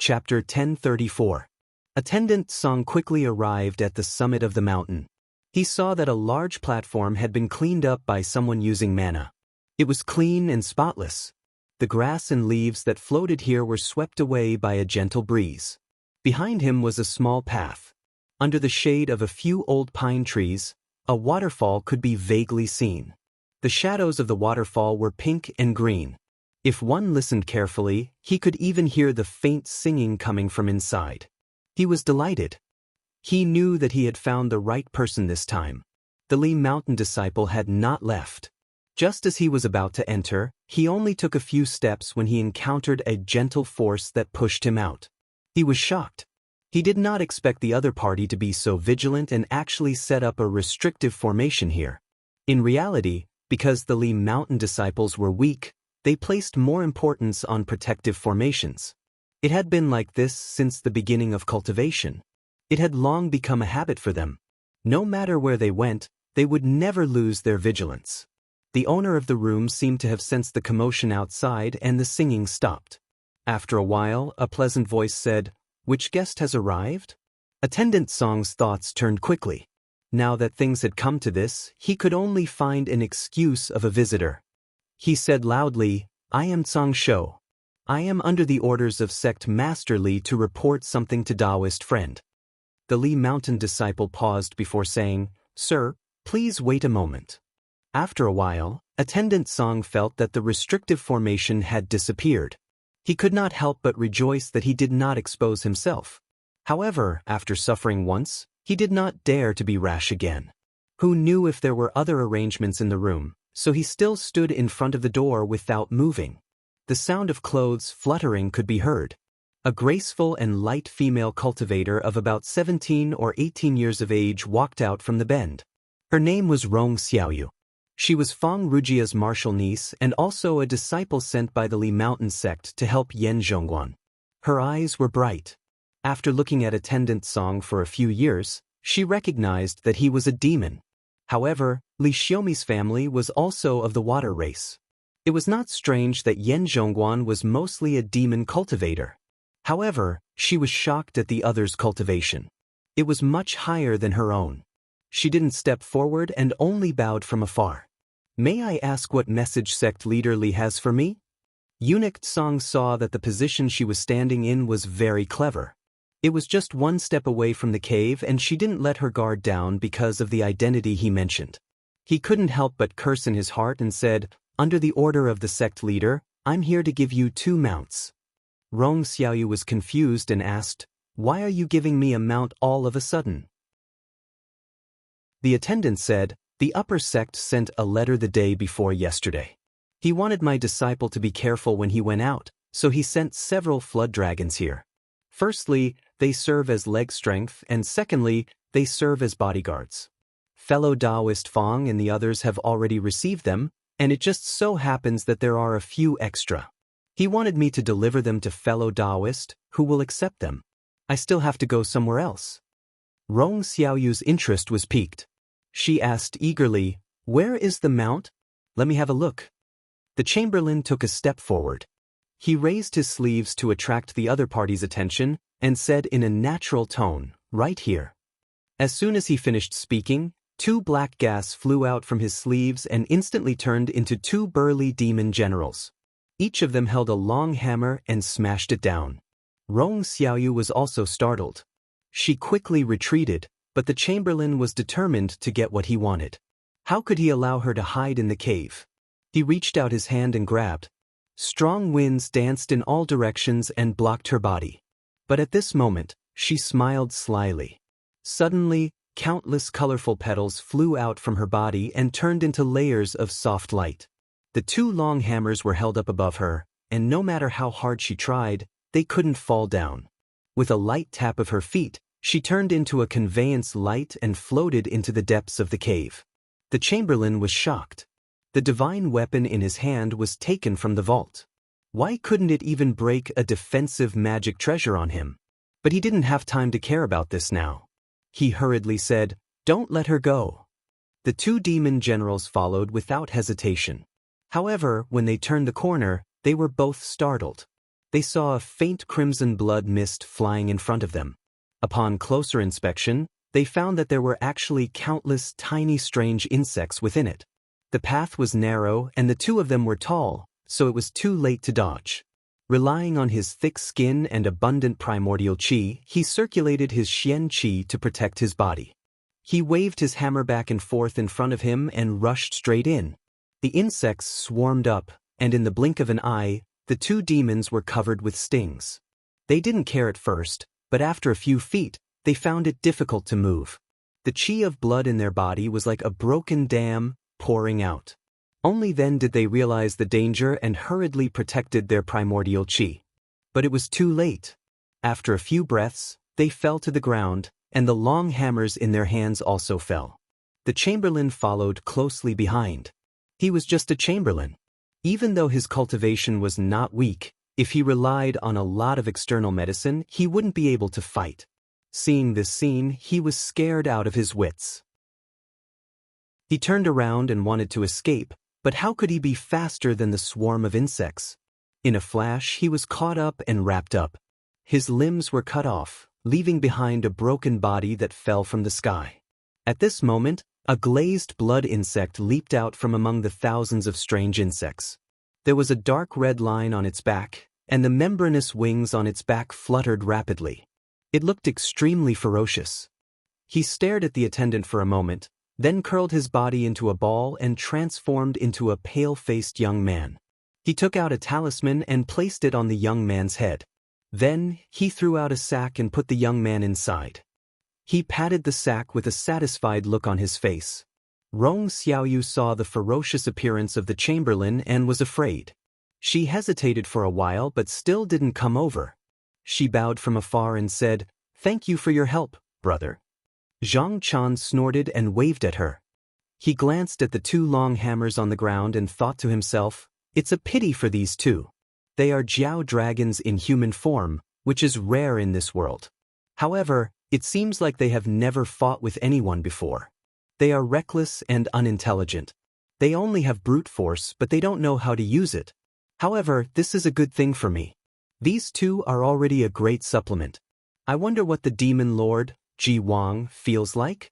Chapter 1034. Attendant Song quickly arrived at the summit of the mountain. He saw that a large platform had been cleaned up by someone using mana. It was clean and spotless. The grass and leaves that floated here were swept away by a gentle breeze. Behind him was a small path. Under the shade of a few old pine trees, a waterfall could be vaguely seen. The shadows of the waterfall were pink and green. If one listened carefully, he could even hear the faint singing coming from inside. He was delighted. He knew that he had found the right person this time. The Lee Mountain disciple had not left. Just as he was about to enter, he only took a few steps when he encountered a gentle force that pushed him out. He was shocked. He did not expect the other party to be so vigilant and actually set up a restrictive formation here. In reality, because the Lee Mountain disciples were weak, they placed more importance on protective formations. It had been like this since the beginning of cultivation. It had long become a habit for them. No matter where they went, they would never lose their vigilance. The owner of the room seemed to have sensed the commotion outside and the singing stopped. After a while, a pleasant voice said, "Which guest has arrived?" Attendant Song's thoughts turned quickly. Now that things had come to this, he could only find an excuse of a visitor. He said loudly, "I am Song Shou. I am under the orders of Sect Master Lee to report something to Taoist friend." The Lee Mountain disciple paused before saying, "Sir, please wait a moment." After a while, Attendant Song felt that the restrictive formation had disappeared. He could not help but rejoice that he did not expose himself. However, after suffering once, he did not dare to be rash again. Who knew if there were other arrangements in the room? So he still stood in front of the door without moving. The sound of clothes fluttering could be heard. A graceful and light female cultivator of about 17 or 18 years of age walked out from the bend. Her name was Rong Xiaoyu. She was Fang Rujia's martial niece and also a disciple sent by the Lee Mountain sect to help Yan Zhongguan. Her eyes were bright. After looking at Attendant Song for a few years, she recognized that he was a demon. However, Li Xiaomi's family was also of the water race. It was not strange that Yan Zhongguan was mostly a demon cultivator. However, she was shocked at the other's cultivation. It was much higher than her own. She didn't step forward and only bowed from afar. "May I ask what message sect leader Li has for me?" Eunuch Song saw that the position she was standing in was very clever. It was just one step away from the cave and she didn't let her guard down because of the identity he mentioned. He couldn't help but curse in his heart and said, "Under the order of the sect leader, I'm here to give you 2 mounts. Rong Xiaoyu was confused and asked, "Why are you giving me a mount all of a sudden?" The attendant said, "The upper sect sent a letter the day before yesterday. He wanted my disciple to be careful when he went out, so he sent several flood dragons here. Firstly, they serve as leg strength, and secondly, they serve as bodyguards. Fellow Taoist Fang and the others have already received them, and it just so happens that there are a few extra. He wanted me to deliver them to fellow Taoist, who will accept them. I still have to go somewhere else." Rong Xiaoyu's interest was piqued. She asked eagerly, "Where is the mount? Let me have a look." The chamberlain took a step forward. He raised his sleeves to attract the other party's attention and said in a natural tone, "Right here." As soon as he finished speaking, 2 black gas flew out from his sleeves and instantly turned into 2 burly demon generals. Each of them held a long hammer and smashed it down. Rong Xiaoyu was also startled. She quickly retreated, but the chamberlain was determined to get what he wanted. How could he allow her to hide in the cave? He reached out his hand and grabbed. Strong winds danced in all directions and blocked her body. But at this moment, she smiled slyly. Suddenly, countless colorful petals flew out from her body and turned into layers of soft light. The 2 long hammers were held up above her, and no matter how hard she tried, they couldn't fall down. With a light tap of her feet, she turned into a conveyance light and floated into the depths of the cave. The chamberlain was shocked. The divine weapon in his hand was taken from the vault. Why couldn't it even break a defensive magic treasure on him? But he didn't have time to care about this now. He hurriedly said, "Don't let her go." The 2 demon generals followed without hesitation. However, when they turned the corner, they were both startled. They saw a faint crimson blood mist flying in front of them. Upon closer inspection, they found that there were actually countless tiny strange insects within it. The path was narrow and the two of them were tall, so it was too late to dodge. Relying on his thick skin and abundant primordial qi, he circulated his xian qi to protect his body. He waved his hammer back and forth in front of him and rushed straight in. The insects swarmed up, and in the blink of an eye, the two demons were covered with stings. They didn't care at first, but after a few feet, they found it difficult to move. The qi of blood in their body was like a broken dam, pouring out. Only then did they realize the danger and hurriedly protected their primordial qi. But it was too late. After a few breaths, they fell to the ground, and the long hammers in their hands also fell. The chamberlain followed closely behind. He was just a chamberlain. Even though his cultivation was not weak, if he relied on a lot of external medicine, he wouldn't be able to fight. Seeing this scene, he was scared out of his wits. He turned around and wanted to escape, but how could he be faster than the swarm of insects? In a flash, he was caught up and wrapped up. His limbs were cut off, leaving behind a broken body that fell from the sky. At this moment, a glazed blood insect leaped out from among the thousands of strange insects. There was a dark red line on its back, and the membranous wings on its back fluttered rapidly. It looked extremely ferocious. He stared at the attendant for a moment, then curled his body into a ball and transformed into a pale-faced young man. He took out a talisman and placed it on the young man's head. Then, he threw out a sack and put the young man inside. He patted the sack with a satisfied look on his face. Rong Xiaoyu saw the ferocious appearance of the chamberlain and was afraid. She hesitated for a while but still didn't come over. She bowed from afar and said, "Thank you for your help, brother." Zhang Chan snorted and waved at her. He glanced at the two long hammers on the ground and thought to himself, "It's a pity for these two. They are Jiao dragons in human form, which is rare in this world. However, it seems like they have never fought with anyone before. They are reckless and unintelligent. They only have brute force, but they don't know how to use it. However, this is a good thing for me. These two are already a great supplement. I wonder what the demon lord, Ji Wang, feels like?"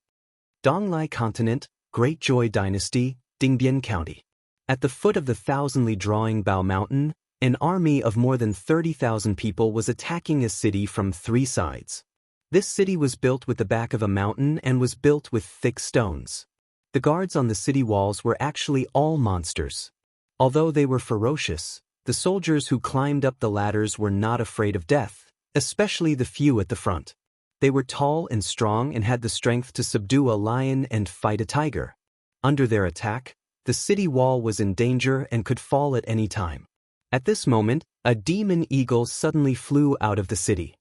Donglai Continent, Great Joy Dynasty, Dingbian County. At the foot of the thousandly drawing Bao Mountain, an army of more than 30,000 people was attacking a city from 3 sides. This city was built with the back of a mountain and was built with thick stones. The guards on the city walls were actually all monsters. Although they were ferocious, the soldiers who climbed up the ladders were not afraid of death, especially the few at the front. They were tall and strong and had the strength to subdue a lion and fight a tiger. Under their attack, the city wall was in danger and could fall at any time. At this moment, a demon eagle suddenly flew out of the city.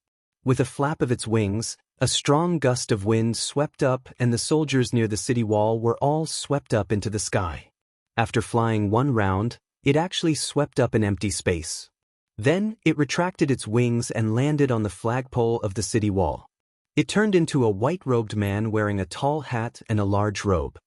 With a flap of its wings, a strong gust of wind swept up and the soldiers near the city wall were all swept up into the sky. After flying one round, it actually swept up an empty space. Then, it retracted its wings and landed on the flagpole of the city wall. It turned into a white-robed man wearing a tall hat and a large robe.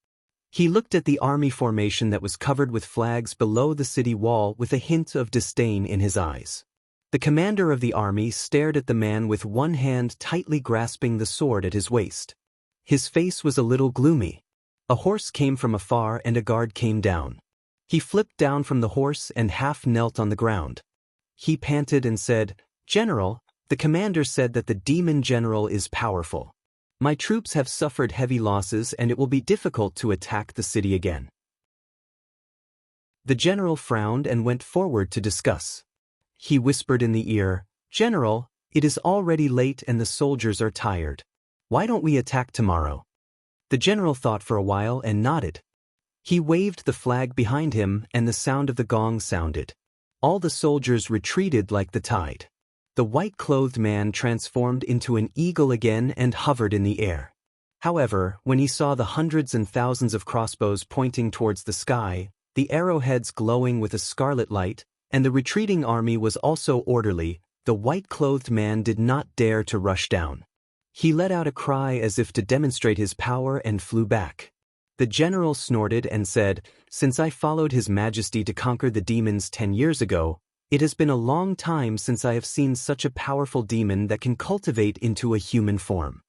He looked at the army formation that was covered with flags below the city wall with a hint of disdain in his eyes. The commander of the army stared at the man with one hand tightly grasping the sword at his waist. His face was a little gloomy. A horse came from afar and a guard came down. He flipped down from the horse and half knelt on the ground. He panted and said, "General, the commander said that the demon general is powerful. My troops have suffered heavy losses and it will be difficult to attack the city again." The general frowned and went forward to discuss. He whispered in the ear, "General, it is already late and the soldiers are tired. Why don't we attack tomorrow?" The general thought for a while and nodded. He waved the flag behind him and the sound of the gong sounded. All the soldiers retreated like the tide. The white-clothed man transformed into an eagle again and hovered in the air. However, when he saw the hundreds and thousands of crossbows pointing towards the sky, the arrowheads glowing with a scarlet light, and the retreating army was also orderly, the white-clothed man did not dare to rush down. He let out a cry as if to demonstrate his power and flew back. The general snorted and said, "Since I followed His Majesty to conquer the demons 10 years ago, It has been a long time since I have seen such a powerful demon that can cultivate into a human form.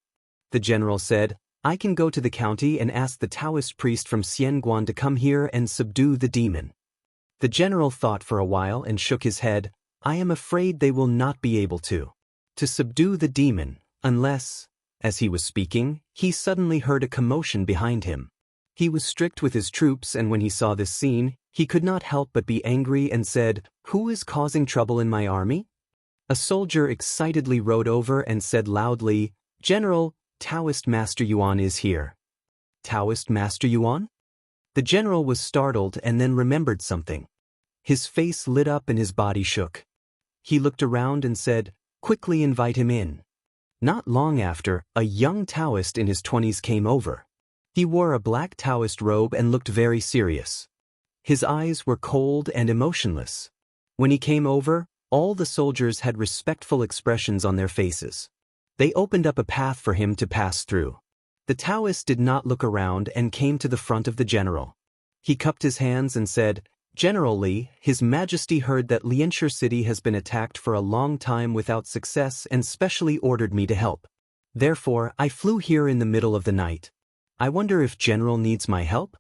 The general said, I can go to the county and ask the Taoist priest from Xianguan to come here and subdue the demon. The general thought for a while and shook his head. I am afraid they will not be able to subdue the demon, unless, as he was speaking, he suddenly heard a commotion behind him. He was strict with his troops, and when he saw this scene, he could not help but be angry and said, Who is causing trouble in my army? A soldier excitedly rode over and said loudly, General, Taoist Master Yuan is here. Taoist Master Yuan? The general was startled and then remembered something. His face lit up and his body shook. He looked around and said, Quickly invite him in. Not long after, a young Taoist in his 20s came over. He wore a black Taoist robe and looked very serious. His eyes were cold and emotionless. When he came over, all the soldiers had respectful expressions on their faces. They opened up a path for him to pass through. The Taoist did not look around and came to the front of the general. He cupped his hands and said, General Li, His Majesty heard that Lianshi City has been attacked for a long time without success and specially ordered me to help. Therefore, I flew here in the middle of the night. I wonder if General needs my help?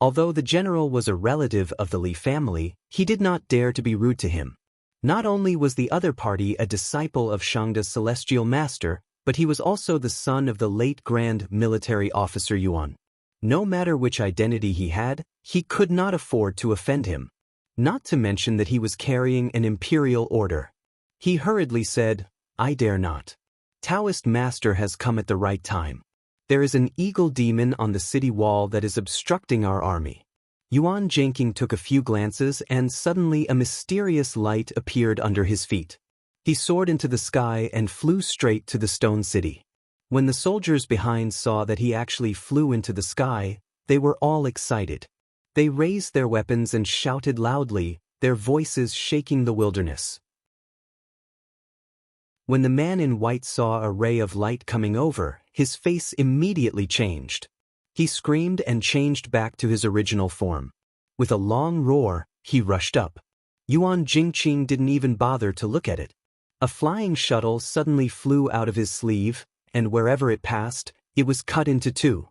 Although the general was a relative of the Li family, he did not dare to be rude to him. Not only was the other party a disciple of Shangda's celestial master, but he was also the son of the late Grand Military Officer Yuan. No matter which identity he had, he could not afford to offend him. Not to mention that he was carrying an imperial order. He hurriedly said, I dare not. Taoist master has come at the right time. There is an eagle demon on the city wall that is obstructing our army. Yuan Zhenqing took a few glances and suddenly a mysterious light appeared under his feet. He soared into the sky and flew straight to the stone city. When the soldiers behind saw that he actually flew into the sky, they were all excited. They raised their weapons and shouted loudly, their voices shaking the wilderness. When the man in white saw a ray of light coming over, his face immediately changed. He screamed and changed back to his original form. With a long roar, he rushed up. Yuan Jingqing didn't even bother to look at it. A flying shuttle suddenly flew out of his sleeve, and wherever it passed, it was cut into two.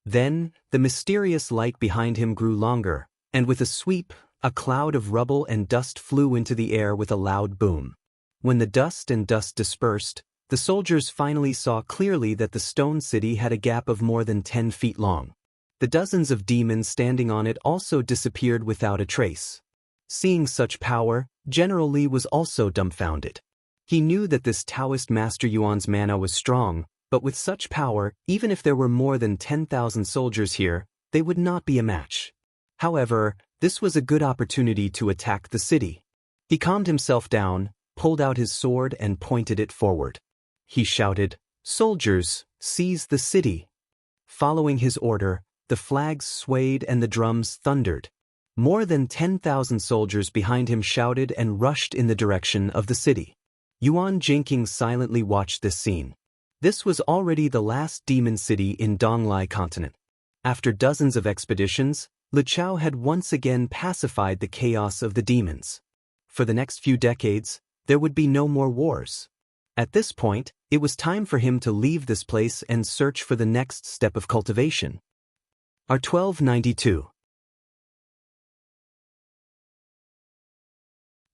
Then, the mysterious light behind him grew longer, and with a sweep, a cloud of rubble and dust flew into the air with a loud boom. When the dust dispersed, the soldiers finally saw clearly that the stone city had a gap of more than 10 feet long. The dozens of demons standing on it also disappeared without a trace. Seeing such power, General Li was also dumbfounded. He knew that this Taoist Master Yuan's mana was strong, but with such power, even if there were more than 10,000 soldiers here, they would not be a match. However, this was a good opportunity to attack the city. He calmed himself down, pulled out his sword and pointed it forward. He shouted, Soldiers, seize the city. Following his order, the flags swayed and the drums thundered. More than 10,000 soldiers behind him shouted and rushed in the direction of the city. Yuan Jingqing silently watched this scene. This was already the last demon city in Donglai continent. After dozens of expeditions, Li Chao had once again pacified the chaos of the demons. For the next few decades, there would be no more wars. At this point, it was time for him to leave this place and search for the next step of cultivation. R1292.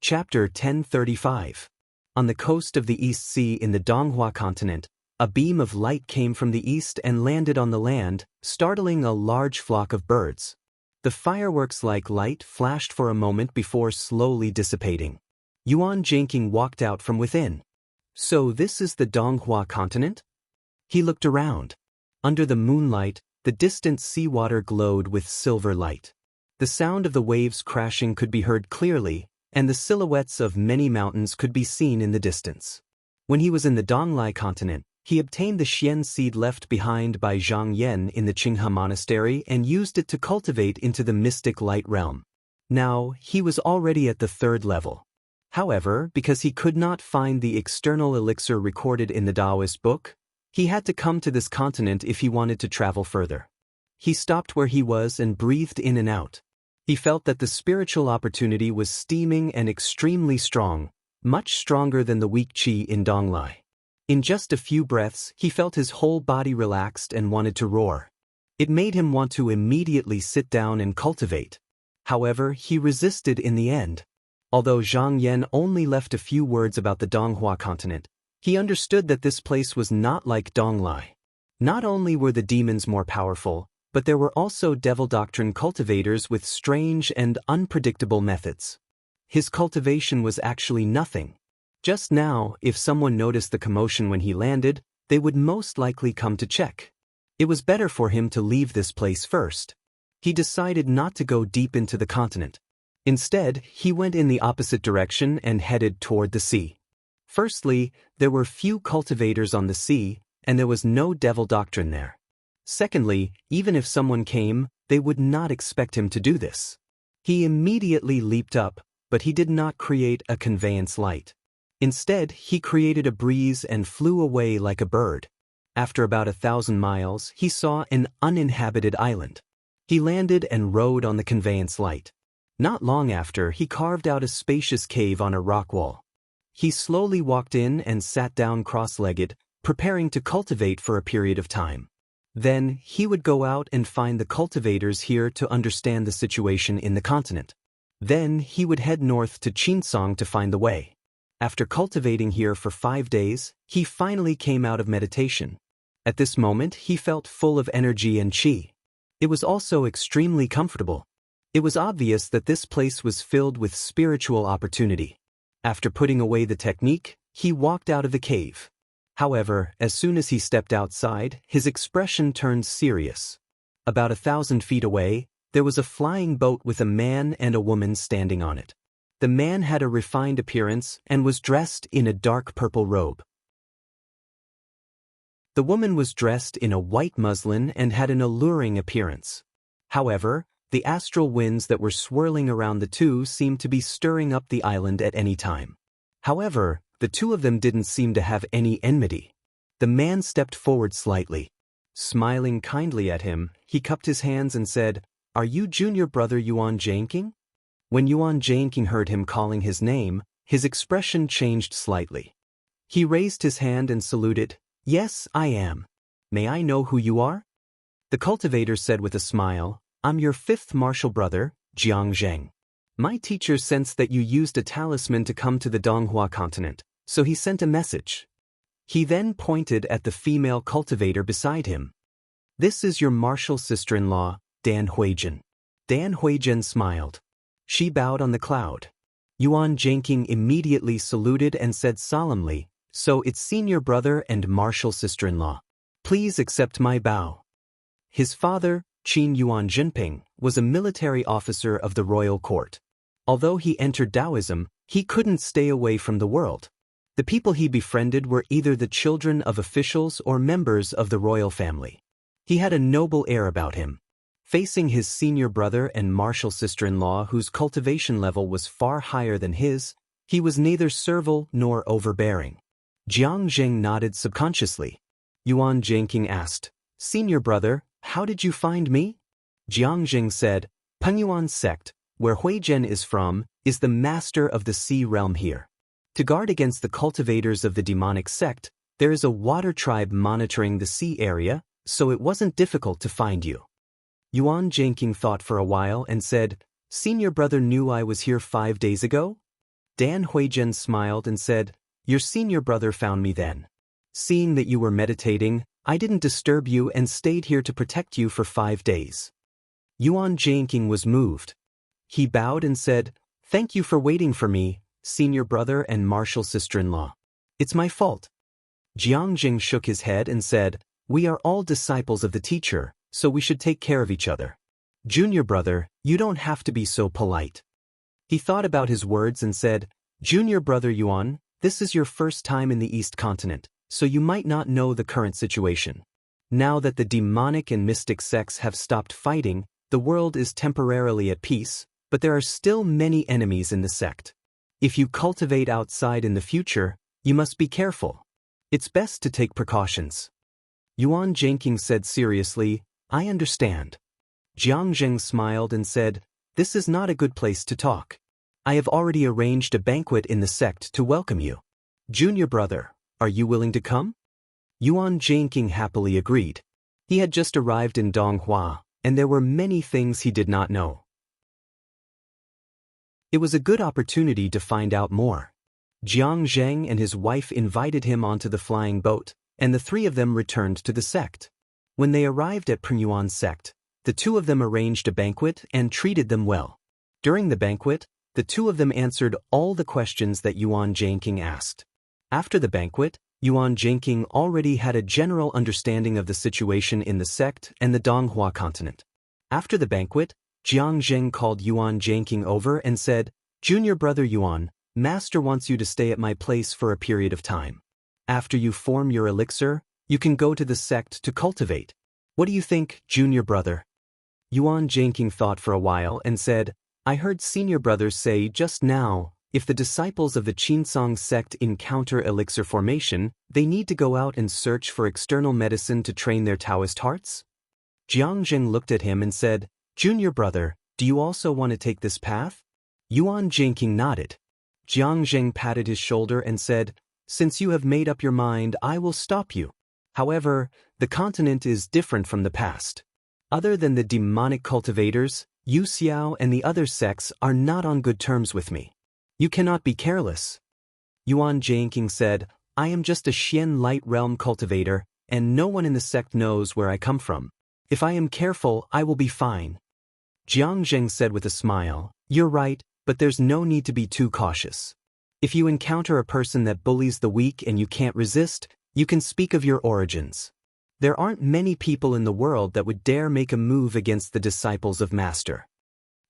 Chapter 1035. On the coast of the East Sea in the Donghua continent, a beam of light came from the east and landed on the land, startling a large flock of birds. The fireworks-like light flashed for a moment before slowly dissipating. Yuan Jingqing walked out from within. So this is the Donghua continent? He looked around. Under the moonlight, the distant seawater glowed with silver light. The sound of the waves crashing could be heard clearly, and the silhouettes of many mountains could be seen in the distance. When he was in the Donglai continent, he obtained the xian seed left behind by Zhang Yan in the Qinghe monastery and used it to cultivate into the mystic light realm. Now, he was already at the 3rd level. However, because he could not find the external elixir recorded in the Taoist book, he had to come to this continent if he wanted to travel further. He stopped where he was and breathed in and out. He felt that the spiritual opportunity was steaming and extremely strong, much stronger than the weak qi in Donglai. In just a few breaths, he felt his whole body relaxed and wanted to roar. It made him want to immediately sit down and cultivate. However, he resisted in the end. Although Zhang Yan only left a few words about the Donghua continent, he understood that this place was not like Donglai. Not only were the demons more powerful, but there were also devil doctrine cultivators with strange and unpredictable methods. His cultivation was actually nothing. Just now, if someone noticed the commotion when he landed, they would most likely come to check. It was better for him to leave this place first. He decided not to go deep into the continent. Instead, he went in the opposite direction and headed toward the sea. Firstly, there were few cultivators on the sea, and there was no devil doctrine there. Secondly, even if someone came, they would not expect him to do this. He immediately leaped up, but he did not create a conveyance light. Instead, he created a breeze and flew away like a bird. After about 1,000 miles, he saw an uninhabited island. He landed and rode on the conveyance light. Not long after, he carved out a spacious cave on a rock wall. He slowly walked in and sat down cross-legged, preparing to cultivate for a period of time. Then, he would go out and find the cultivators here to understand the situation in the continent. Then, he would head north to Qinsong to find the way. After cultivating here for 5 days, he finally came out of meditation. At this moment, he felt full of energy and qi. It was also extremely comfortable. It was obvious that this place was filled with spiritual opportunity. After putting away the technique, he walked out of the cave. However, as soon as he stepped outside, his expression turned serious. About 1,000 feet away, there was a flying boat with a man and a woman standing on it. The man had a refined appearance and was dressed in a dark purple robe. The woman was dressed in a white muslin and had an alluring appearance. However, the astral winds that were swirling around the two seemed to be stirring up the island at any time. However, the two of them didn't seem to have any enmity. The man stepped forward slightly. Smiling kindly at him, he cupped his hands and said, "Are you junior brother Yuan Jianqing?" When Yuan Jianqing heard him calling his name, his expression changed slightly. He raised his hand and saluted, "Yes, I am. May I know who you are?" The cultivator said with a smile, "I'm your 5th martial brother, Jiang Zheng. My teacher sensed that you used a talisman to come to the Donghua continent, so he sent a message." He then pointed at the female cultivator beside him. "This is your martial sister-in-law, Dan Huizhen." Dan Huizhen smiled. She bowed on the cloud. Yuan Jianqing immediately saluted and said solemnly, "So it's senior brother and martial sister-in-law. Please accept my bow." His father, Qin Yuan Jinping, was a military officer of the royal court. Although he entered Taoism, he couldn't stay away from the world. The people he befriended were either the children of officials or members of the royal family. He had a noble air about him. Facing his senior brother and martial sister-in-law whose cultivation level was far higher than his, he was neither servile nor overbearing. Jiang Zheng nodded subconsciously. Yuan Jianqing asked, "Senior brother, how did you find me?" Jiang Zheng said, "Pengyuan sect, where Huizhen is from, is the master of the sea realm here. To guard against the cultivators of the demonic sect, there is a water tribe monitoring the sea area, so it wasn't difficult to find you." Yuan Jianqing thought for a while and said, "Senior brother knew I was here 5 days ago?" Dan Huizhen smiled and said, "Your senior brother found me then. Seeing that you were meditating, I didn't disturb you and stayed here to protect you for 5 days." Yuan Jianqing was moved. He bowed and said, "Thank you for waiting for me, senior brother and martial sister-in-law. It's my fault." Jiang Zheng shook his head and said, "We are all disciples of the teacher, so we should take care of each other. Junior brother, you don't have to be so polite." He thought about his words and said, "Junior brother Yuan, this is your first time in the East Continent, so you might not know the current situation. Now that the demonic and mystic sects have stopped fighting, the world is temporarily at peace, but there are still many enemies in the sect. If you cultivate outside in the future, you must be careful. It's best to take precautions." Yuan Jianqing said seriously, "I understand." Jiang Zheng smiled and said, This is not a good place to talk. I have already arranged a banquet in the sect to welcome you. Junior brother, are you willing to come? Yuan Jingqing happily agreed. He had just arrived in Donghua, and there were many things he did not know. It was a good opportunity to find out more. Jiang Zheng and his wife invited him onto the flying boat, and the three of them returned to the sect. When they arrived at Pringyuan sect, the two of them arranged a banquet and treated them well. During the banquet, the two of them answered all the questions that Yuan Jingqing asked. After the banquet, Yuan Jingqing already had a general understanding of the situation in the sect and the Donghua continent. After the banquet, Jiang Zheng called Yuan Jingqing over and said, "Junior brother Yuan, Master wants you to stay at my place for a period of time. After you form your elixir, you can go to the sect to cultivate. What do you think, junior brother?" Yuan Jingqing thought for a while and said, "I heard senior brothers say just now, if the disciples of the Qinsong sect encounter elixir formation, they need to go out and search for external medicine to train their Taoist hearts?" Jiang Zheng looked at him and said, "Junior brother, do you also want to take this path?" Yuan Jingqing nodded. Jiang Zheng patted his shoulder and said, "Since you have made up your mind, I will stop you. However, the continent is different from the past. Other than the demonic cultivators, Yu Xiao and the other sects are not on good terms with me. You cannot be careless." Yuan Jingqing said, "I am just a Xian light realm cultivator, and no one in the sect knows where I come from. If I am careful, I will be fine." Jiang Zheng said with a smile, "You're right, but there's no need to be too cautious. If you encounter a person that bullies the weak and you can't resist, you can speak of your origins. There aren't many people in the world that would dare make a move against the disciples of Master."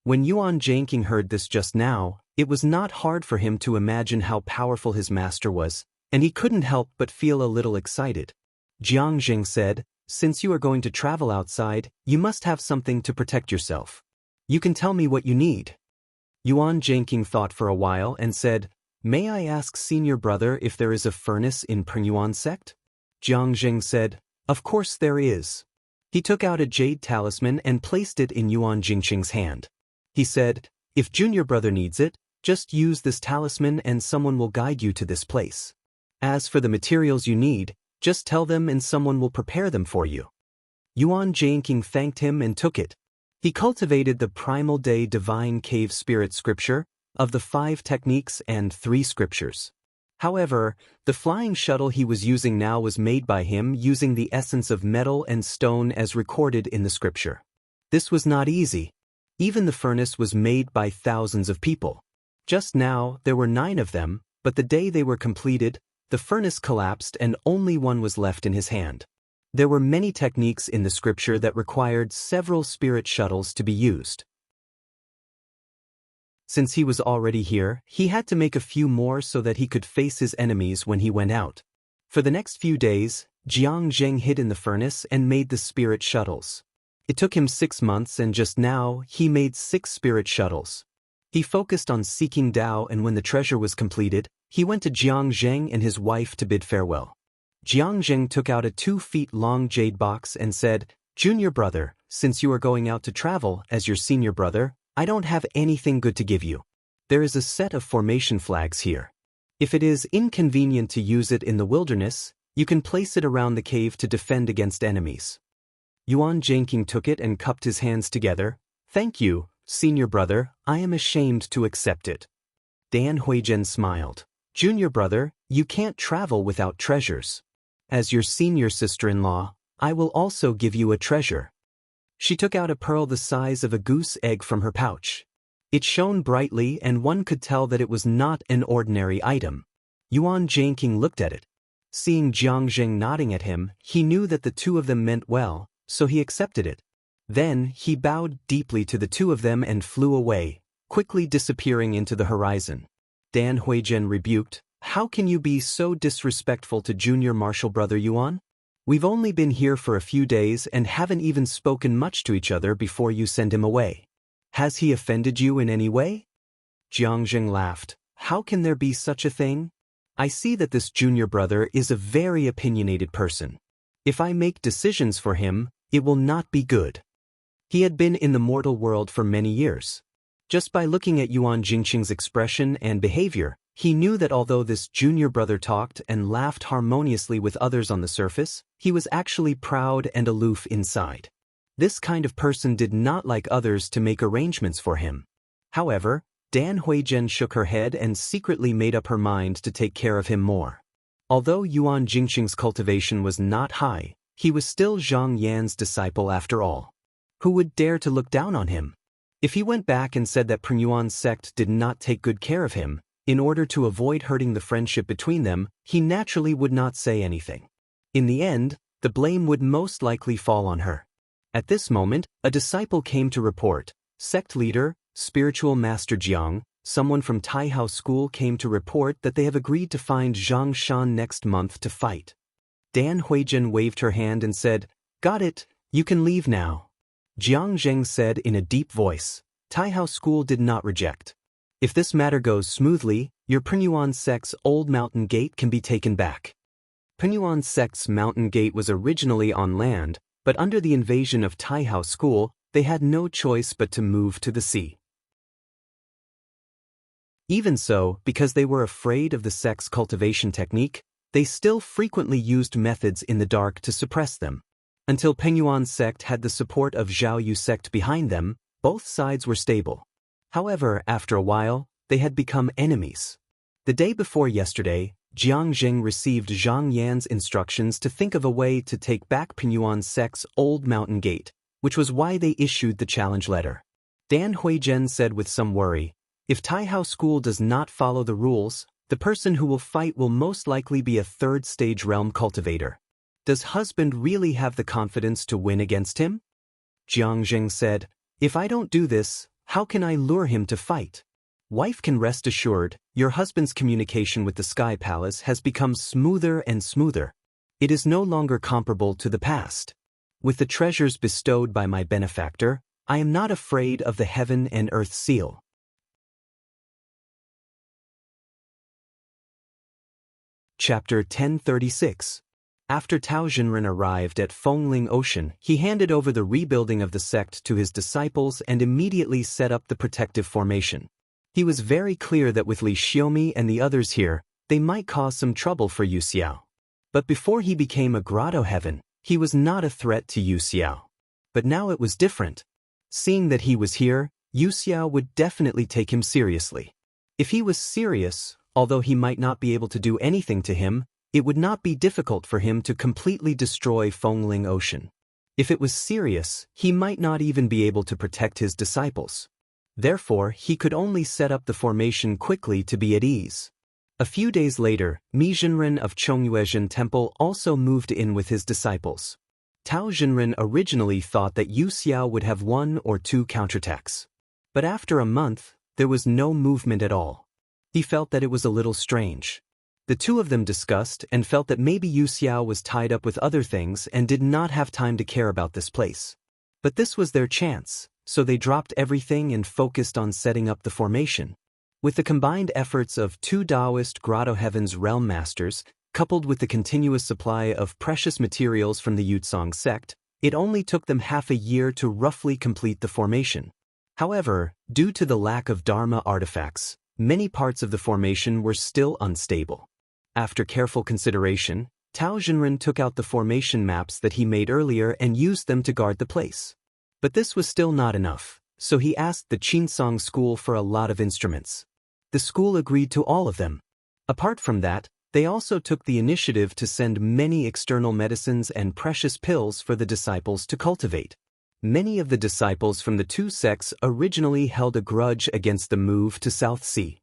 When Yuan Jingqing heard this just now, it was not hard for him to imagine how powerful his master was, and he couldn't help but feel a little excited. Jiang Zheng said, "Since you are going to travel outside, you must have something to protect yourself. You can tell me what you need." Yuan Jingqing thought for a while and said, "May I ask senior brother if there is a furnace in Pringyuan sect?" Jiang Zheng said, "Of course there is." He took out a jade talisman and placed it in Yuan Jingqing's hand. He said, "If junior brother needs it, just use this talisman and someone will guide you to this place. As for the materials you need, just tell them and someone will prepare them for you." Yuan Jingqing thanked him and took it. He cultivated the Primal Day Divine Cave Spirit Scripture, of the 5 techniques and 3 scriptures. However, the flying shuttle he was using now was made by him using the essence of metal and stone as recorded in the scripture. This was not easy. Even the furnace was made by thousands of people. Just now, there were 9 of them, but the day they were completed, the furnace collapsed and only one was left in his hand. There were many techniques in the scripture that required several spirit shuttles to be used. Since he was already here, he had to make a few more so that he could face his enemies when he went out. For the next few days, Jiang Zheng hid in the furnace and made the spirit shuttles. It took him 6 months and just now, he made 6 spirit shuttles. He focused on seeking Tao, and when the treasure was completed, he went to Jiang Zheng and his wife to bid farewell. Jiang Zheng took out a 2-feet-long jade box and said, "Junior brother, since you are going out to travel as your senior brother, I don't have anything good to give you. There is a set of formation flags here. If it is inconvenient to use it in the wilderness, you can place it around the cave to defend against enemies." Yuan Jingqing took it and cupped his hands together. "Thank you, senior brother, I am ashamed to accept it." Dan Huizhen smiled. "Junior brother, you can't travel without treasures. As your senior sister-in-law, I will also give you a treasure." She took out a pearl the size of a goose egg from her pouch. It shone brightly and one could tell that it was not an ordinary item. Yuan Jingqing looked at it. Seeing Jiang Zheng nodding at him, he knew that the two of them meant well, so he accepted it. Then he bowed deeply to the two of them and flew away, quickly disappearing into the horizon. Dan Huizhen rebuked, "How can you be so disrespectful to junior martial brother Yuan? We've only been here for a few days and haven't even spoken much to each other before you send him away. Has he offended you in any way?" Jiang Zheng laughed. "How can there be such a thing? I see that this junior brother is a very opinionated person. If I make decisions for him, it will not be good." He had been in the mortal world for many years. Just by looking at Yuan Jingqing's expression and behavior, he knew that although this junior brother talked and laughed harmoniously with others on the surface, he was actually proud and aloof inside. This kind of person did not like others to make arrangements for him. However, Dan Huizhen shook her head and secretly made up her mind to take care of him more. Although Yuan Jingqing's cultivation was not high, he was still Zhang Yan's disciple after all. Who would dare to look down on him? If he went back and said that Penyuan's sect did not take good care of him, in order to avoid hurting the friendship between them, he naturally would not say anything. In the end, the blame would most likely fall on her. At this moment, a disciple came to report. Sect leader, spiritual master Jiang, someone from Taihao School came to report that they have agreed to find Zhang Shan next month to fight. Dan Huizhen waved her hand and said, "Got it, you can leave now." Jiang Zheng said in a deep voice. Taihao School did not reject. If this matter goes smoothly, your Penyuan sect's old mountain gate can be taken back. Penyuan sect's mountain gate was originally on land, but under the invasion of Taihao School, they had no choice but to move to the sea. Even so, because they were afraid of the sect's cultivation technique, they still frequently used methods in the dark to suppress them. Until Penyuan sect had the support of Zhao Yu sect behind them, both sides were stable. However, after a while, they had become enemies. The day before yesterday, Jiang Zheng received Zhang Yan's instructions to think of a way to take back Penyuan sect's old mountain gate, which was why they issued the challenge letter. Dan Huizhen said with some worry, "If Taihao School does not follow the rules, the person who will fight will most likely be a third-stage realm cultivator. Does husband really have the confidence to win against him?" Jiang Zheng said, "If I don't do this, how can I lure him to fight? Wife can rest assured, your husband's communication with the Sky Palace has become smoother and smoother. It is no longer comparable to the past. With the treasures bestowed by my benefactor, I am not afraid of the heaven and earth seal." Chapter 1036. After Tao Jinren arrived at Fengling Ocean, he handed over the rebuilding of the sect to his disciples and immediately set up the protective formation. He was very clear that with Li Xiaomi and the others here, they might cause some trouble for Yu Xiao. But before he became a grotto heaven, he was not a threat to Yu Xiao. But now it was different. Seeing that he was here, Yu Xiao would definitely take him seriously. If he was serious, although he might not be able to do anything to him, it would not be difficult for him to completely destroy Fengling Ocean. If it was serious, he might not even be able to protect his disciples. Therefore, he could only set up the formation quickly to be at ease. A few days later, Mi Jinren of Chongyuezhen Temple also moved in with his disciples. Tao Jinren originally thought that Yu Xiao would have 1 or 2 counterattacks. But after a month, there was no movement at all. He felt that it was a little strange. The two of them discussed and felt that maybe Yu Xiao was tied up with other things and did not have time to care about this place. But this was their chance, so they dropped everything and focused on setting up the formation. With the combined efforts of 2 Taoist Grotto Heavens realm masters, coupled with the continuous supply of precious materials from the Yutsong sect, it only took them half a year to roughly complete the formation. However, due to the lack of Dharma artifacts, many parts of the formation were still unstable. After careful consideration, Tao Jinren took out the formation maps that he made earlier and used them to guard the place. But this was still not enough, so he asked the Qinsong school for a lot of instruments. The school agreed to all of them. Apart from that, they also took the initiative to send many external medicines and precious pills for the disciples to cultivate. Many of the disciples from the 2 sects originally held a grudge against the move to South Sea.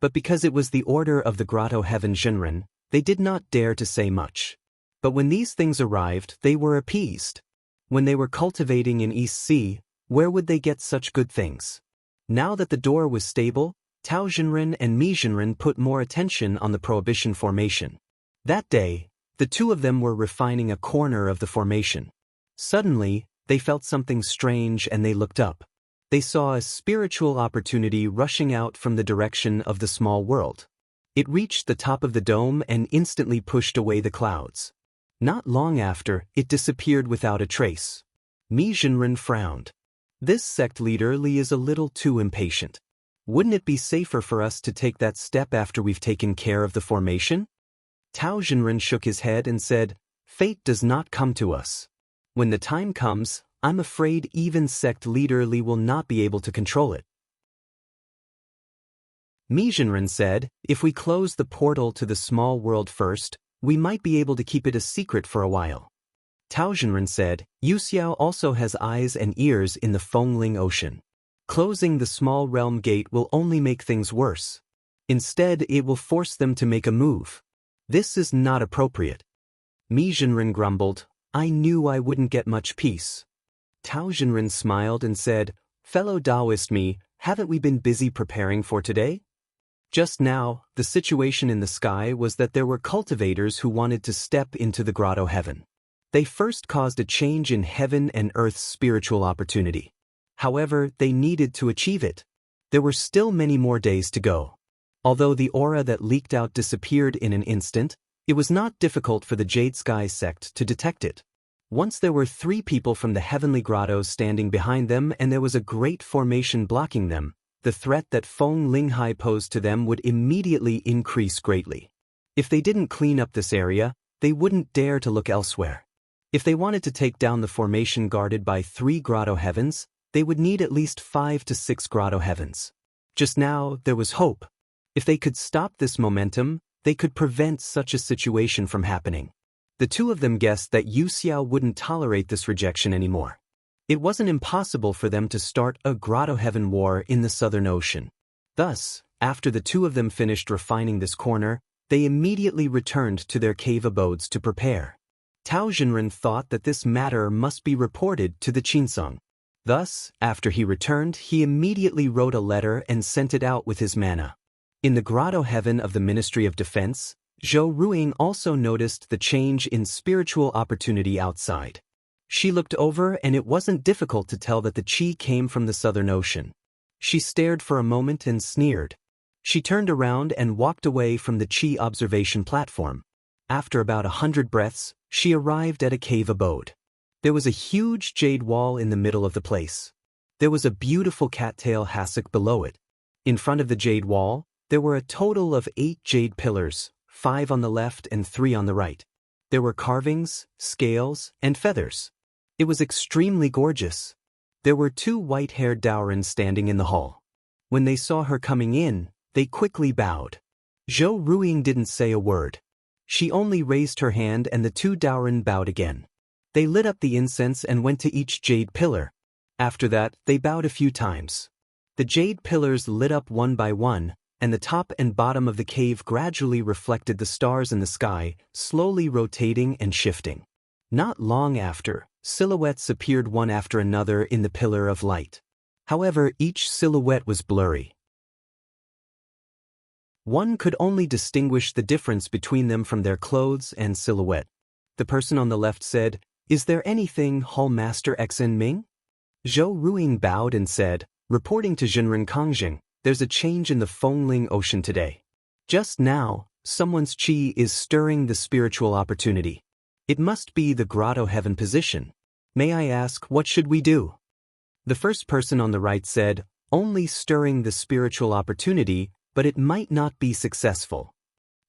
But because it was the order of the Grotto Heaven Jinren, they did not dare to say much. But when these things arrived, they were appeased. When they were cultivating in East Sea, where would they get such good things? Now that the door was stable, Tao Jinren and Mi Jinren put more attention on the prohibition formation. That day, the two of them were refining a corner of the formation. Suddenly, they felt something strange and they looked up. They saw a spiritual opportunity rushing out from the direction of the small world. It reached the top of the dome and instantly pushed away the clouds. Not long after, it disappeared without a trace. Mi Jinren frowned. This sect leader Li is a little too impatient. Wouldn't it be safer for us to take that step after we've taken care of the formation? Tao Jinren shook his head and said, Fate does not come to us. When the time comes, I'm afraid even sect leader Li will not be able to control it. Mi Jinren said, if we close the portal to the small world first, we might be able to keep it a secret for a while. Tao Jinren said, Yu Xiao also has eyes and ears in the Fengling Ocean. Closing the small realm gate will only make things worse. Instead, it will force them to make a move. This is not appropriate. Mi Jinren grumbled, I knew I wouldn't get much peace. Tao Jinren smiled and said, Fellow Taoist Mi, haven't we been busy preparing for today? Just now, the situation in the sky was that there were cultivators who wanted to step into the grotto heaven. They first caused a change in heaven and earth's spiritual opportunity. However, they needed to achieve it. There were still many more days to go. Although the aura that leaked out disappeared in an instant, it was not difficult for the Jade Sky sect to detect it. Once there were 3 people from the heavenly grottos standing behind them and there was a great formation blocking them, the threat that Feng Linghai posed to them would immediately increase greatly. If they didn't clean up this area, they wouldn't dare to look elsewhere. If they wanted to take down the formation guarded by 3 grotto heavens, they would need at least 5 to 6 grotto heavens. Just now, there was hope. If they could stop this momentum, they could prevent such a situation from happening. The 2 of them guessed that Yu Xiao wouldn't tolerate this rejection anymore. It wasn't impossible for them to start a grotto heaven war in the Southern Ocean. Thus, after the 2 of them finished refining this corner, they immediately returned to their cave abodes to prepare. Tao Jinren thought that this matter must be reported to the Qinsong. Thus, after he returned, he immediately wrote a letter and sent it out with his mana. In the grotto heaven of the Ministry of Defense, Zhou Ruing also noticed the change in spiritual opportunity outside. She looked over and it wasn't difficult to tell that the qi came from the Southern Ocean. She stared for a moment and sneered. She turned around and walked away from the qi observation platform. After about 100 breaths, she arrived at a cave abode. There was a huge jade wall in the middle of the place. There was a beautiful cattail hassock below it. In front of the jade wall, there were a total of 8 jade pillars, 5 on the left and 3 on the right. There were carvings, scales, and feathers. It was extremely gorgeous. There were 2 white-haired Daorans standing in the hall. When they saw her coming in, they quickly bowed. Zhou Ruing didn't say a word. She only raised her hand and the 2 Daoran bowed again. They lit up the incense and went to each jade pillar. After that, they bowed a few times. The jade pillars lit up one by one, and the top and bottom of the cave gradually reflected the stars in the sky, slowly rotating and shifting. Not long after, silhouettes appeared one after another in the pillar of light. However, each silhouette was blurry. One could only distinguish the difference between them from their clothes and silhouette. The person on the left said, Is there anything, Hall Master Xen Ming? Zhou Ruing bowed and said, Reporting to Jinren Kongjing, there's a change in the Fengling Ocean today. Just now, someone's qi is stirring the spiritual opportunity. It must be the grotto heaven position. May I ask, what should we do? The first person on the right said, Only stirring the spiritual opportunity, but it might not be successful.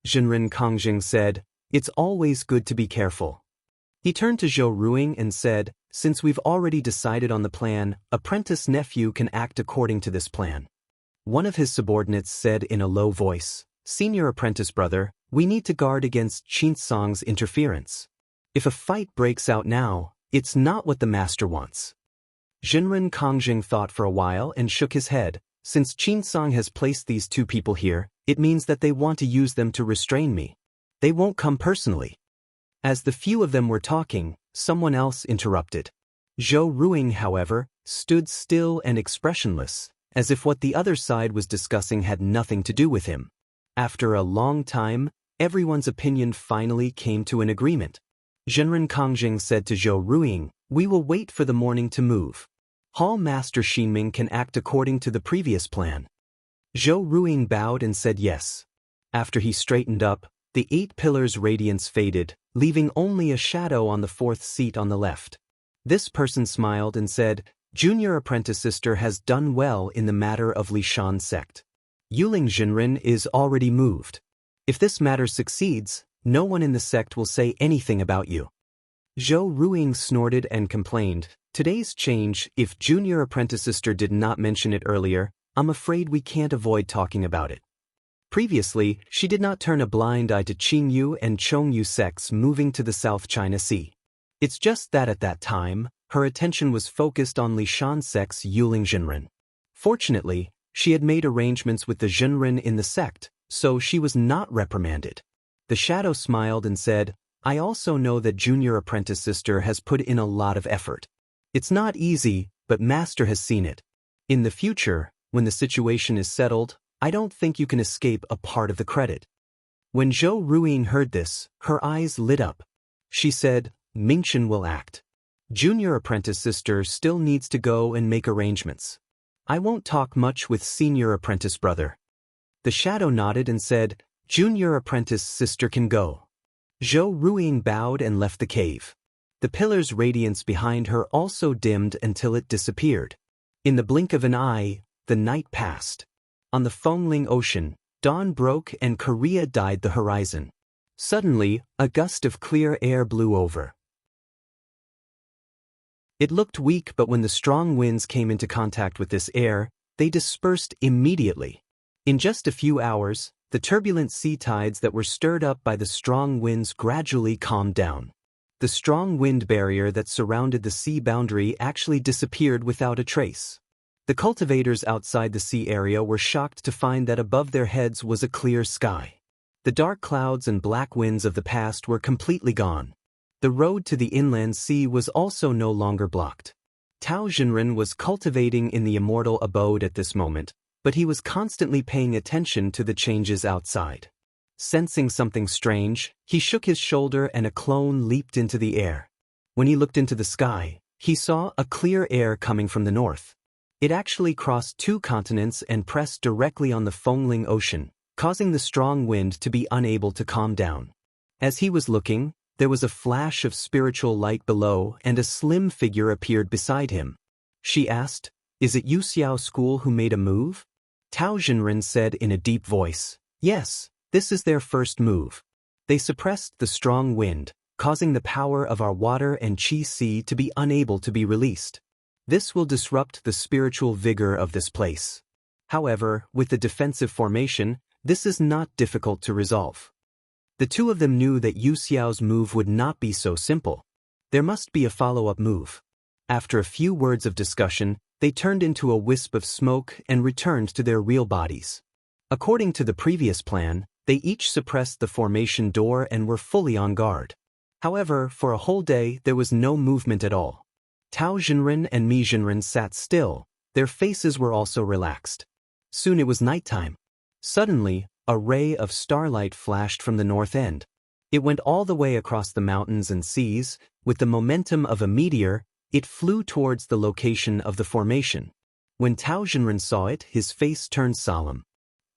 Jinren Kongjing said, It's always good to be careful. He turned to Zhou Ruing and said, Since we've already decided on the plan, apprentice nephew can act according to this plan. One of his subordinates said in a low voice, Senior apprentice brother, we need to guard against Qinsong's interference. If a fight breaks out now, it's not what the master wants. Jinren Kongjing thought for a while and shook his head. Since Qinsong has placed these 2 people here, it means that they want to use them to restrain me. They won't come personally. As the few of them were talking, someone else interrupted. Zhou Ruing, however, stood still and expressionless, as if what the other side was discussing had nothing to do with him. After a long time, everyone's opinion finally came to an agreement. Jinren Kongjing said to Zhou Ruing, We will wait for the morning to move. Hall Master Xinming can act according to the previous plan. Zhou Ruing bowed and said yes. After he straightened up, the 8 pillars' radiance faded, leaving only a shadow on the 4th seat on the left. This person smiled and said, Junior apprentice sister has done well in the matter of Lishan sect. Yuling Jinren is already moved. If this matter succeeds, no one in the sect will say anything about you. Zhou Ruiying snorted and complained, today's change, if junior apprentice sister did not mention it earlier, I'm afraid we can't avoid talking about it. Previously, she did not turn a blind eye to Qingyu and Chongyu sects moving to the South China Sea. It's just that at that time, her attention was focused on Lishan sect's Yuling Jinren. Fortunately, she had made arrangements with the Jinren in the sect, so she was not reprimanded. The shadow smiled and said, I also know that junior apprentice sister has put in a lot of effort. It's not easy, but master has seen it. In the future, when the situation is settled, I don't think you can escape a part of the credit. When Zhou Ruiying heard this, her eyes lit up. She said, Mingchen will act. Junior apprentice sister still needs to go and make arrangements. I won't talk much with senior apprentice brother. The shadow nodded and said, Junior apprentice sister can go. Zhou Ruiying bowed and left the cave. The pillar's radiance behind her also dimmed until it disappeared. In the blink of an eye, the night passed. On the Fengling Ocean, dawn broke and Korea dyed the horizon. Suddenly, a gust of clear air blew over. It looked weak, but when the strong winds came into contact with this air, they dispersed immediately. In just a few hours, the turbulent sea tides that were stirred up by the strong winds gradually calmed down. The strong wind barrier that surrounded the sea boundary actually disappeared without a trace. The cultivators outside the sea area were shocked to find that above their heads was a clear sky. The dark clouds and black winds of the past were completely gone. The road to the inland sea was also no longer blocked. Tao Jinren was cultivating in the immortal abode at this moment, but he was constantly paying attention to the changes outside. Sensing something strange, he shook his shoulder and a clone leaped into the air. When he looked into the sky, he saw a clear air coming from the north. It actually crossed 2 continents and pressed directly on the Fengling Ocean, causing the strong wind to be unable to calm down. As he was looking, there was a flash of spiritual light below and a slim figure appeared beside him. She asked, Is it Yu Xiao School who made a move? Tao Jinren said in a deep voice, Yes, this is their first move. They suppressed the strong wind, causing the power of our water and qi sea to be unable to be released. This will disrupt the spiritual vigor of this place. However, with the defensive formation, this is not difficult to resolve. The two of them knew that Yu Xiao's move would not be so simple. There must be a follow-up move. After a few words of discussion, they turned into a wisp of smoke and returned to their real bodies. According to the previous plan, they each suppressed the formation door and were fully on guard. However, for a whole day there was no movement at all. Tao Jinren and Mi Jinren sat still, their faces were also relaxed. Soon it was nighttime. Suddenly, a ray of starlight flashed from the north end. It went all the way across the mountains and seas. With the momentum of a meteor, it flew towards the location of the formation. When Tao Jinren saw it, his face turned solemn.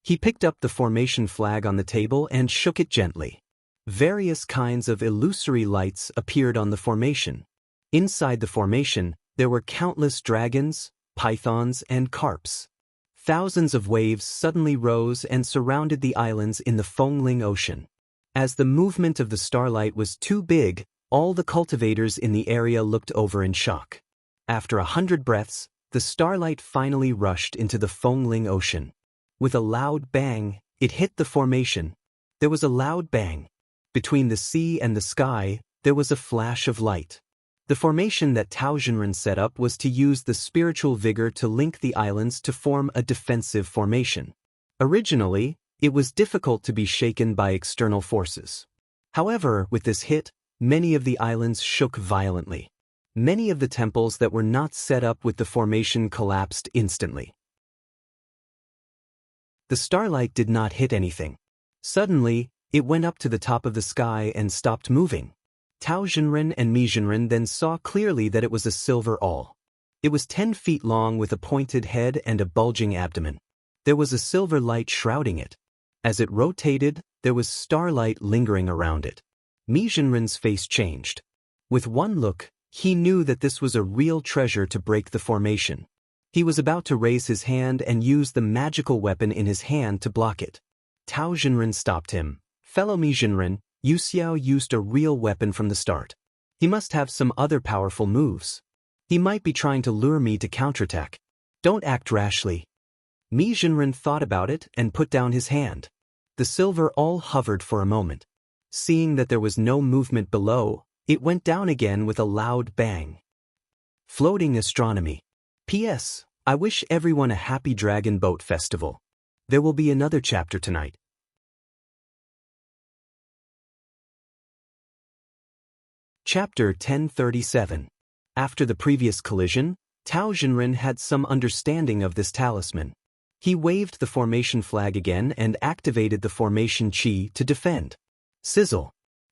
He picked up the formation flag on the table and shook it gently. Various kinds of illusory lights appeared on the formation. Inside the formation, there were countless dragons, pythons, and carps. Thousands of waves suddenly rose and surrounded the islands in the Fengling Ocean. As the movement of the starlight was too big, all the cultivators in the area looked over in shock. After 100 breaths, the starlight finally rushed into the Fengling Ocean. With a loud bang, it hit the formation. There was a loud bang. Between the sea and the sky, there was a flash of light. The formation that Tao Jinren set up was to use the spiritual vigor to link the islands to form a defensive formation. Originally, it was difficult to be shaken by external forces. However, with this hit, many of the islands shook violently. Many of the temples that were not set up with the formation collapsed instantly. The starlight did not hit anything. Suddenly, it went up to the top of the sky and stopped moving. Tao Jinren and Mi Jinren then saw clearly that it was a silver awl. It was 10 feet long with a pointed head and a bulging abdomen. There was a silver light shrouding it. As it rotated, there was starlight lingering around it. Mi Jinren's face changed. With one look, He knew that this was a real treasure to break the formation. He was about to raise his hand and use the magical weapon in his hand to block it. Tao Jinren stopped him. Fellow Mi Jinren, Yu Xiao used a real weapon from the start. He must have some other powerful moves. He might be trying to lure me to counterattack. Don't act rashly. Mi Jinren thought about it and put down his hand. The silver all hovered for a moment. Seeing that there was no movement below, it went down again with a loud bang. Floating astronomy. P.S. I wish everyone a happy Dragon Boat Festival. There will be another chapter tonight. Chapter 1037. After the previous collision, Tao Jinren had some understanding of this talisman. He waved the formation flag again and activated the formation chi to defend. Sizzle.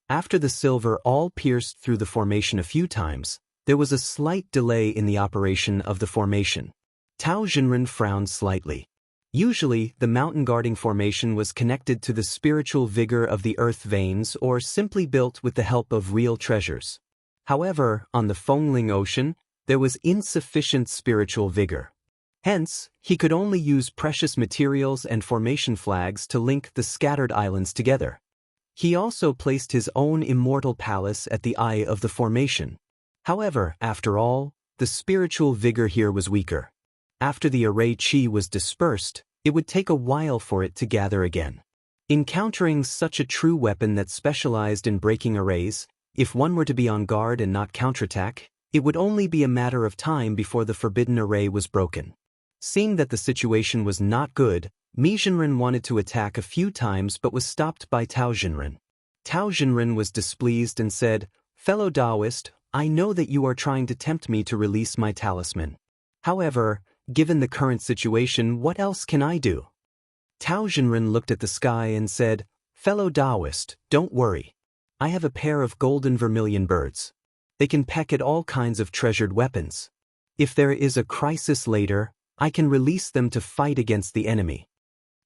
After the silver all pierced through the formation a few times, there was a slight delay in the operation of the formation. Tao Jinren frowned slightly. Usually, the mountain guarding formation was connected to the spiritual vigor of the earth veins or simply built with the help of real treasures. However, on the Fengling Ocean, there was insufficient spiritual vigor. Hence, he could only use precious materials and formation flags to link the scattered islands together. He also placed his own immortal palace at the eye of the formation. However, after all, the spiritual vigor here was weaker. After the array chi was dispersed, it would take a while for it to gather again. Encountering such a true weapon that specialized in breaking arrays, if one were to be on guard and not counterattack, it would only be a matter of time before the forbidden array was broken. Seeing that the situation was not good, Mi Jinren wanted to attack a few times but was stopped by Tao Jinren. Tao Jinren was displeased and said, "Fellow Taoist, I know that you are trying to tempt me to release my talisman. However, given the current situation, what else can I do?" Tao Jinren looked at the sky and said, "Fellow Taoist, don't worry. I have a pair of golden vermilion birds. They can peck at all kinds of treasured weapons. If there is a crisis later, I can release them to fight against the enemy."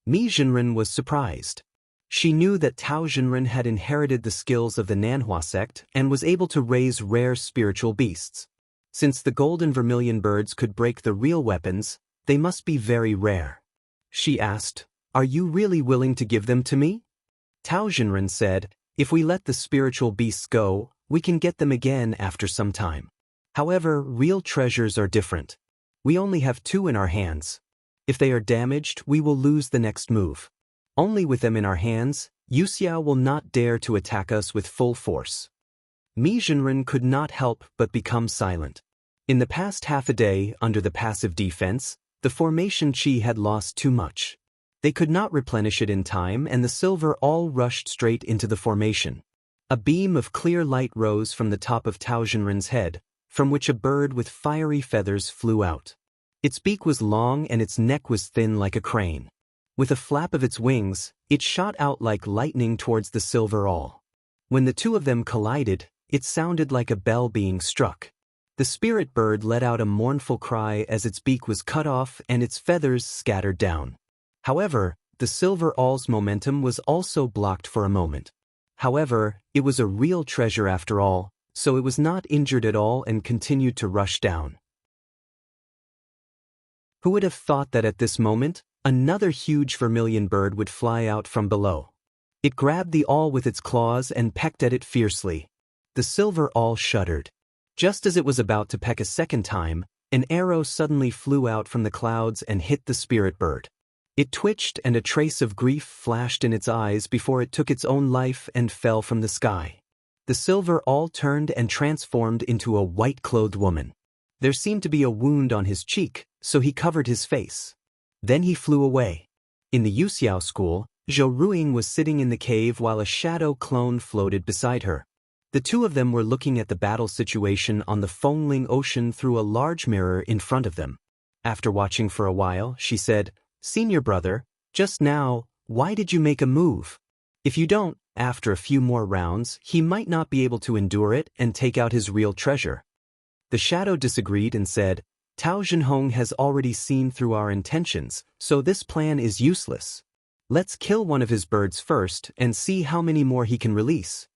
Mi Jinren was surprised. She knew that Tao Jinren had inherited the skills of the Nanhua sect and was able to raise rare spiritual beasts. Since the golden vermilion birds could break the real weapons, they must be very rare. She asked, "Are you really willing to give them to me?" Tao Jinren said, "If we let the spiritual beasts go, we can get them again after some time. However, real treasures are different. We only have 2 in our hands. If they are damaged, we will lose the next move. Only with them in our hands, Yu Xiao will not dare to attack us with full force." Mi Jinren could not help but become silent. In the past half a day, under the passive defense, the formation chi had lost too much. They could not replenish it in time and the silver all rushed straight into the formation. A beam of clear light rose from the top of Tao Jinren's head, from which a bird with fiery feathers flew out. Its beak was long and its neck was thin like a crane. With a flap of its wings, it shot out like lightning towards the silver all. When the two of them collided, it sounded like a bell being struck. The spirit bird let out a mournful cry as its beak was cut off and its feathers scattered down. However, the silver all's momentum was also blocked for a moment. However, it was a real treasure after all, so it was not injured at all and continued to rush down. Who would have thought that at this moment, another huge vermilion bird would fly out from below? It grabbed the awl with its claws and pecked at it fiercely. The silver awl shuddered. Just as it was about to peck a second time, an arrow suddenly flew out from the clouds and hit the spirit bird. It twitched and a trace of grief flashed in its eyes before it took its own life and fell from the sky. The silver awl turned and transformed into a white-clothed woman. There seemed to be a wound on his cheek, so he covered his face. Then he flew away. In the Yuxiao school, Zhou Ruiying was sitting in the cave while a shadow clone floated beside her. The two of them were looking at the battle situation on the Fengling Ocean through a large mirror in front of them. After watching for a while, she said, "Senior brother, just now, why did you make a move? If you don't, after a few more rounds, he might not be able to endure it and take out his real treasure." The shadow disagreed and said, "Tao Jinhong has already seen through our intentions, so this plan is useless. Let's kill one of his birds first and see how many more he can release."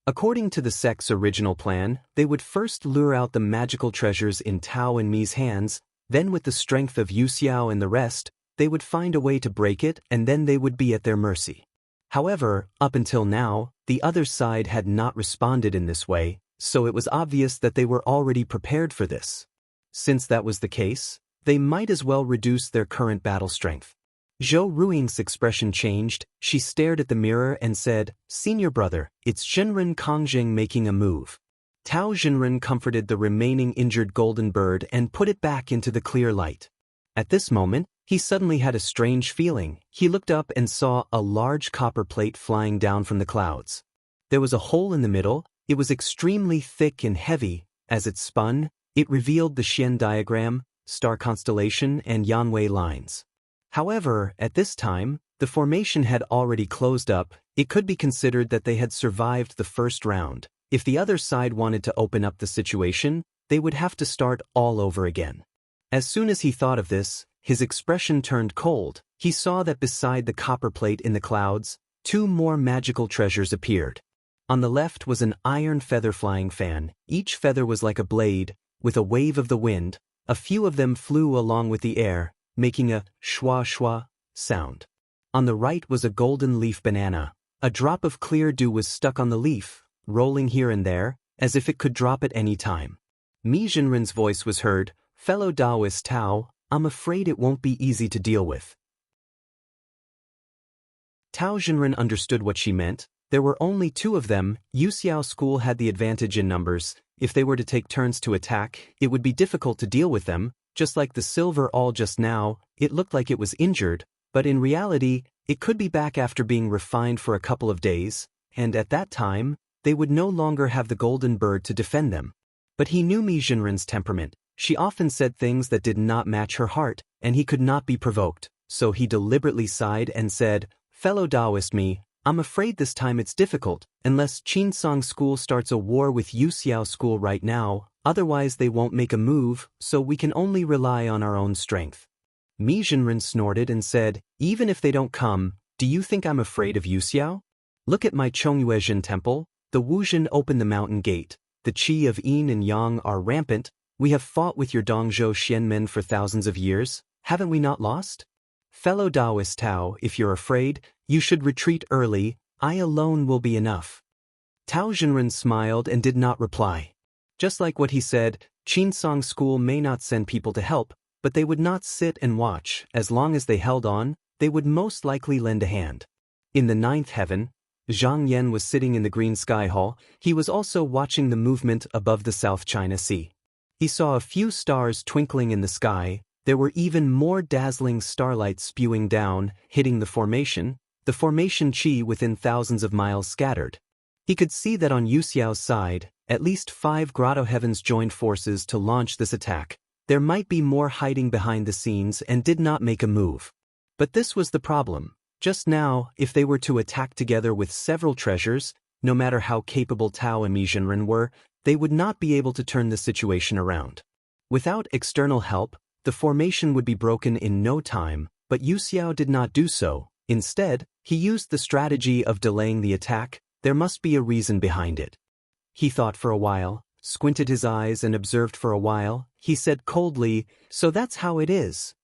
According to the sect's original plan, they would first lure out the magical treasures in Tao and Mi's hands, then with the strength of Yu Xiao and the rest, they would find a way to break it and then they would be at their mercy. However, up until now, the other side had not responded in this way, so it was obvious that they were already prepared for this. Since that was the case, they might as well reduce their current battle strength. Zhou Ruing's expression changed. She stared at the mirror and said, "Senior brother, it's Zhenren Kongjing making a move." Tao Zhenren comforted the remaining injured golden bird and put it back into the clear light. At this moment, he suddenly had a strange feeling. He looked up and saw a large copper plate flying down from the clouds. There was a hole in the middle. It was extremely thick and heavy. As it spun, it revealed the Xian diagram, star constellation, and Yanwei lines. However, at this time, the formation had already closed up. It could be considered that they had survived the first round. If the other side wanted to open up the situation, they would have to start all over again. As soon as he thought of this, his expression turned cold. He saw that beside the copper plate in the clouds, 2 more magical treasures appeared. On the left was an iron feather flying fan. Each feather was like a blade. With a wave of the wind, a few of them flew along with the air, making a shwa shwa sound. On the right was a golden leaf banana. A drop of clear dew was stuck on the leaf, rolling here and there, as if it could drop at any time. Mi Zhenren's voice was heard, "Fellow Taoist Tao, I'm afraid it won't be easy to deal with." Tao Zhenren understood what she meant. There were only 2 of them. Yu Xiao School had the advantage in numbers. If they were to take turns to attack, it would be difficult to deal with them. Just like the silver all just now, it looked like it was injured, but in reality, it could be back after being refined for a couple of days, and at that time, they would no longer have the golden bird to defend them. But he knew Mi Zhenren's temperament. She often said things that did not match her heart, and he could not be provoked, so he deliberately sighed and said, "Fellow Taoist Mi, I'm afraid this time it's difficult, unless Qinsong School starts a war with Yu Xiao School right now, otherwise they won't make a move, so we can only rely on our own strength." Mi Zhenren snorted and said, "Even if they don't come, do you think I'm afraid of Yu Xiao? Look at my Chongyuezhen temple. The Wuzhen opened the mountain gate. The qi of yin and yang are rampant. We have fought with your Dongzhou Xianmen for thousands of years. Haven't we not lost? Fellow Taoist Tao, if you're afraid, you should retreat early. I alone will be enough." Tao Zhenren smiled and did not reply. Just like what he said, Qinsong School may not send people to help, but they would not sit and watch. As long as they held on, they would most likely lend a hand. In the 9th heaven, Zhang Yan was sitting in the green sky hall. He was also watching the movement above the South China Sea. He saw a few stars twinkling in the sky. There were even more dazzling starlight spewing down, hitting the formation qi within thousands of miles scattered. He could see that on Yu Xiao's side, at least 5 grotto heavens joined forces to launch this attack. There might be more hiding behind the scenes and did not make a move. But this was the problem. Just now, if they were to attack together with several treasures, no matter how capable Tao and Mi Zhenren were, they would not be able to turn the situation around. Without external help, the formation would be broken in no time, but Yu Xiao did not do so. Instead, he used the strategy of delaying the attack. There must be a reason behind it. He thought for a while, squinted his eyes and observed for a while. He said coldly, "So that's how it is."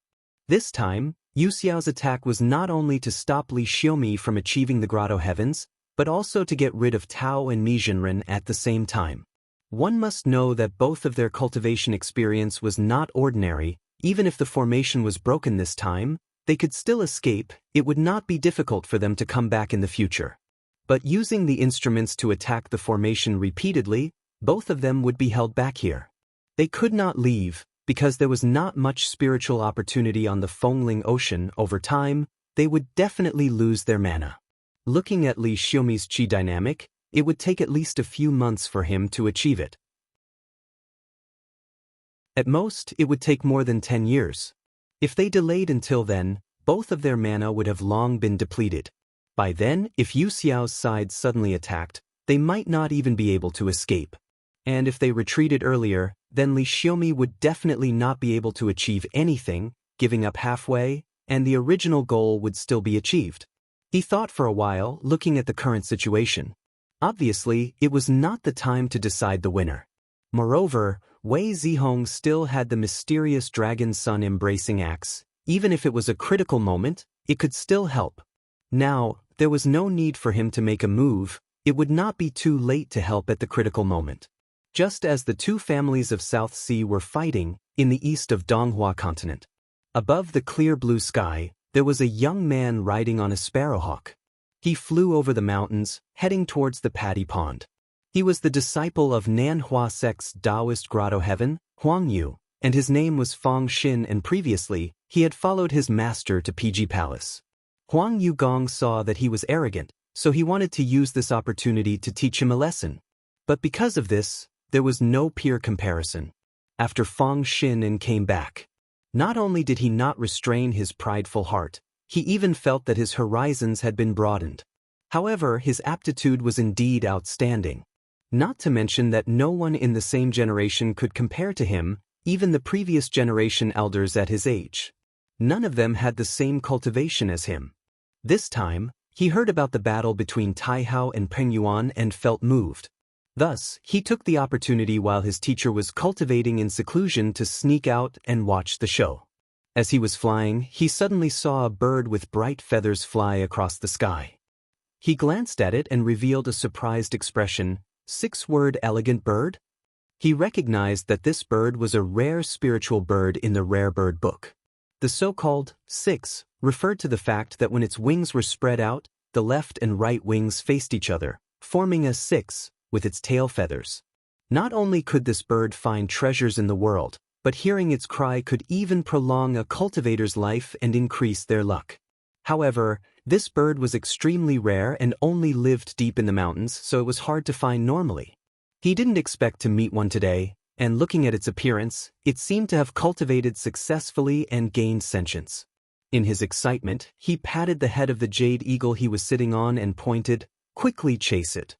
This time, Yu Xiao's attack was not only to stop Li Xiaomi from achieving the grotto heavens, but also to get rid of Tao and Mi Zhenren at the same time. One must know that both of their cultivation experience was not ordinary. Even if the formation was broken this time, they could still escape. It would not be difficult for them to come back in the future. But using the instruments to attack the formation repeatedly, both of them would be held back here. They could not leave, because there was not much spiritual opportunity on the Fengling Ocean. Over time, they would definitely lose their mana. Looking at Li Xiaomi's qi dynamic, it would take at least a few months for him to achieve it. At most, it would take more than 10 years. If they delayed until then, both of their mana would have long been depleted. By then, if Yu Xiao's side suddenly attacked, they might not even be able to escape. And if they retreated earlier, then Li Xiaomi would definitely not be able to achieve anything, giving up halfway, and the original goal would still be achieved. He thought for a while, looking at the current situation. Obviously, it was not the time to decide the winner. Moreover, Wei Zihong still had the mysterious dragon sun embracing axe. Even if it was a critical moment, it could still help. Now, there was no need for him to make a move. It would not be too late to help at the critical moment. Just as the two families of South Sea were fighting in the east of Donghua continent. Above the clear blue sky, there was a young man riding on a sparrowhawk. He flew over the mountains, heading towards the paddy pond. He was the disciple of Nanhua sect's Taoist grotto heaven, Huang Yu, and his name was Fang Xin, and previously, he had followed his master to PG Palace. Huang Yu Gong saw that he was arrogant, so he wanted to use this opportunity to teach him a lesson. But because of this, there was no peer comparison. After Fang Xin came back, not only did he not restrain his prideful heart, he even felt that his horizons had been broadened. However, his aptitude was indeed outstanding. Not to mention that no one in the same generation could compare to him, even the previous generation elders at his age. None of them had the same cultivation as him. This time, he heard about the battle between Taihao and Peng Yuan and felt moved. Thus, he took the opportunity while his teacher was cultivating in seclusion to sneak out and watch the show. As he was flying, he suddenly saw a bird with bright feathers fly across the sky. He glanced at it and revealed a surprised expression. Six-word elegant bird? He recognized that this bird was a rare spiritual bird in the Rare Bird book. The so-called six referred to the fact that when its wings were spread out, the left and right wings faced each other, forming a six with its tail feathers. Not only could this bird find treasures in the world, but hearing its cry could even prolong a cultivator's life and increase their luck. However, this bird was extremely rare and only lived deep in the mountains, so it was hard to find normally. He didn't expect to meet one today, and looking at its appearance, it seemed to have cultivated successfully and gained sentience. In his excitement, he patted the head of the jade eagle he was sitting on and pointed, "Quickly chase it."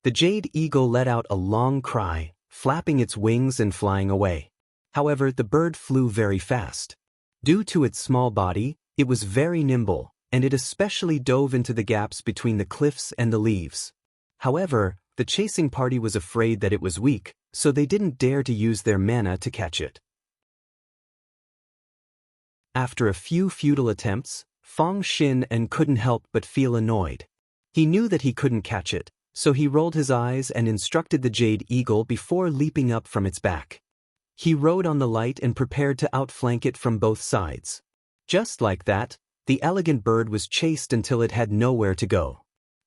The jade eagle let out a long cry, flapping its wings and flying away. However, the bird flew very fast. Due to its small body, it was very nimble, and it especially dove into the gaps between the cliffs and the leaves. However, the chasing party was afraid that it was weak, so they didn't dare to use their mana to catch it. After a few futile attempts, Fang Xin couldn't help but feel annoyed. He knew that he couldn't catch it, so he rolled his eyes and instructed the jade eagle before leaping up from its back. He rode on the light and prepared to outflank it from both sides. Just like that, the elegant bird was chased until it had nowhere to go.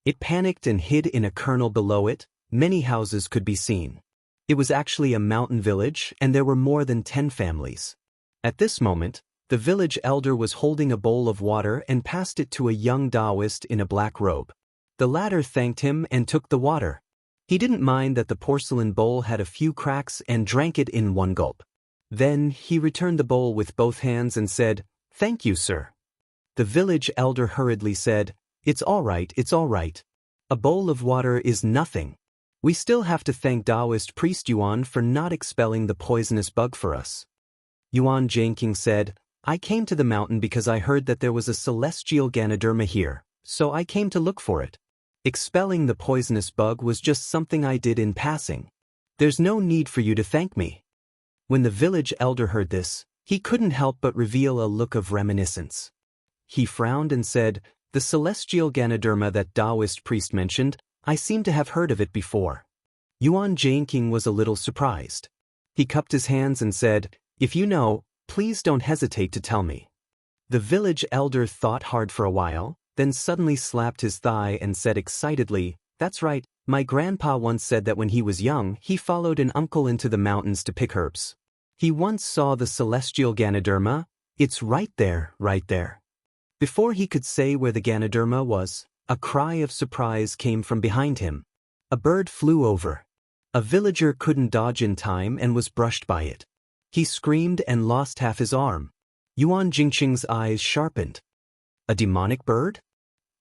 It panicked and hid in a kernel below it. Many houses could be seen. It was actually a mountain village, and there were more than 10 families. At this moment, the village elder was holding a bowl of water and passed it to a young Taoist in a black robe. The latter thanked him and took the water. He didn't mind that the porcelain bowl had a few cracks and drank it in one gulp. Then he returned the bowl with both hands and said, "Thank you, sir." The village elder hurriedly said, "It's all right, it's all right. A bowl of water is nothing. We still have to thank Taoist priest Yuan for not expelling the poisonous bug for us." Yuan Zhangqing said, "I came to the mountain because I heard that there was a celestial Ganoderma here, so I came to look for it. Expelling the poisonous bug was just something I did in passing. There's no need for you to thank me." When the village elder heard this, he couldn't help but reveal a look of reminiscence. He frowned and said, "The celestial Ganoderma that Taoist priest mentioned, I seem to have heard of it before." Yuan Zhangqing was a little surprised. He cupped his hands and said, "If you know, please don't hesitate to tell me." The village elder thought hard for a while, then suddenly slapped his thigh and said excitedly, "That's right, my grandpa once said that when he was young he followed an uncle into the mountains to pick herbs. He once saw the celestial Ganoderma. It's right there, right there." Before he could say where the Ganoderma was, a cry of surprise came from behind him. A bird flew over. A villager couldn't dodge in time and was brushed by it. He screamed and lost half his arm. Yuan Jingqing's eyes sharpened. A demonic bird?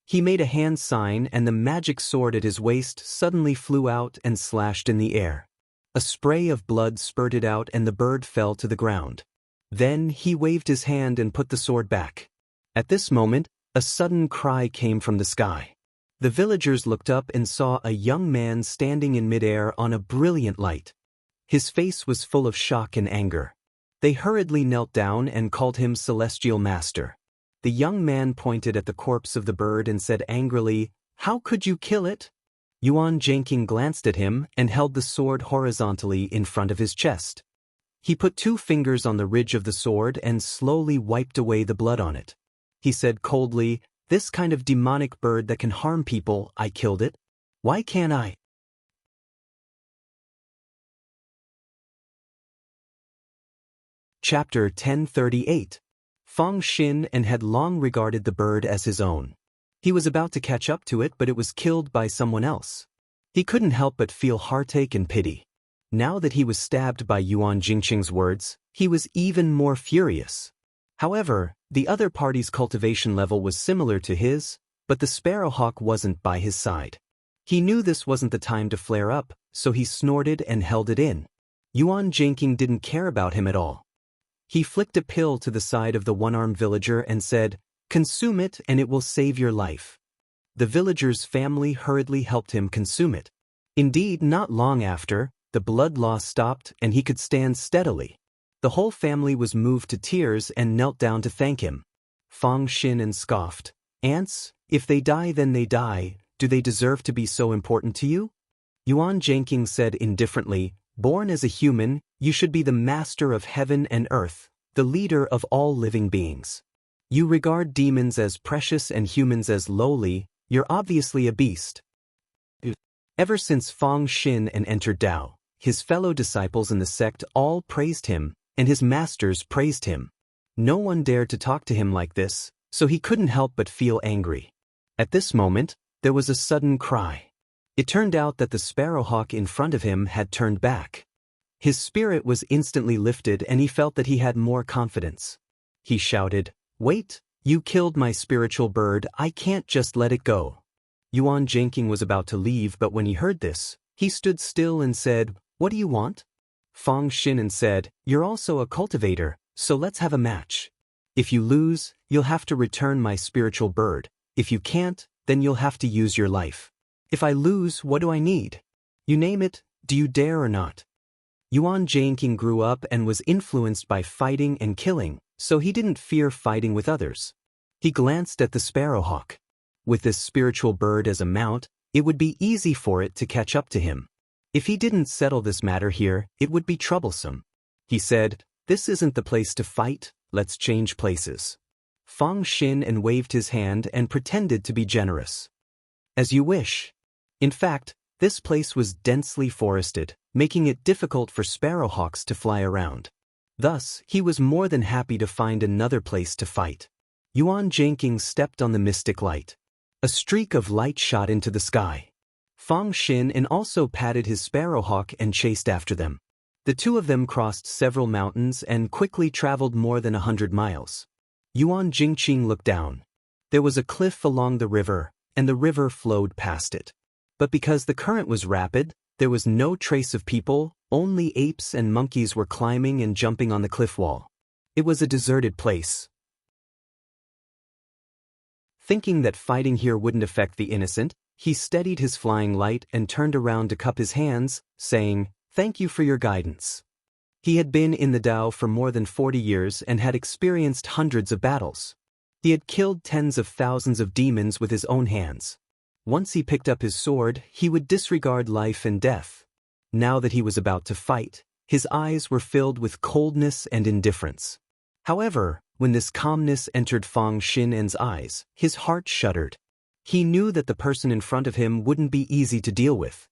He made a hand sign and the magic sword at his waist suddenly flew out and slashed in the air. A spray of blood spurted out and the bird fell to the ground. Then he waved his hand and put the sword back. At this moment, a sudden cry came from the sky. The villagers looked up and saw a young man standing in midair on a brilliant light. His face was full of shock and anger. They hurriedly knelt down and called him Celestial Master. The young man pointed at the corpse of the bird and said angrily, "How could you kill it?" Yuan Zhangqing glanced at him and held the sword horizontally in front of his chest. He put 2 fingers on the ridge of the sword and slowly wiped away the blood on it. He said coldly, "This kind of demonic bird that can harm people, I killed it. Why can't I?" Chapter 1038. Fang Xin and had long regarded the bird as his own. He was about to catch up to it, but it was killed by someone else. He couldn't help but feel heartache and pity. Now that he was stabbed by Yuan Jingqing's words, he was even more furious. However, the other party's cultivation level was similar to his, but the sparrowhawk wasn't by his side. He knew this wasn't the time to flare up, so he snorted and held it in. Yuan Zhangqing didn't care about him at all. He flicked a pill to the side of the one-armed villager and said, "Consume it and it will save your life." The villager's family hurriedly helped him consume it. Indeed, not long after, the blood loss stopped and he could stand steadily. The whole family was moved to tears and knelt down to thank him. Fang Xin scoffed, "Ants, if they die then they die, do they deserve to be so important to you?" Yuan Zhangqing said indifferently, "Born as a human, you should be the master of heaven and earth, the leader of all living beings. You regard demons as precious and humans as lowly, you're obviously a beast." Ever since Fang Xin entered Tao, his fellow disciples in the sect all praised him, and his masters praised him. No one dared to talk to him like this, so he couldn't help but feel angry. At this moment, there was a sudden cry. It turned out that the sparrowhawk in front of him had turned back. His spirit was instantly lifted and he felt that he had more confidence. He shouted, "Wait, you killed my spiritual bird, I can't just let it go." Yuan Zhangqing was about to leave, but when he heard this, he stood still and said, "What do you want?" Fang Xin said, "You're also a cultivator, so let's have a match. If you lose, you'll have to return my spiritual bird. If you can't, then you'll have to use your life. If I lose, what do I need? You name it, do you dare or not?" Yuan Zhangqing grew up and was influenced by fighting and killing, so he didn't fear fighting with others. He glanced at the sparrowhawk. With this spiritual bird as a mount, it would be easy for it to catch up to him. If he didn't settle this matter here, it would be troublesome. He said, "This isn't the place to fight, let's change places." Fang Xin waved his hand and pretended to be generous. "As you wish." In fact, this place was densely forested, making it difficult for sparrowhawks to fly around. Thus, he was more than happy to find another place to fight. Yuan Zhangqing stepped on the mystic light. A streak of light shot into the sky. Fang Xin also patted his sparrowhawk and chased after them. The two of them crossed several mountains and quickly traveled more than 100 miles. Yuan Jingqing looked down. There was a cliff along the river, and the river flowed past it. But because the current was rapid, there was no trace of people, only apes and monkeys were climbing and jumping on the cliff wall. It was a deserted place. Thinking that fighting here wouldn't affect the innocent, he steadied his flying light and turned around to cup his hands, saying, "Thank you for your guidance." He had been in the Tao for more than 40 years and had experienced hundreds of battles. He had killed tens of thousands of demons with his own hands. Once he picked up his sword, he would disregard life and death. Now that he was about to fight, his eyes were filled with coldness and indifference. However, when this calmness entered Fang Xin's eyes, his heart shuddered. He knew that the person in front of him wouldn't be easy to deal with.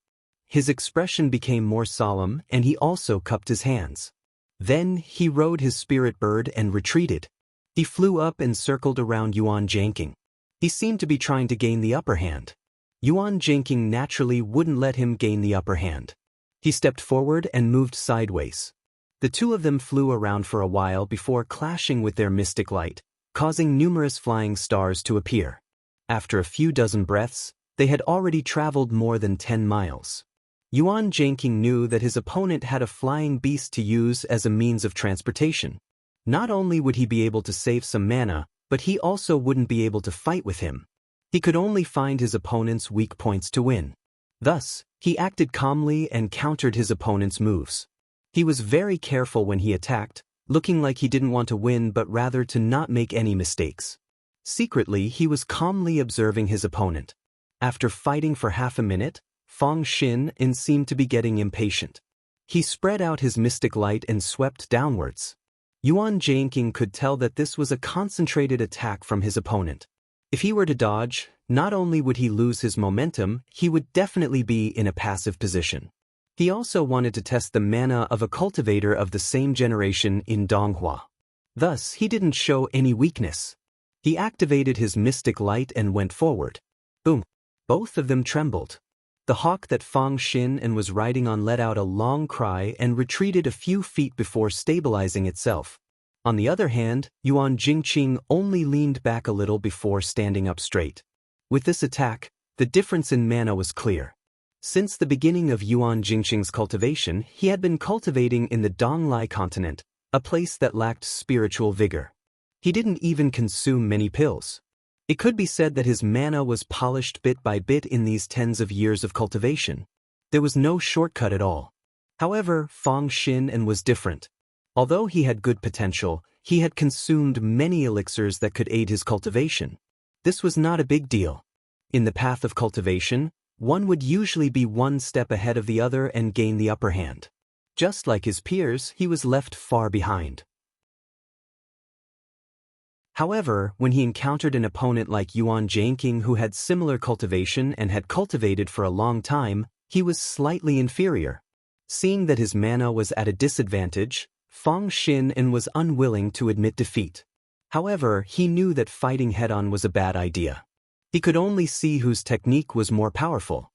His expression became more solemn and he also cupped his hands. Then he rode his spirit bird and retreated. He flew up and circled around Yuan Zhangqing. He seemed to be trying to gain the upper hand. Yuan Zhangqing naturally wouldn't let him gain the upper hand. He stepped forward and moved sideways. The two of them flew around for a while before clashing with their mystic light, causing numerous flying stars to appear. After a few dozen breaths, they had already traveled more than 10 miles. Yuan Zhangqing knew that his opponent had a flying beast to use as a means of transportation. Not only would he be able to save some mana, but he also wouldn't be able to fight with him. He could only find his opponent's weak points to win. Thus, he acted calmly and countered his opponent's moves. He was very careful when he attacked, looking like he didn't want to win but rather to not make any mistakes. Secretly, he was calmly observing his opponent. After fighting for half a minute, Fang Xin seemed to be getting impatient. He spread out his mystic light and swept downwards. Yuan Jianqing could tell that this was a concentrated attack from his opponent. If he were to dodge, not only would he lose his momentum, he would definitely be in a passive position. He also wanted to test the mana of a cultivator of the same generation in Donghua. Thus, he didn't show any weakness. He activated his mystic light and went forward. Boom! Both of them trembled. The hawk that Fang Xin was riding on let out a long cry and retreated a few feet before stabilizing itself. On the other hand, Yuan Jingqing only leaned back a little before standing up straight. With this attack, the difference in mana was clear. Since the beginning of Yuan Jingqing's cultivation, he had been cultivating in the Donglai continent, a place that lacked spiritual vigor. He didn't even consume many pills. It could be said that his mana was polished bit by bit in these tens of years of cultivation. There was no shortcut at all. However, Fang Xin was different. Although he had good potential, he had consumed many elixirs that could aid his cultivation. This was not a big deal. In the path of cultivation, one would usually be one step ahead of the other and gain the upper hand. Just like his peers, he was left far behind. However, when he encountered an opponent like Yuan Jianqing who had similar cultivation and had cultivated for a long time, he was slightly inferior. Seeing that his mana was at a disadvantage, Fang Xin was unwilling to admit defeat. However, he knew that fighting head-on was a bad idea. He could only see whose technique was more powerful.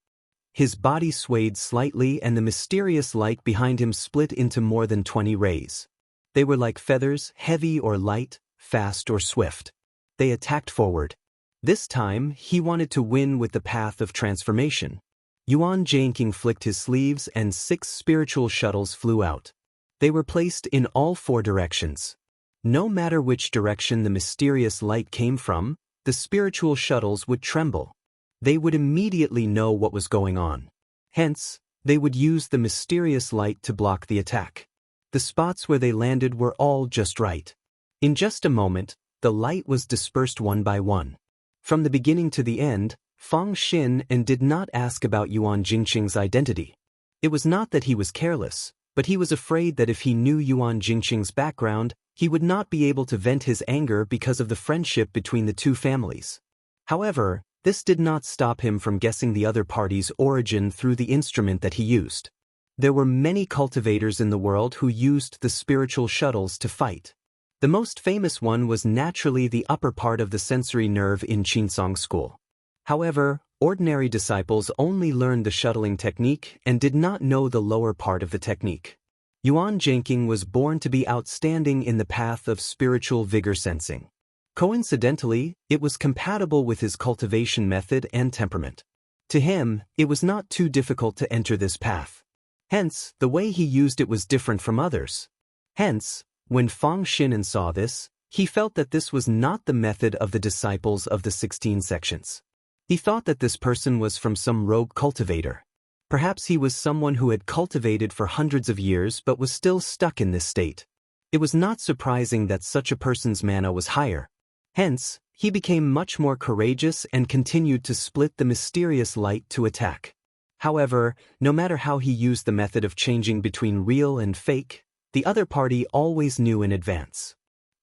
His body swayed slightly and the mysterious light behind him split into more than 20 rays. They were like feathers, heavy or light, fast or swift. They attacked forward. This time, he wanted to win with the path of transformation. Yuan Jianqing flicked his sleeves and 6 spiritual shuttles flew out. They were placed in all 4 directions. No matter which direction the mysterious light came from, the spiritual shuttles would tremble. They would immediately know what was going on. Hence, they would use the mysterious light to block the attack. The spots where they landed were all just right. In just a moment, the light was dispersed one by one. From the beginning to the end, Fang Xin did not ask about Yuan Jingqing's identity. It was not that he was careless, but he was afraid that if he knew Yuan Jingqing's background, he would not be able to vent his anger because of the friendship between the two families. However, this did not stop him from guessing the other party's origin through the instrument that he used. There were many cultivators in the world who used the spiritual shuttles to fight. The most famous one was naturally the upper part of the sensory nerve in Qinsong school. However, ordinary disciples only learned the shuttling technique and did not know the lower part of the technique. Yuan Jianqing was born to be outstanding in the path of spiritual vigor sensing. Coincidentally, it was compatible with his cultivation method and temperament. To him, it was not too difficult to enter this path. Hence, the way he used it was different from others. Hence, when Fang Xin saw this, he felt that this was not the method of the disciples of the 16 sections. He thought that this person was from some rogue cultivator. Perhaps he was someone who had cultivated for hundreds of years but was still stuck in this state. It was not surprising that such a person's mana was higher. Hence, he became much more courageous and continued to split the mysterious light to attack. However, no matter how he used the method of changing between real and fake, the other party always knew in advance.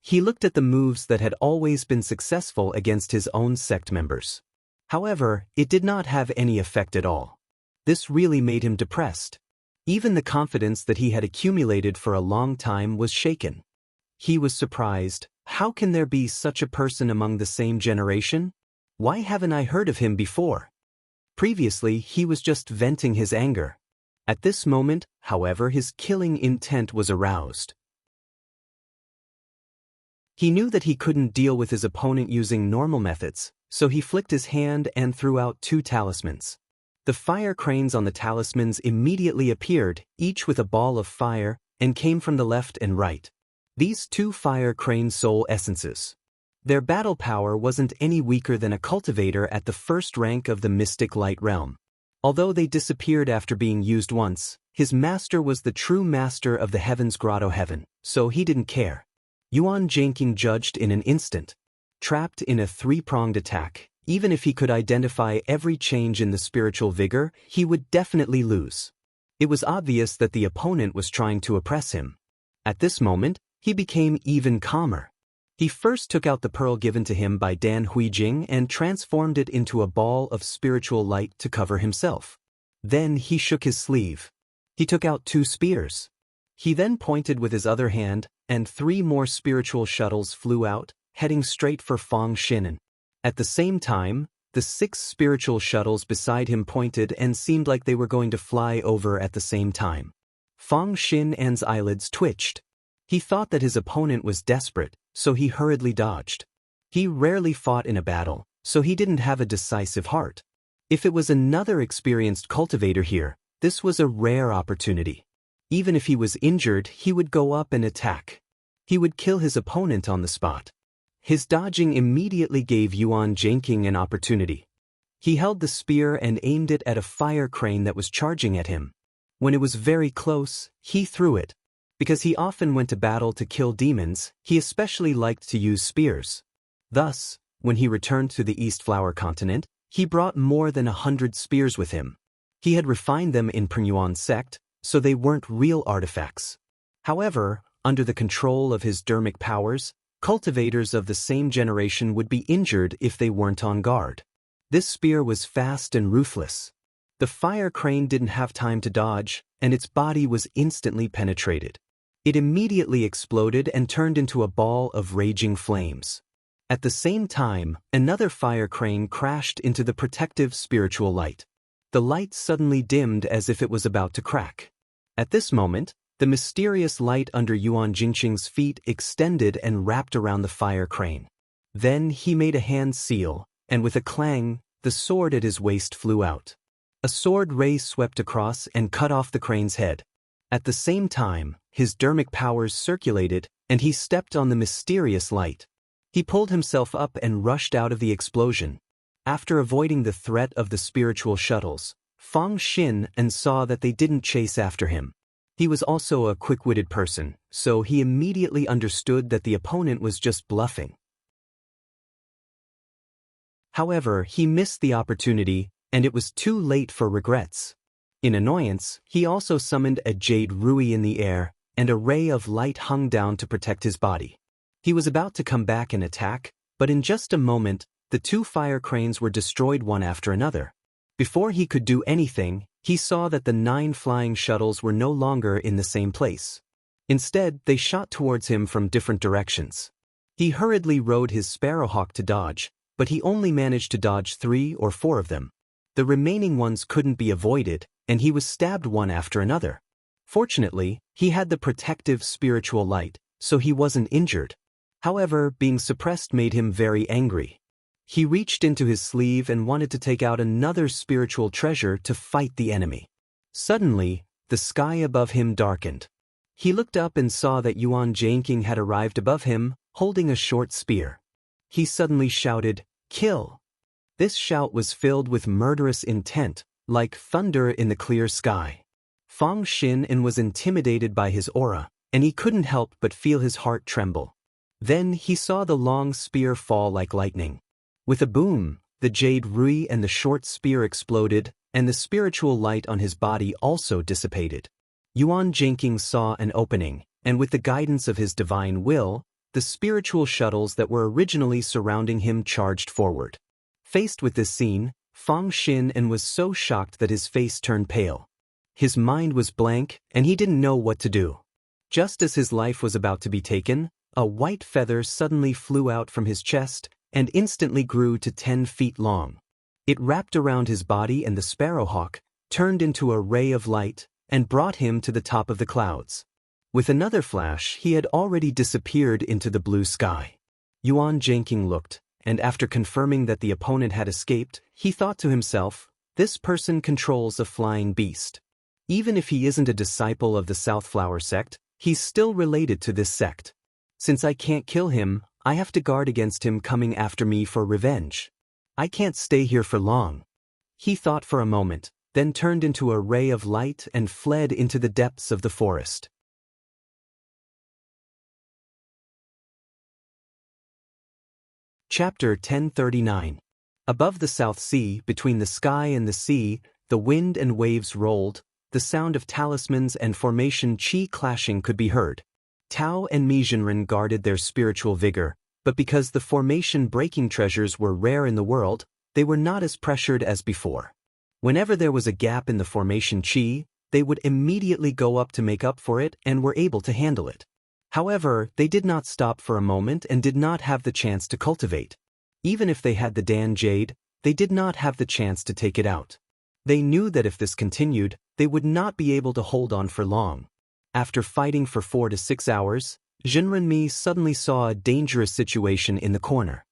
He looked at the moves that had always been successful against his own sect members. However, it did not have any effect at all. This really made him depressed. Even the confidence that he had accumulated for a long time was shaken. He was surprised. How can there be such a person among the same generation? Why haven't I heard of him before? Previously, he was just venting his anger. At this moment, however, his killing intent was aroused. He knew that he couldn't deal with his opponent using normal methods, so he flicked his hand and threw out 2 talismans. The fire cranes on the talismans immediately appeared, each with a ball of fire, and came from the left and right. These 2 fire crane soul essences. Their battle power wasn't any weaker than a cultivator at the first rank of the mystic light realm. Although they disappeared after being used once, his master was the true master of the heavens grotto heaven, so he didn't care. Yuan Zhangqing judged in an instant. Trapped in a three-pronged attack, even if he could identify every change in the spiritual vigor, he would definitely lose. It was obvious that the opponent was trying to oppress him. At this moment, he became even calmer. He first took out the pearl given to him by Dan Huijing and transformed it into a ball of spiritual light to cover himself. Then he shook his sleeve. He took out 2 spears. He then pointed with his other hand, and 3 more spiritual shuttles flew out, heading straight for Fang Xinan. At the same time, the 6 spiritual shuttles beside him pointed and seemed like they were going to fly over at the same time. Fang Xinan's eyelids twitched. He thought that his opponent was desperate, so he hurriedly dodged. He rarely fought in a battle, so he didn't have a decisive heart. If it was another experienced cultivator here, this was a rare opportunity. Even if he was injured, he would go up and attack. He would kill his opponent on the spot. His dodging immediately gave Yuan Zhangqing an opportunity. He held the spear and aimed it at a fire crane that was charging at him. When it was very close, he threw it. Because he often went to battle to kill demons, he especially liked to use spears. Thus, when he returned to the East Flower Continent, he brought more than 100 spears with him. He had refined them in Prengyuan sect, so they weren't real artifacts. However, under the control of his dermic powers, cultivators of the same generation would be injured if they weren't on guard. This spear was fast and ruthless. The fire crane didn't have time to dodge, and its body was instantly penetrated. It immediately exploded and turned into a ball of raging flames. At the same time, another fire crane crashed into the protective spiritual light. The light suddenly dimmed as if it was about to crack. At this moment, the mysterious light under Yuan Zhangqing's feet extended and wrapped around the fire crane. Then he made a hand seal, and with a clang, the sword at his waist flew out. A sword ray swept across and cut off the crane's head. At the same time, his dermic powers circulated, and he stepped on the mysterious light. He pulled himself up and rushed out of the explosion. After avoiding the threat of the spiritual shuttles, Fang Xinan saw that they didn't chase after him. He was also a quick-witted person, so he immediately understood that the opponent was just bluffing. However, he missed the opportunity, and it was too late for regrets. In annoyance, he also summoned a jade rui in the air, and a ray of light hung down to protect his body. He was about to come back and attack, but in just a moment, the 2 fire cranes were destroyed one after another. Before he could do anything, he saw that the 9 flying shuttles were no longer in the same place. Instead, they shot towards him from different directions. He hurriedly rode his sparrowhawk to dodge, but he only managed to dodge 3 or 4 of them. The remaining ones couldn't be avoided, and he was stabbed one after another. Fortunately, he had the protective spiritual light, so he wasn't injured. However, being suppressed made him very angry. He reached into his sleeve and wanted to take out another spiritual treasure to fight the enemy. Suddenly, the sky above him darkened. He looked up and saw that Yuan Zhangqing had arrived above him, holding a short spear. He suddenly shouted, "Kill!" This shout was filled with murderous intent, like thunder in the clear sky. Fang Xinan was intimidated by his aura, and he couldn't help but feel his heart tremble. Then he saw the long spear fall like lightning. With a boom, the jade rui and the short spear exploded, and the spiritual light on his body also dissipated. Yuan Zhangqing saw an opening, and with the guidance of his divine will, the spiritual shuttles that were originally surrounding him charged forward. Faced with this scene, Fang Xinan was so shocked that his face turned pale. His mind was blank, and he didn't know what to do. Just as his life was about to be taken, a white feather suddenly flew out from his chest and instantly grew to 10 feet long. It wrapped around his body, and the sparrowhawk turned into a ray of light and brought him to the top of the clouds. With another flash, he had already disappeared into the blue sky. Yuan Zhangqing looked, and after confirming that the opponent had escaped, he thought to himself, "This person controls a flying beast. Even if he isn't a disciple of the South Flower sect, he's still related to this sect. Since I can't kill him, I have to guard against him coming after me for revenge. I can't stay here for long. He thought for a moment, then turned into a ray of light and fled into the depths of the forest. Chapter 1039. Above the South Sea, between the sky and the sea, the wind and waves rolled, the sound of talismans and formation chi clashing could be heard. Tao and Mizhenren guarded their spiritual vigor, but because the formation-breaking treasures were rare in the world, they were not as pressured as before. Whenever there was a gap in the formation chi, they would immediately go up to make up for it and were able to handle it. However, they did not stop for a moment and did not have the chance to cultivate. Even if they had the Dan Jade, they did not have the chance to take it out. They knew that if this continued, they would not be able to hold on for long. After fighting for 4 to 6 hours, Jinrenmi suddenly saw a dangerous situation in the corner.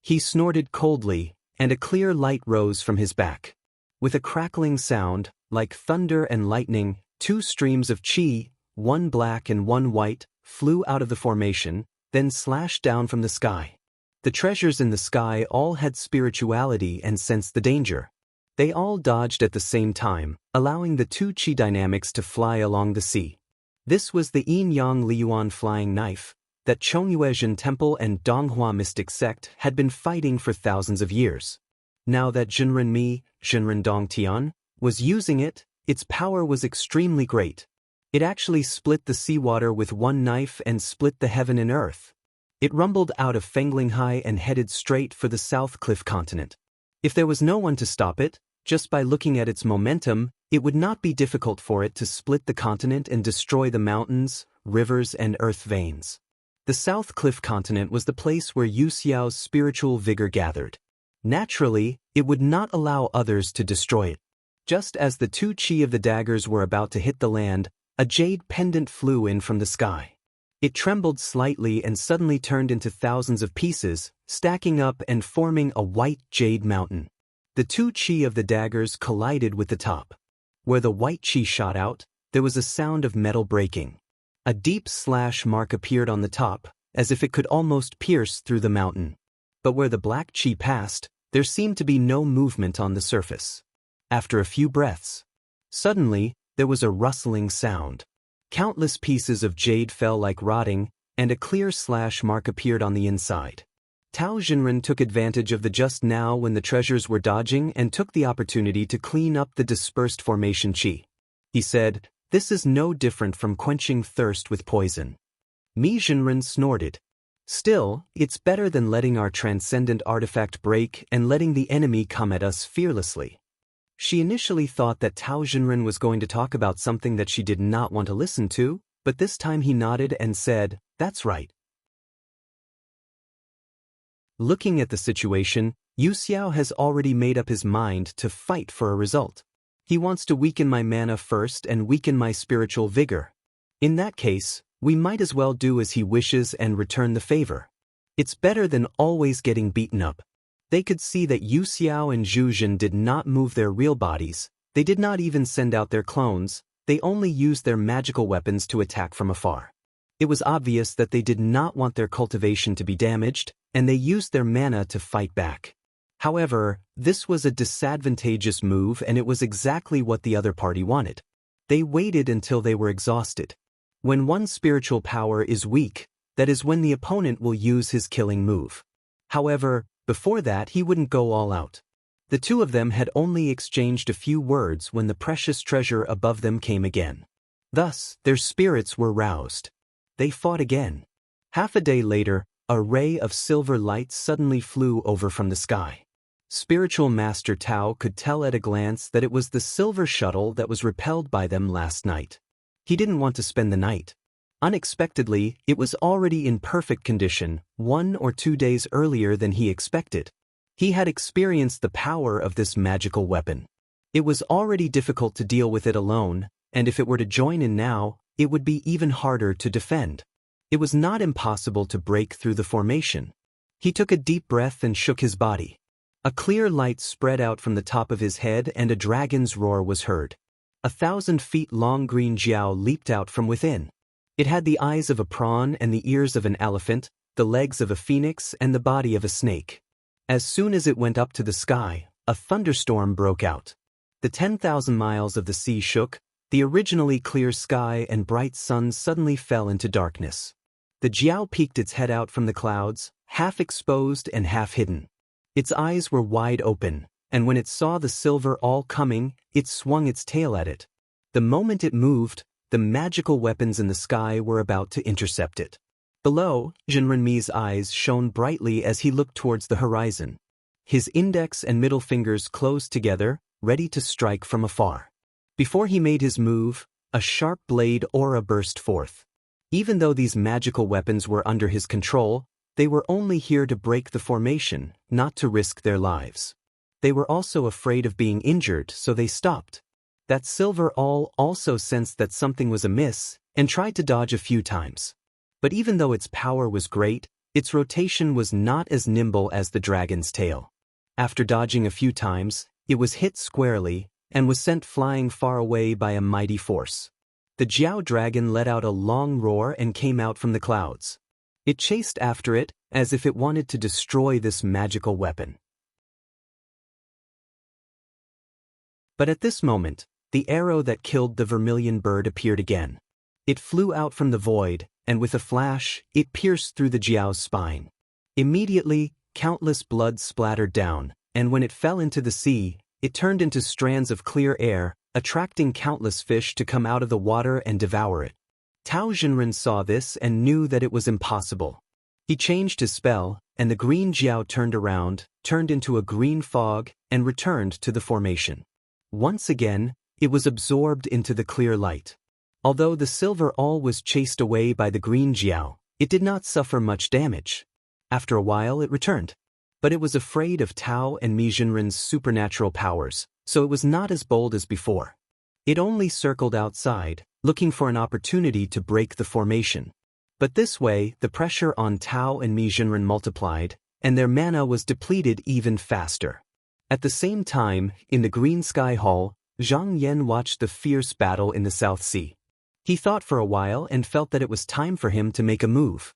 He snorted coldly, and a clear light rose from his back. With a crackling sound, like thunder and lightning, 2 streams of chi, one black and one white, flew out of the formation, then slashed down from the sky. The treasures in the sky all had spirituality and sensed the danger. They all dodged at the same time, allowing the 2 chi dynamics to fly along the sea. This was the Yin-Yang Liuan flying knife that Chongyuezhen Temple and Donghua mystic sect had been fighting for thousands of years. Now that Jinrenmi, Jinren Dongtian, was using it, its power was extremely great. It actually split the seawater with one knife and split the heaven and earth. It rumbled out of Fenglinghai and headed straight for the South Cliff continent. If there was no one to stop it, just by looking at its momentum, it would not be difficult for it to split the continent and destroy the mountains, rivers, and earth veins. The South Cliff continent was the place where Yu Xiao's spiritual vigor gathered. Naturally, it would not allow others to destroy it. Just as the 2 chi of the daggers were about to hit the land, a jade pendant flew in from the sky. It trembled slightly and suddenly turned into thousands of pieces, stacking up and forming a white jade mountain. The 2 chi of the daggers collided with the top. Where the white chi shot out, there was a sound of metal breaking. A deep slash mark appeared on the top, as if it could almost pierce through the mountain. But where the black chi passed, there seemed to be no movement on the surface. After a few breaths, suddenly, there was a rustling sound. Countless pieces of jade fell like rotting, and a clear slash mark appeared on the inside. Tao Jinren took advantage of the just now when the treasures were dodging and took the opportunity to clean up the dispersed formation chi. He said, "This is no different from quenching thirst with poison." Mi Jinren snorted. "Still, it's better than letting our transcendent artifact break and letting the enemy come at us fearlessly." She initially thought that Tao Jinren was going to talk about something that she did not want to listen to, but this time he nodded and said, "That's right." Looking at the situation, Yu Xiao has already made up his mind to fight for a result. He wants to weaken my mana first and weaken my spiritual vigor. In that case, we might as well do as he wishes and return the favor. It's better than always getting beaten up. They could see that Yu Xiao and Zhu Jin did not move their real bodies, they did not even send out their clones, they only used their magical weapons to attack from afar. It was obvious that they did not want their cultivation to be damaged, and they used their mana to fight back. However, this was a disadvantageous move and it was exactly what the other party wanted. They waited until they were exhausted. When one spiritual power is weak, that is when the opponent will use his killing move. However, before that he wouldn't go all out. The 2 of them had only exchanged a few words when the precious treasure above them came again. Thus, their spirits were roused. They fought again. Half a day later, a ray of silver light suddenly flew over from the sky. Spiritual Master Tao could tell at a glance that it was the silver shuttle that was repelled by them last night. He didn't want to spend the night. Unexpectedly, it was already in perfect condition, 1 or 2 days earlier than he expected. He had experienced the power of this magical weapon. It was already difficult to deal with it alone, and if it were to join in now, it would be even harder to defend. It was not impossible to break through the formation. He took a deep breath and shook his body. A clear light spread out from the top of his head and a dragon's roar was heard. 1,000 feet long green jiao leaped out from within. It had the eyes of a prawn and the ears of an elephant, the legs of a phoenix and the body of a snake. As soon as it went up to the sky, a thunderstorm broke out. The 10,000 miles of the sea shook, the originally clear sky and bright sun suddenly fell into darkness. The Jiao peeked its head out from the clouds, half exposed and half hidden. Its eyes were wide open, and when it saw the silver all coming, it swung its tail at it. The moment it moved, the magical weapons in the sky were about to intercept it. Below, Jinrenmi's eyes shone brightly as he looked towards the horizon. His index and middle fingers closed together, ready to strike from afar. Before he made his move, a sharp blade aura burst forth. Even though these magical weapons were under his control, they were only here to break the formation, not to risk their lives. They were also afraid of being injured, so they stopped. That silver awl also sensed that something was amiss, and tried to dodge a few times. But even though its power was great, its rotation was not as nimble as the dragon's tail. After dodging a few times, it was hit squarely, and was sent flying far away by a mighty force. The Jiao dragon let out a long roar and came out from the clouds. It chased after it, as if it wanted to destroy this magical weapon. But at this moment, the arrow that killed the vermilion bird appeared again. It flew out from the void, and with a flash, it pierced through the Jiao's spine. Immediately, countless blood splattered down, and when it fell into the sea, it turned into strands of clear air, attracting countless fish to come out of the water and devour it. Tao Jinren saw this and knew that it was impossible. He changed his spell, and the green Jiao turned around, turned into a green fog, and returned to the formation. Once again, it was absorbed into the clear light. Although the silver awl was chased away by the green Jiao, it did not suffer much damage. After a while it returned. But it was afraid of Tao and Mi Jinren's supernatural powers, so it was not as bold as before. It only circled outside, looking for an opportunity to break the formation. But this way, the pressure on Tao and Mi Jinren multiplied, and their mana was depleted even faster. At the same time, in the Green Sky Hall, Zhang Yan watched the fierce battle in the South Sea. He thought for a while and felt that it was time for him to make a move.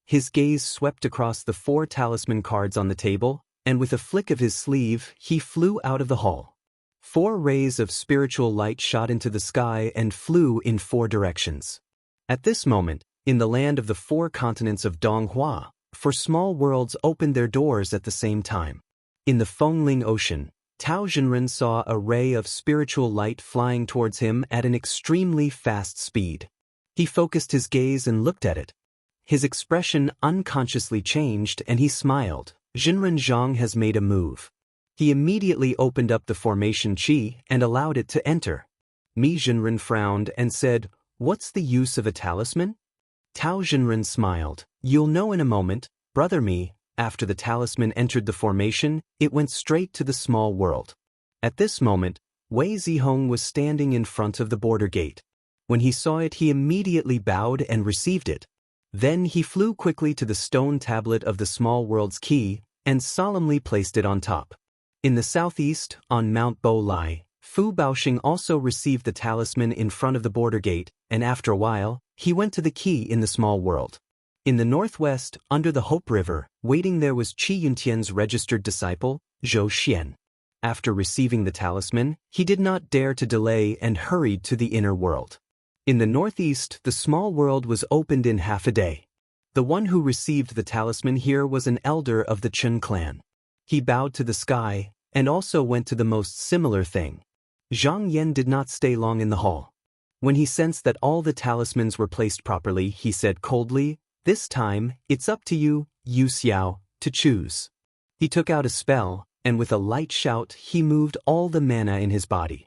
His gaze swept across the 4 talisman cards on the table, and with a flick of his sleeve, he flew out of the hall. 4 rays of spiritual light shot into the sky and flew in 4 directions. At this moment, in the land of the 4 continents of Donghua, 4 small worlds opened their doors at the same time. In the Fengling Ocean, Tao Jinren saw a ray of spiritual light flying towards him at an extremely fast speed. He focused his gaze and looked at it. His expression unconsciously changed and he smiled. Jinren Zhang has made a move. He immediately opened up the formation chi and allowed it to enter. Mi Jinren frowned and said, "What's the use of a talisman?" Tao Jinren smiled. "You'll know in a moment, brother Mi." After the talisman entered the formation, it went straight to the small world. At this moment, Wei Zihong was standing in front of the border gate. When he saw it, he immediately bowed and received it. Then he flew quickly to the stone tablet of the small world's key and solemnly placed it on top. In the southeast, on Mount Bo Lai, Fu Baoxing also received the talisman in front of the border gate, and after a while, he went to the key in the small world. In the northwest, under the Hope River, waiting there was Qi Yuntian's registered disciple, Zhou Xian. After receiving the talisman, he did not dare to delay and hurried to the inner world. In the northeast, the small world was opened in half a day. The one who received the talisman here was an elder of the Chen clan. He bowed to the sky, and also went to the most similar thing. Zhang Yan did not stay long in the hall. When he sensed that all the talismans were placed properly, he said coldly, "This time, it's up to you, Yu Xiao, to choose." He took out a spell, and with a light shout, he moved all the mana in his body.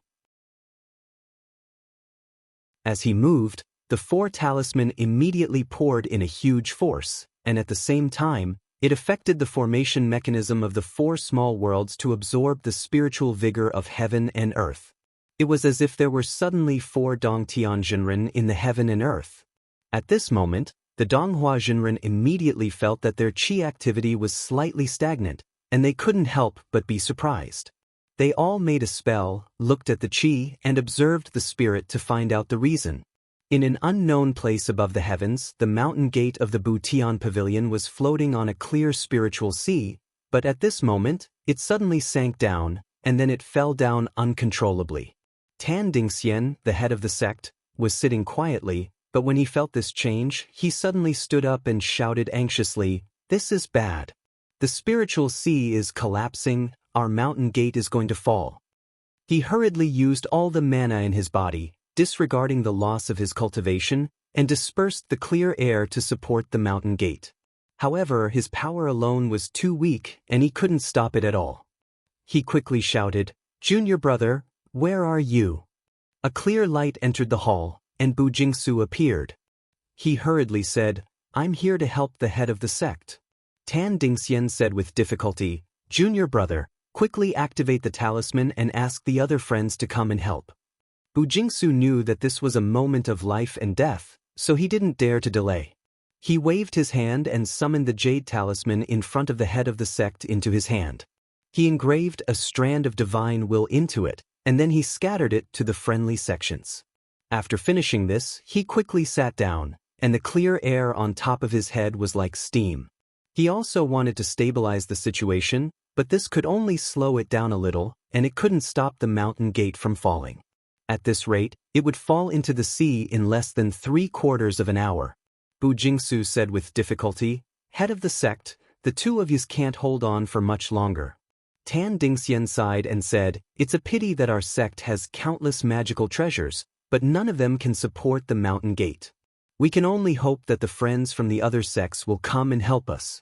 As he moved, the 4 talisman immediately poured in a huge force, and at the same time, it affected the formation mechanism of the 4 small worlds to absorb the spiritual vigor of heaven and earth. It was as if there were suddenly 4 Dongtian Jinren in the heaven and earth. At this moment, the Donghua Jinren immediately felt that their qi activity was slightly stagnant, and they couldn't help but be surprised. They all made a spell, looked at the qi, and observed the spirit to find out the reason. In an unknown place above the heavens, the mountain gate of the Butian Pavilion was floating on a clear spiritual sea, but at this moment, it suddenly sank down, and then it fell down uncontrollably. Tan Dingxian, the head of the sect, was sitting quietly, but when he felt this change, he suddenly stood up and shouted anxiously, "This is bad. The spiritual sea is collapsing, our mountain gate is going to fall." He hurriedly used all the mana in his body, disregarding the loss of his cultivation, and dispersed the clear air to support the mountain gate. However, his power alone was too weak, and he couldn't stop it at all. He quickly shouted, "Junior brother, where are you?" A clear light entered the hall, and Bu Jingsu appeared. He hurriedly said, "I'm here to help the head of the sect." Tan Dingxian said with difficulty, "Junior brother, quickly activate the talisman and ask the other friends to come and help." Bu Jingsu knew that this was a moment of life and death, so he didn't dare to delay. He waved his hand and summoned the jade talisman in front of the head of the sect into his hand. He engraved a strand of divine will into it, and then he scattered it to the friendly sections. After finishing this, he quickly sat down, and the clear air on top of his head was like steam. He also wanted to stabilize the situation, but this could only slow it down a little, and it couldn't stop the mountain gate from falling. At this rate, it would fall into the sea in less than 3/4 of an hour. Bu Jingsu said with difficulty, "Head of the sect, the two of yous can't hold on for much longer." Tan Dingxian sighed and said, "It's a pity that our sect has countless magical treasures, but none of them can support the mountain gate. We can only hope that the friends from the other sects will come and help us."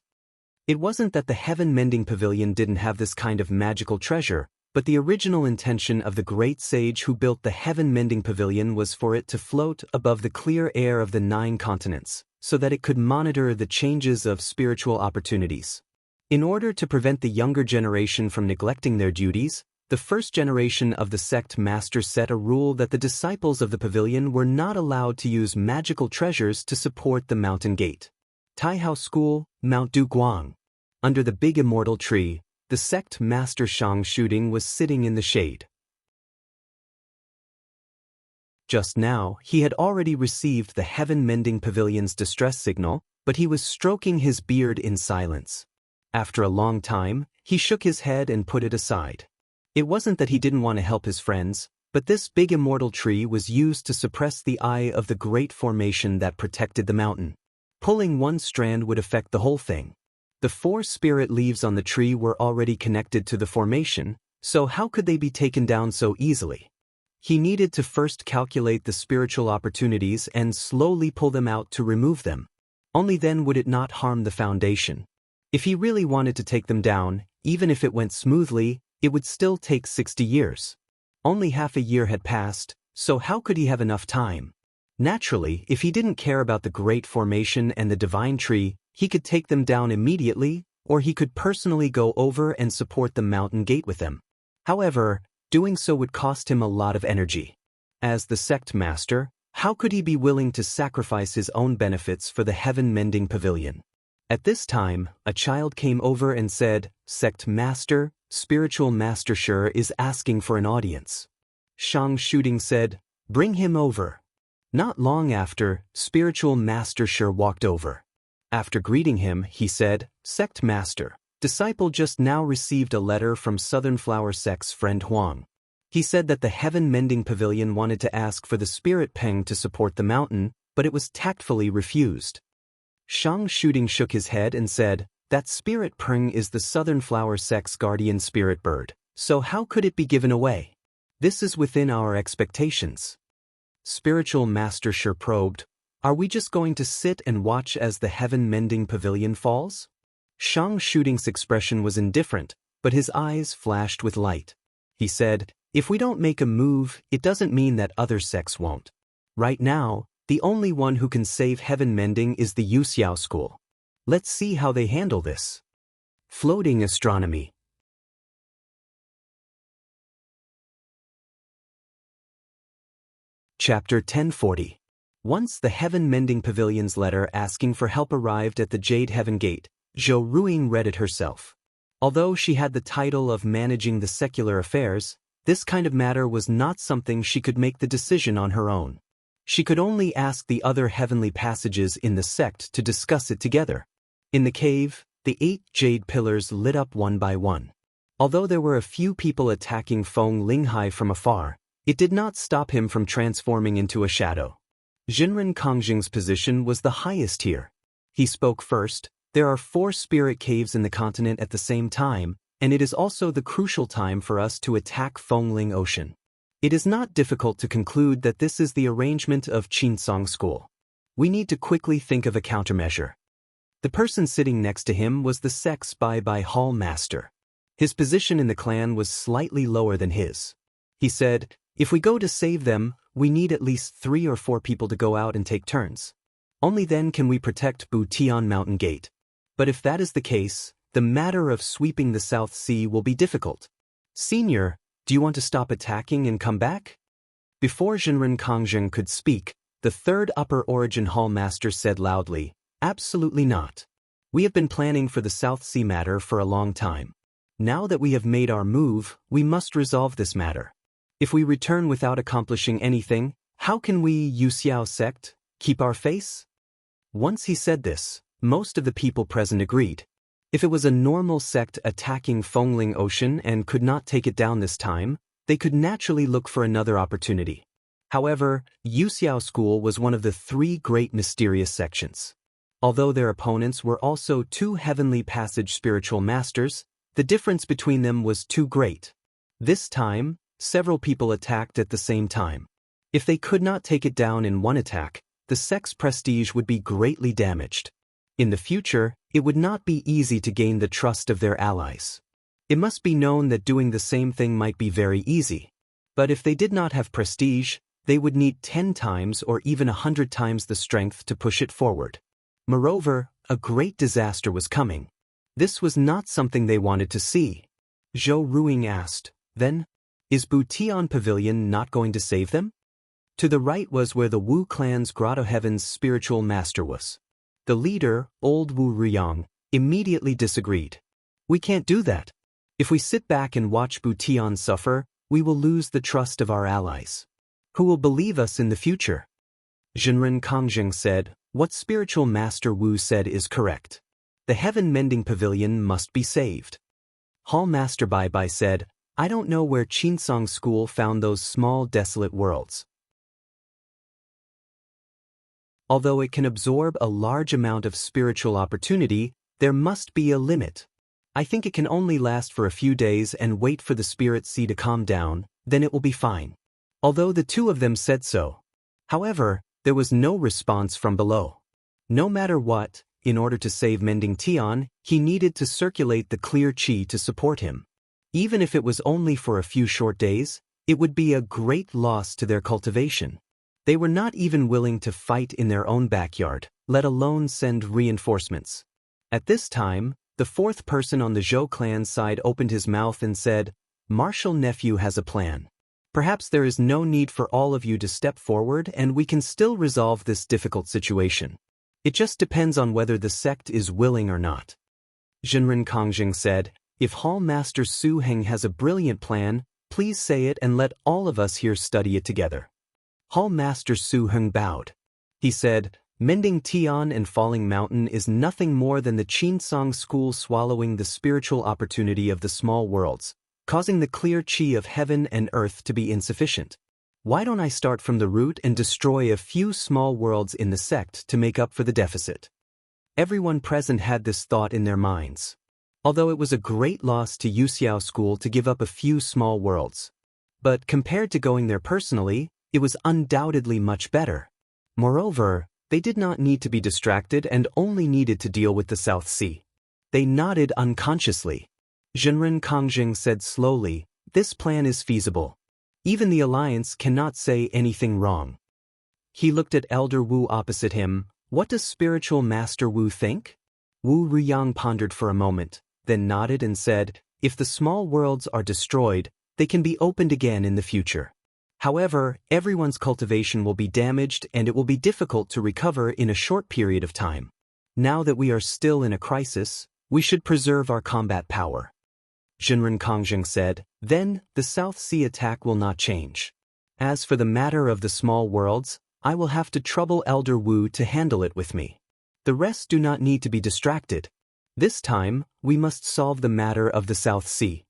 It wasn't that the heaven-mending pavilion didn't have this kind of magical treasure, but the original intention of the great sage who built the heaven-mending pavilion was for it to float above the clear air of the 9 continents, so that it could monitor the changes of spiritual opportunities. In order to prevent the younger generation from neglecting their duties, the first generation of the sect master set a rule that the disciples of the pavilion were not allowed to use magical treasures to support the mountain gate. Taihao School, Mount Duguang. Under the big immortal tree, the sect master Shang Shooting was sitting in the shade. Just now, he had already received the heaven-mending pavilion's distress signal, but he was stroking his beard in silence. After a long time, he shook his head and put it aside. It wasn't that he didn't want to help his friends, but this big immortal tree was used to suppress the eye of the great formation that protected the mountain. Pulling one strand would affect the whole thing. The 4 spirit leaves on the tree were already connected to the formation, so how could they be taken down so easily? He needed to first calculate the spiritual opportunities and slowly pull them out to remove them. Only then would it not harm the foundation. If he really wanted to take them down, even if it went smoothly, it would still take 60 years. Only half a year had passed, so how could he have enough time? Naturally, if he didn't care about the great formation and the divine tree, he could take them down immediately, or he could personally go over and support the mountain gate with them. However, doing so would cost him a lot of energy. As the sect master, how could he be willing to sacrifice his own benefits for the heaven-mending pavilion? At this time, a child came over and said, "Sect master, spiritual master Shi is asking for an audience." Shang Shooting said, "Bring him over." Not long after, spiritual master Shi walked over. After greeting him, he said, "Sect master, disciple just now received a letter from Southern Flower Sect's friend Huang. He said that the heaven-mending pavilion wanted to ask for the spirit peng to support the mountain, but it was tactfully refused." Shang Shooting shook his head and said, "That spirit peng is the Southern Flower Sect's guardian spirit bird, so how could it be given away? This is within our expectations." Spiritual Master Shi probed, "Are we just going to sit and watch as the heaven-mending pavilion falls?" Shang Shooting's expression was indifferent, but his eyes flashed with light. He said, "If we don't make a move, it doesn't mean that other sects won't. Right now, the only one who can save heaven-mending is the Yuxiao school. Let's see how they handle this." Floating astronomy. Chapter 1040. Once the heaven-mending pavilion's letter asking for help arrived at the Jade Heaven Gate, Zhou Ruing read it herself. Although she had the title of managing the secular affairs, this kind of matter was not something she could make the decision on her own. She could only ask the other heavenly passages in the sect to discuss it together. In the cave, the 8 jade pillars lit up one by one. Although there were a few people attacking Feng Linghai from afar, it did not stop him from transforming into a shadow. Jinren Kongjing's position was the highest here. He spoke first. There are 4 spirit caves in the continent at the same time, and it is also the crucial time for us to attack Fengling Ocean. It is not difficult to conclude that this is the arrangement of Qinsong School. We need to quickly think of a countermeasure. The person sitting next to him was the sect's by Hall Master. His position in the clan was slightly lower than his. He said, "If we go to save them, we need at least 3 or 4 people to go out and take turns. Only then can we protect Butian Mountain Gate. But if that is the case, the matter of sweeping the South Sea will be difficult. Senior, do you want to stop attacking and come back?" Before Jinren Kongjing could speak, the 3rd Upper Origin Hall Master said loudly, "Absolutely not. We have been planning for the South Sea matter for a long time. Now that we have made our move, we must resolve this matter. If we return without accomplishing anything, how can we, Yuxiao sect, keep our face?" Once he said this, most of the people present agreed. If it was a normal sect attacking Fengling Ocean and could not take it down this time, they could naturally look for another opportunity. However, Yuxiao School was one of the 3 great mysterious sections. Although their opponents were also 2 heavenly passage spiritual masters, the difference between them was too great. This time, several people attacked at the same time. If they could not take it down in one attack, the sect's prestige would be greatly damaged. In the future, it would not be easy to gain the trust of their allies. It must be known that doing the same thing might be very easy. But if they did not have prestige, they would need 10 times or even 100 times the strength to push it forward. Moreover, a great disaster was coming. This was not something they wanted to see. Zhou Ruing asked, "Then, is Butian Pavilion not going to save them?" To the right was where the Wu clan's Grotto Heaven's spiritual master was. The leader, old Wu Riyang, immediately disagreed. "We can't do that. If we sit back and watch Butian suffer, we will lose the trust of our allies. Who will believe us in the future?" Jinren Kongjing said, "What spiritual master Wu said is correct. The heaven-mending pavilion must be saved." Hall Master Bai said, "I don't know where Qinsong School found those small desolate worlds. Although it can absorb a large amount of spiritual opportunity, there must be a limit. I think it can only last for a few days and wait for the spirit sea to calm down, then it will be fine." Although the 2 of them said so. However, there was no response from below. No matter what, in order to save Mending Tian, he needed to circulate the clear qi to support him. Even if it was only for a few short days, it would be a great loss to their cultivation. They were not even willing to fight in their own backyard, let alone send reinforcements. At this time, the 4th person on the Zhou clan side opened his mouth and said, "Marshal Nephew has a plan. Perhaps there is no need for all of you to step forward and we can still resolve this difficult situation. It just depends on whether the sect is willing or not." Jinren Kongjing said, "If Hall Master Su Heng has a brilliant plan, please say it and let all of us here study it together." Hall Master Su Heng bowed. He said, "Mending Tian and Falling Mountain is nothing more than the Qinsong School swallowing the spiritual opportunity of the small worlds, causing the clear qi of heaven and earth to be insufficient. Why don't I start from the root and destroy a few small worlds in the sect to make up for the deficit?" Everyone present had this thought in their minds. Although it was a great loss to Yuxiao School to give up a few small worlds. But compared to going there personally, it was undoubtedly much better. Moreover, they did not need to be distracted and only needed to deal with the South Sea. They nodded unconsciously. Jinren Kongjing said slowly, "This plan is feasible. Even the alliance cannot say anything wrong." He looked at Elder Wu opposite him. "What does spiritual master Wu think?" Wu Riyang pondered for a moment, then nodded and said, "If the small worlds are destroyed, they can be opened again in the future. However, everyone's cultivation will be damaged and it will be difficult to recover in a short period of time. Now that we are still in a crisis, we should preserve our combat power." Jinren Kongjing said, "Then, the South Sea attack will not change. As for the matter of the small worlds, I will have to trouble Elder Wu to handle it with me. The rest do not need to be distracted. This time, we must solve the matter of the South Sea.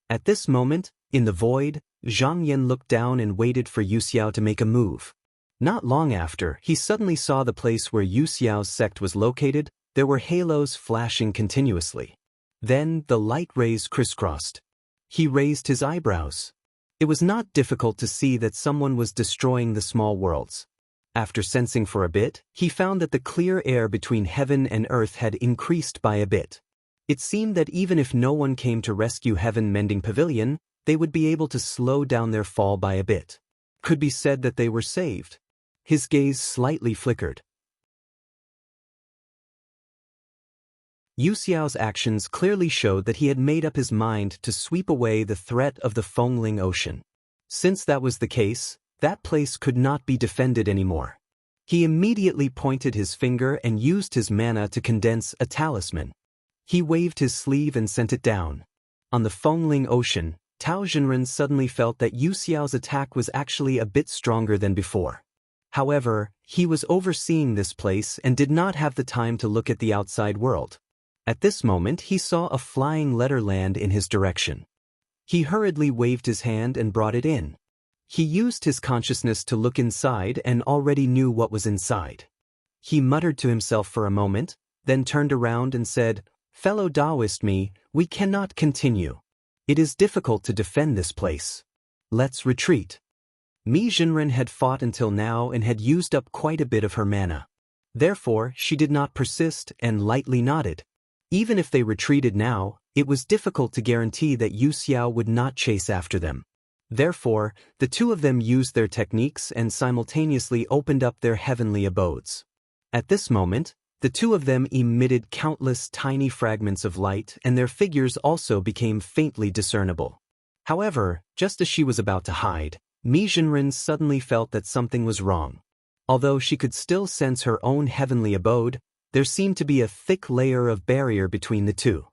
At this moment, in the void, Zhang Yan looked down and waited for Yu Xiao to make a move. Not long after, he suddenly saw the place where Yu Xiao's sect was located. There were halos flashing continuously. Then, the light rays crisscrossed. He raised his eyebrows. It was not difficult to see that someone was destroying the small worlds. After sensing for a bit, he found that the clear air between heaven and earth had increased by a bit. It seemed that even if no one came to rescue Heaven Mending Pavilion, they would be able to slow down their fall by a bit. Could be said that they were saved. His gaze slightly flickered. Yu Xiao's actions clearly showed that he had made up his mind to sweep away the threat of the Fengling Ocean. Since that was the case, that place could not be defended anymore. He immediately pointed his finger and used his mana to condense a talisman. He waved his sleeve and sent it down. On the Fengling Ocean, Tao Xinren suddenly felt that Yu Xiao's attack was actually a bit stronger than before. However, he was overseeing this place and did not have the time to look at the outside world. At this moment, he saw a flying letter land in his direction. He hurriedly waved his hand and brought it in. He used his consciousness to look inside and already knew what was inside. He muttered to himself for a moment, then turned around and said, "Fellow Taoist me, we cannot continue. It is difficult to defend this place. Let's retreat." Mi Jinren had fought until now and had used up quite a bit of her mana. Therefore, she did not persist and lightly nodded. Even if they retreated now, it was difficult to guarantee that Yu Xiao would not chase after them. Therefore, the two of them used their techniques and simultaneously opened up their heavenly abodes. At this moment, the two of them emitted countless tiny fragments of light and their figures also became faintly discernible. However, just as she was about to hide, Mi Jinren suddenly felt that something was wrong. Although she could still sense her own heavenly abode, there seemed to be a thick layer of barrier between the two.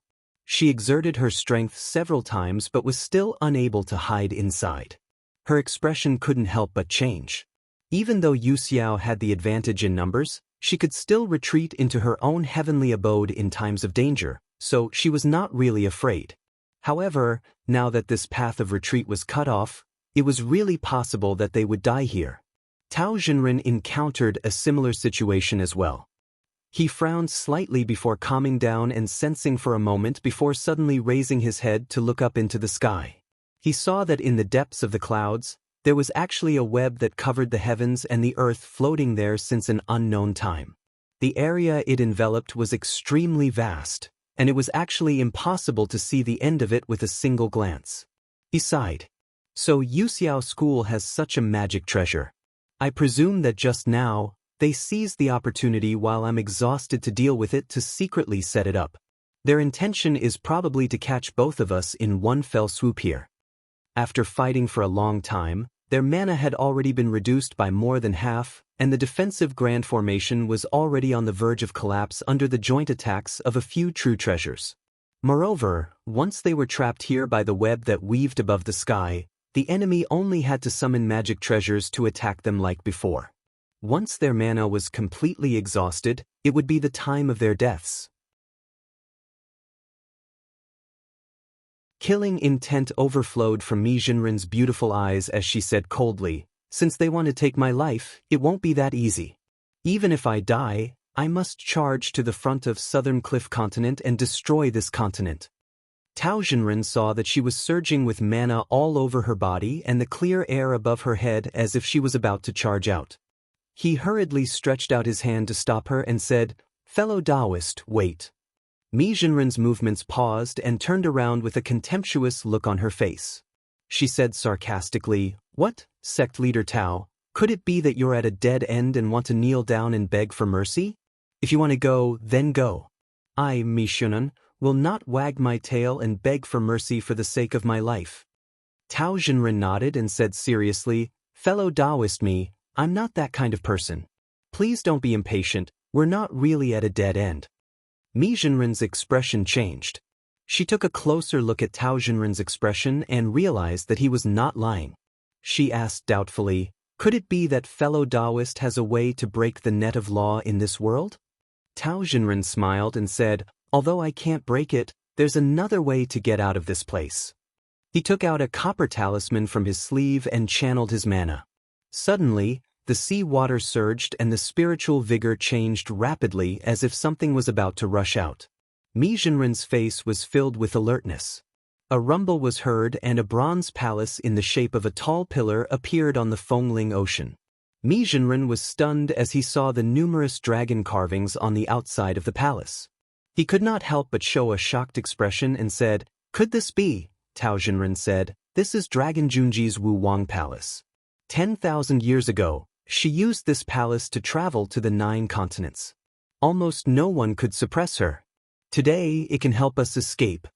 She exerted her strength several times but was still unable to hide inside. Her expression couldn't help but change. Even though Yu Xiao had the advantage in numbers, she could still retreat into her own heavenly abode in times of danger, so she was not really afraid. However, now that this path of retreat was cut off, it was really possible that they would die here. Tao Xinren encountered a similar situation as well. He frowned slightly before calming down and sensing for a moment before suddenly raising his head to look up into the sky. He saw that in the depths of the clouds, there was actually a web that covered the heavens and the earth floating there since an unknown time. The area it enveloped was extremely vast, and it was actually impossible to see the end of it with a single glance. He sighed. So Yu Xiao School has such a magic treasure. I presume that just now, they seized the opportunity while I'm exhausted to deal with it to secretly set it up. Their intention is probably to catch both of us in one fell swoop here. After fighting for a long time, their mana had already been reduced by more than half, and the defensive grand formation was already on the verge of collapse under the joint attacks of a few true treasures. Moreover, once they were trapped here by the web that weaved above the sky, the enemy only had to summon magic treasures to attack them like before. Once their mana was completely exhausted, it would be the time of their deaths. Killing intent overflowed from Mi Jinren's beautiful eyes as she said coldly, "Since they want to take my life, it won't be that easy. Even if I die, I must charge to the front of Southern Cliff Continent and destroy this continent." Tao Xinren saw that she was surging with mana all over her body and the clear air above her head as if she was about to charge out. He hurriedly stretched out his hand to stop her and said, "Fellow Taoist, wait." Mi Jinren's movements paused and turned around with a contemptuous look on her face. She said sarcastically, "What, sect leader Tao, could it be that you're at a dead end and want to kneel down and beg for mercy? If you want to go, then go. I, Mi Jinren, will not wag my tail and beg for mercy for the sake of my life." Tao Xinren nodded and said seriously, "Fellow Taoist me, I'm not that kind of person. Please don't be impatient, we're not really at a dead end." Mi Jinren's expression changed. She took a closer look at Tao Xinren's expression and realized that he was not lying. She asked doubtfully, Could it be that fellow Taoist has a way to break the net of law in this world? Tao Jinren smiled and said, although I can't break it, there's another way to get out of this place. He took out a copper talisman from his sleeve and channeled his mana. Suddenly, the sea water surged and the spiritual vigor changed rapidly as if something was about to rush out. Mi Jinren's face was filled with alertness. A rumble was heard and a bronze palace in the shape of a tall pillar appeared on the Fengling Ocean. Mi Jinren was stunned as he saw the numerous dragon carvings on the outside of the palace. He could not help but show a shocked expression and said, "Could this be?" Tao Jinren said, "This is Dragon Junji's Wu Wang Palace. 10,000 years ago, she used this palace to travel to the 9 continents. Almost no one could suppress her. Today, it can help us escape."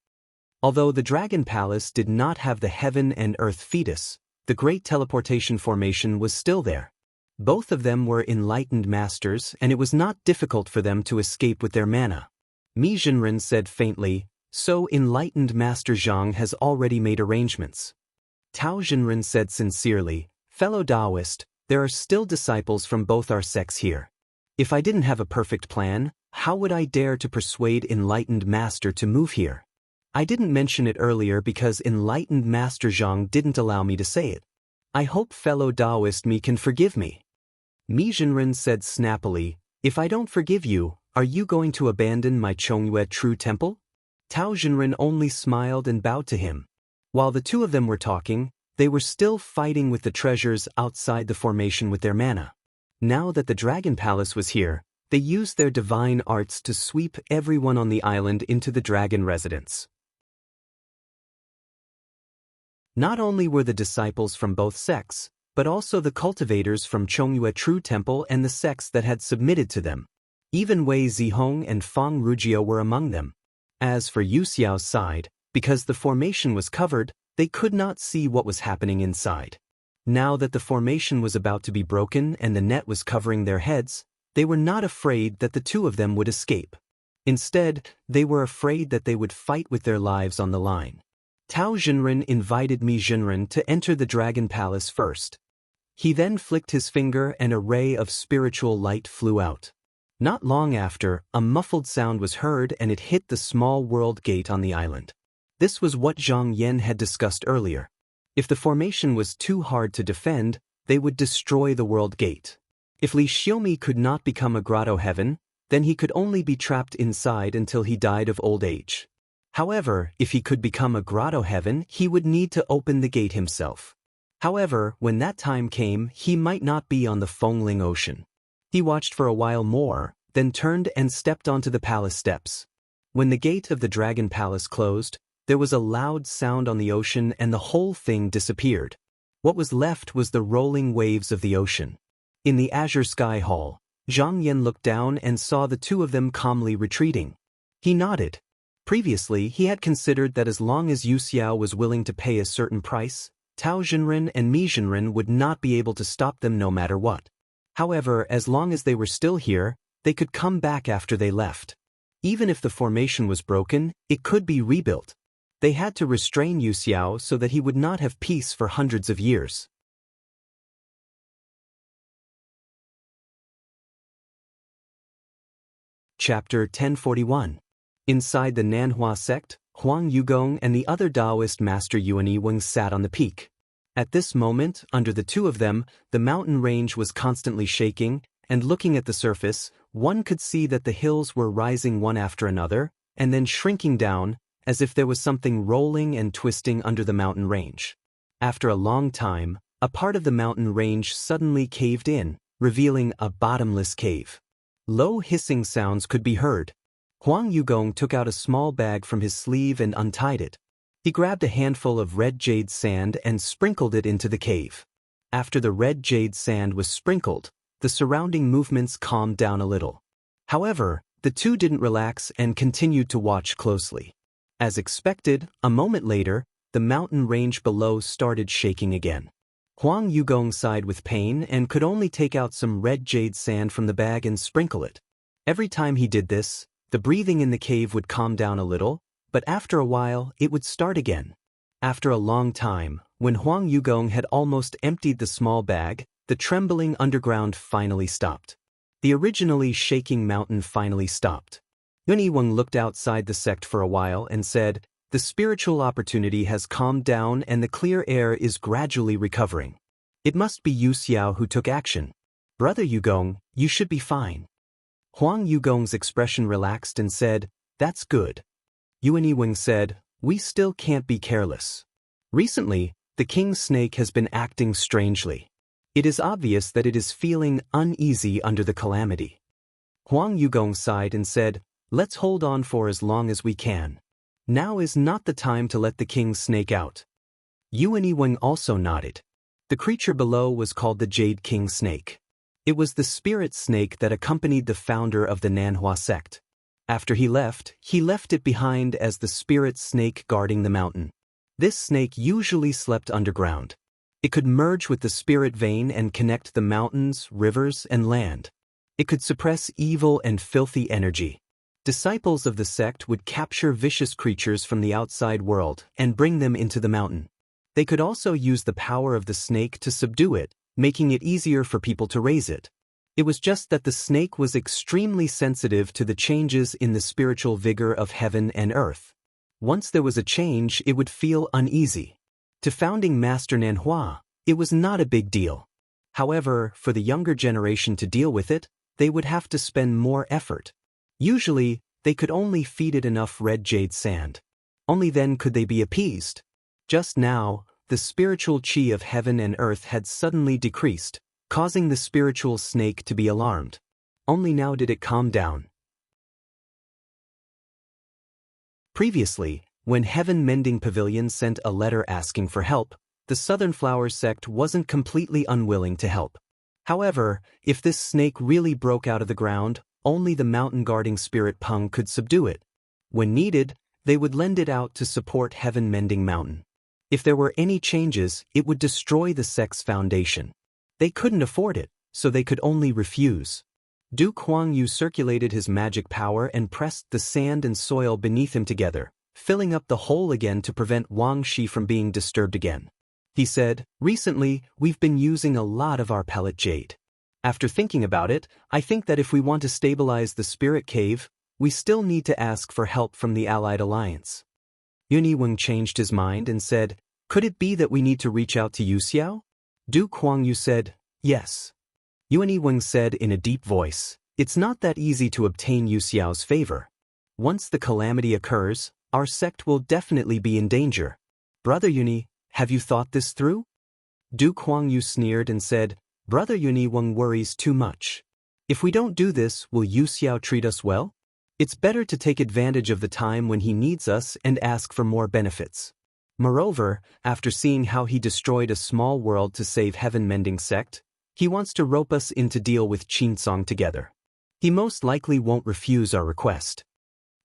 Although the Dragon Palace did not have the heaven and earth fetus, the Great Teleportation Formation was still there. Both of them were enlightened masters and it was not difficult for them to escape with their mana. Mi Jinren said faintly, "So enlightened Master Zhang has already made arrangements." Tao Jinren said sincerely, "Fellow Taoist, there are still disciples from both our sects here. If I didn't have a perfect plan, how would I dare to persuade enlightened Master to move here? I didn't mention it earlier because enlightened Master Zhang didn't allow me to say it. I hope fellow Taoist me can forgive me." Mi Jinren said snappily, "If I don't forgive you, are you going to abandon my Chongyue True Temple?" Tao Jinren only smiled and bowed to him. While the two of them were talking, they were still fighting with the treasures outside the formation with their mana. Now that the Dragon Palace was here, they used their divine arts to sweep everyone on the island into the dragon residence. Not only were the disciples from both sects, but also the cultivators from Chongyue True Temple and the sects that had submitted to them. Even Wei Zihong and Fang Rujio were among them. As for Yu Xiao's side, because the formation was covered, they could not see what was happening inside. Now that the formation was about to be broken and the net was covering their heads, they were not afraid that the two of them would escape. Instead, they were afraid that they would fight with their lives on the line. Tao Jinren invited Mi Jinren to enter the Dragon Palace first. He then flicked his finger and a ray of spiritual light flew out. Not long after, a muffled sound was heard and it hit the small world gate on the island. This was what Zhang Yan had discussed earlier. If the formation was too hard to defend, they would destroy the world gate. If Li Xiaomi could not become a grotto heaven, then he could only be trapped inside until he died of old age. However, if he could become a grotto heaven, he would need to open the gate himself. However, when that time came, he might not be on the Fengling Ocean. He watched for a while more, then turned and stepped onto the palace steps. When the gate of the Dragon Palace closed, there was a loud sound on the ocean and the whole thing disappeared. What was left was the rolling waves of the ocean. In the Azure Sky Hall, Zhang Yan looked down and saw the two of them calmly retreating. He nodded. Previously, he had considered that as long as Yu Xiao was willing to pay a certain price, Tao Jinren and Mi Jinren would not be able to stop them no matter what. However, as long as they were still here, they could come back after they left. Even if the formation was broken, it could be rebuilt. They had to restrain Yu Xiao so that he would not have peace for hundreds of years. Chapter 1041. Inside the Nanhua sect, Huang Yugong and the other Taoist master Yuan Weng sat on the peak. At this moment, under the two of them, the mountain range was constantly shaking, and looking at the surface, one could see that the hills were rising one after another, and then shrinking down, as if there was something rolling and twisting under the mountain range. After a long time, a part of the mountain range suddenly caved in, revealing a bottomless cave. Low hissing sounds could be heard. Huang Yugong took out a small bag from his sleeve and untied it. He grabbed a handful of red jade sand and sprinkled it into the cave. After the red jade sand was sprinkled, the surrounding movements calmed down a little. However, the two didn't relax and continued to watch closely. As expected, a moment later, the mountain range below started shaking again. Huang Yugong sighed with pain and could only take out some red jade sand from the bag and sprinkle it. Every time he did this, the breathing in the cave would calm down a little, but after a while, it would start again. After a long time, when Huang Yugong had almost emptied the small bag, the trembling underground finally stopped. The originally shaking mountain finally stopped. Yuni Weng looked outside the sect for a while and said, "The spiritual opportunity has calmed down and the clear air is gradually recovering. It must be Yu Xiao who took action. Brother Yugong, you should be fine." Huang Yugong's expression relaxed and said, "That's good." Yuni Weng said, "We still can't be careless. Recently, the king's snake has been acting strangely. It is obvious that it is feeling uneasy under the calamity." Huang Yugong sighed and said, "Let's hold on for as long as we can. Now is not the time to let the king's snake out." Yuni Weng also nodded. The creature below was called the Jade King Snake. It was the spirit snake that accompanied the founder of the Nanhua sect. After he left it behind as the spirit snake guarding the mountain. This snake usually slept underground. It could merge with the spirit vein and connect the mountains, rivers, and land. It could suppress evil and filthy energy. Disciples of the sect would capture vicious creatures from the outside world and bring them into the mountain. They could also use the power of the snake to subdue it, making it easier for people to raise it. It was just that the snake was extremely sensitive to the changes in the spiritual vigor of heaven and earth. Once there was a change, it would feel uneasy. To founding Master Nanhua, it was not a big deal. However, for the younger generation to deal with it, they would have to spend more effort. Usually, they could only feed it enough red jade sand. Only then could they be appeased. Just now, the spiritual chi of heaven and earth had suddenly decreased, causing the spiritual snake to be alarmed. Only now did it calm down. Previously, when Heaven Mending Pavilion sent a letter asking for help, the Southern Flower sect wasn't completely unwilling to help. However, if this snake really broke out of the ground, only the mountain guarding spirit Peng could subdue it. When needed, they would lend it out to support Heaven Mending Mountain. If there were any changes, it would destroy the sect's foundation. They couldn't afford it, so they could only refuse. Duke Huang Yu circulated his magic power and pressed the sand and soil beneath him together, filling up the hole again to prevent Wang Shi from being disturbed again. He said, "Recently, we've been using a lot of our pellet jade. After thinking about it, I think that if we want to stabilize the spirit cave, we still need to ask for help from the Allied Alliance." Yuni Weng changed his mind and said, "Could it be that we need to reach out to Yu Xiao?" Duke Huang Yu said, "Yes." Yuni Weng said in a deep voice, "It's not that easy to obtain Yu Xiao's favor. Once the calamity occurs, our sect will definitely be in danger. Brother Yuni, have you thought this through?" Duke Huang Yu sneered and said, "Brother Yuni Weng worries too much. If we don't do this, will Yu Xiao treat us well? It's better to take advantage of the time when he needs us and ask for more benefits. Moreover, after seeing how he destroyed a small world to save Heaven Mending Sect, he wants to rope us in to deal with Qinsong together. He most likely won't refuse our request."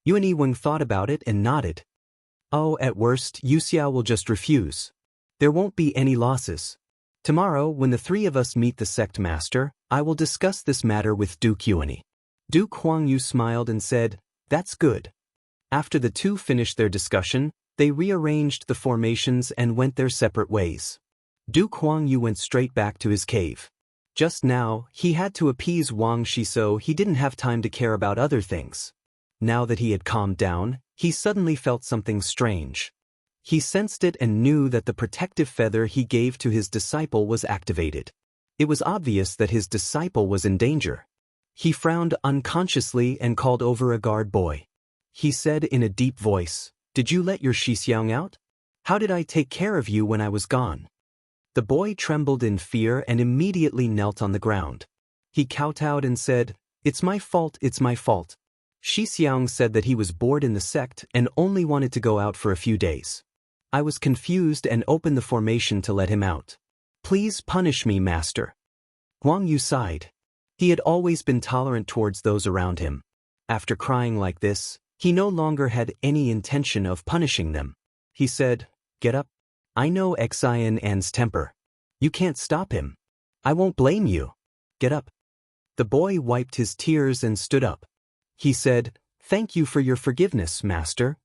Yuni Weng thought about it and nodded. "Oh, at worst, Yu Xiao will just refuse. There won't be any losses. Tomorrow, when the three of us meet the sect master, I will discuss this matter with Duke Yuni." Duke Huang Yu smiled and said, "That's good." After the two finished their discussion, they rearranged the formations and went their separate ways. Duke Huang Yu went straight back to his cave. Just now, he had to appease Wang Shi, so he didn't have time to care about other things. Now that he had calmed down, he suddenly felt something strange. He sensed it and knew that the protective feather he gave to his disciple was activated. It was obvious that his disciple was in danger. He frowned unconsciously and called over a guard boy. He said in a deep voice, "Did you let your Shixiang out? How did I take care of you when I was gone?" The boy trembled in fear and immediately knelt on the ground. He kowtowed and said, "It's my fault, it's my fault." Shixiang said that he was bored in the sect and only wanted to go out for a few days. I was confused and opened the formation to let him out. "Please punish me, master." Huang Yu sighed. He had always been tolerant towards those around him. After crying like this, he no longer had any intention of punishing them. He said, "Get up. I know Xian An's temper. You can't stop him. I won't blame you. Get up." The boy wiped his tears and stood up. He said, "Thank you for your forgiveness, master."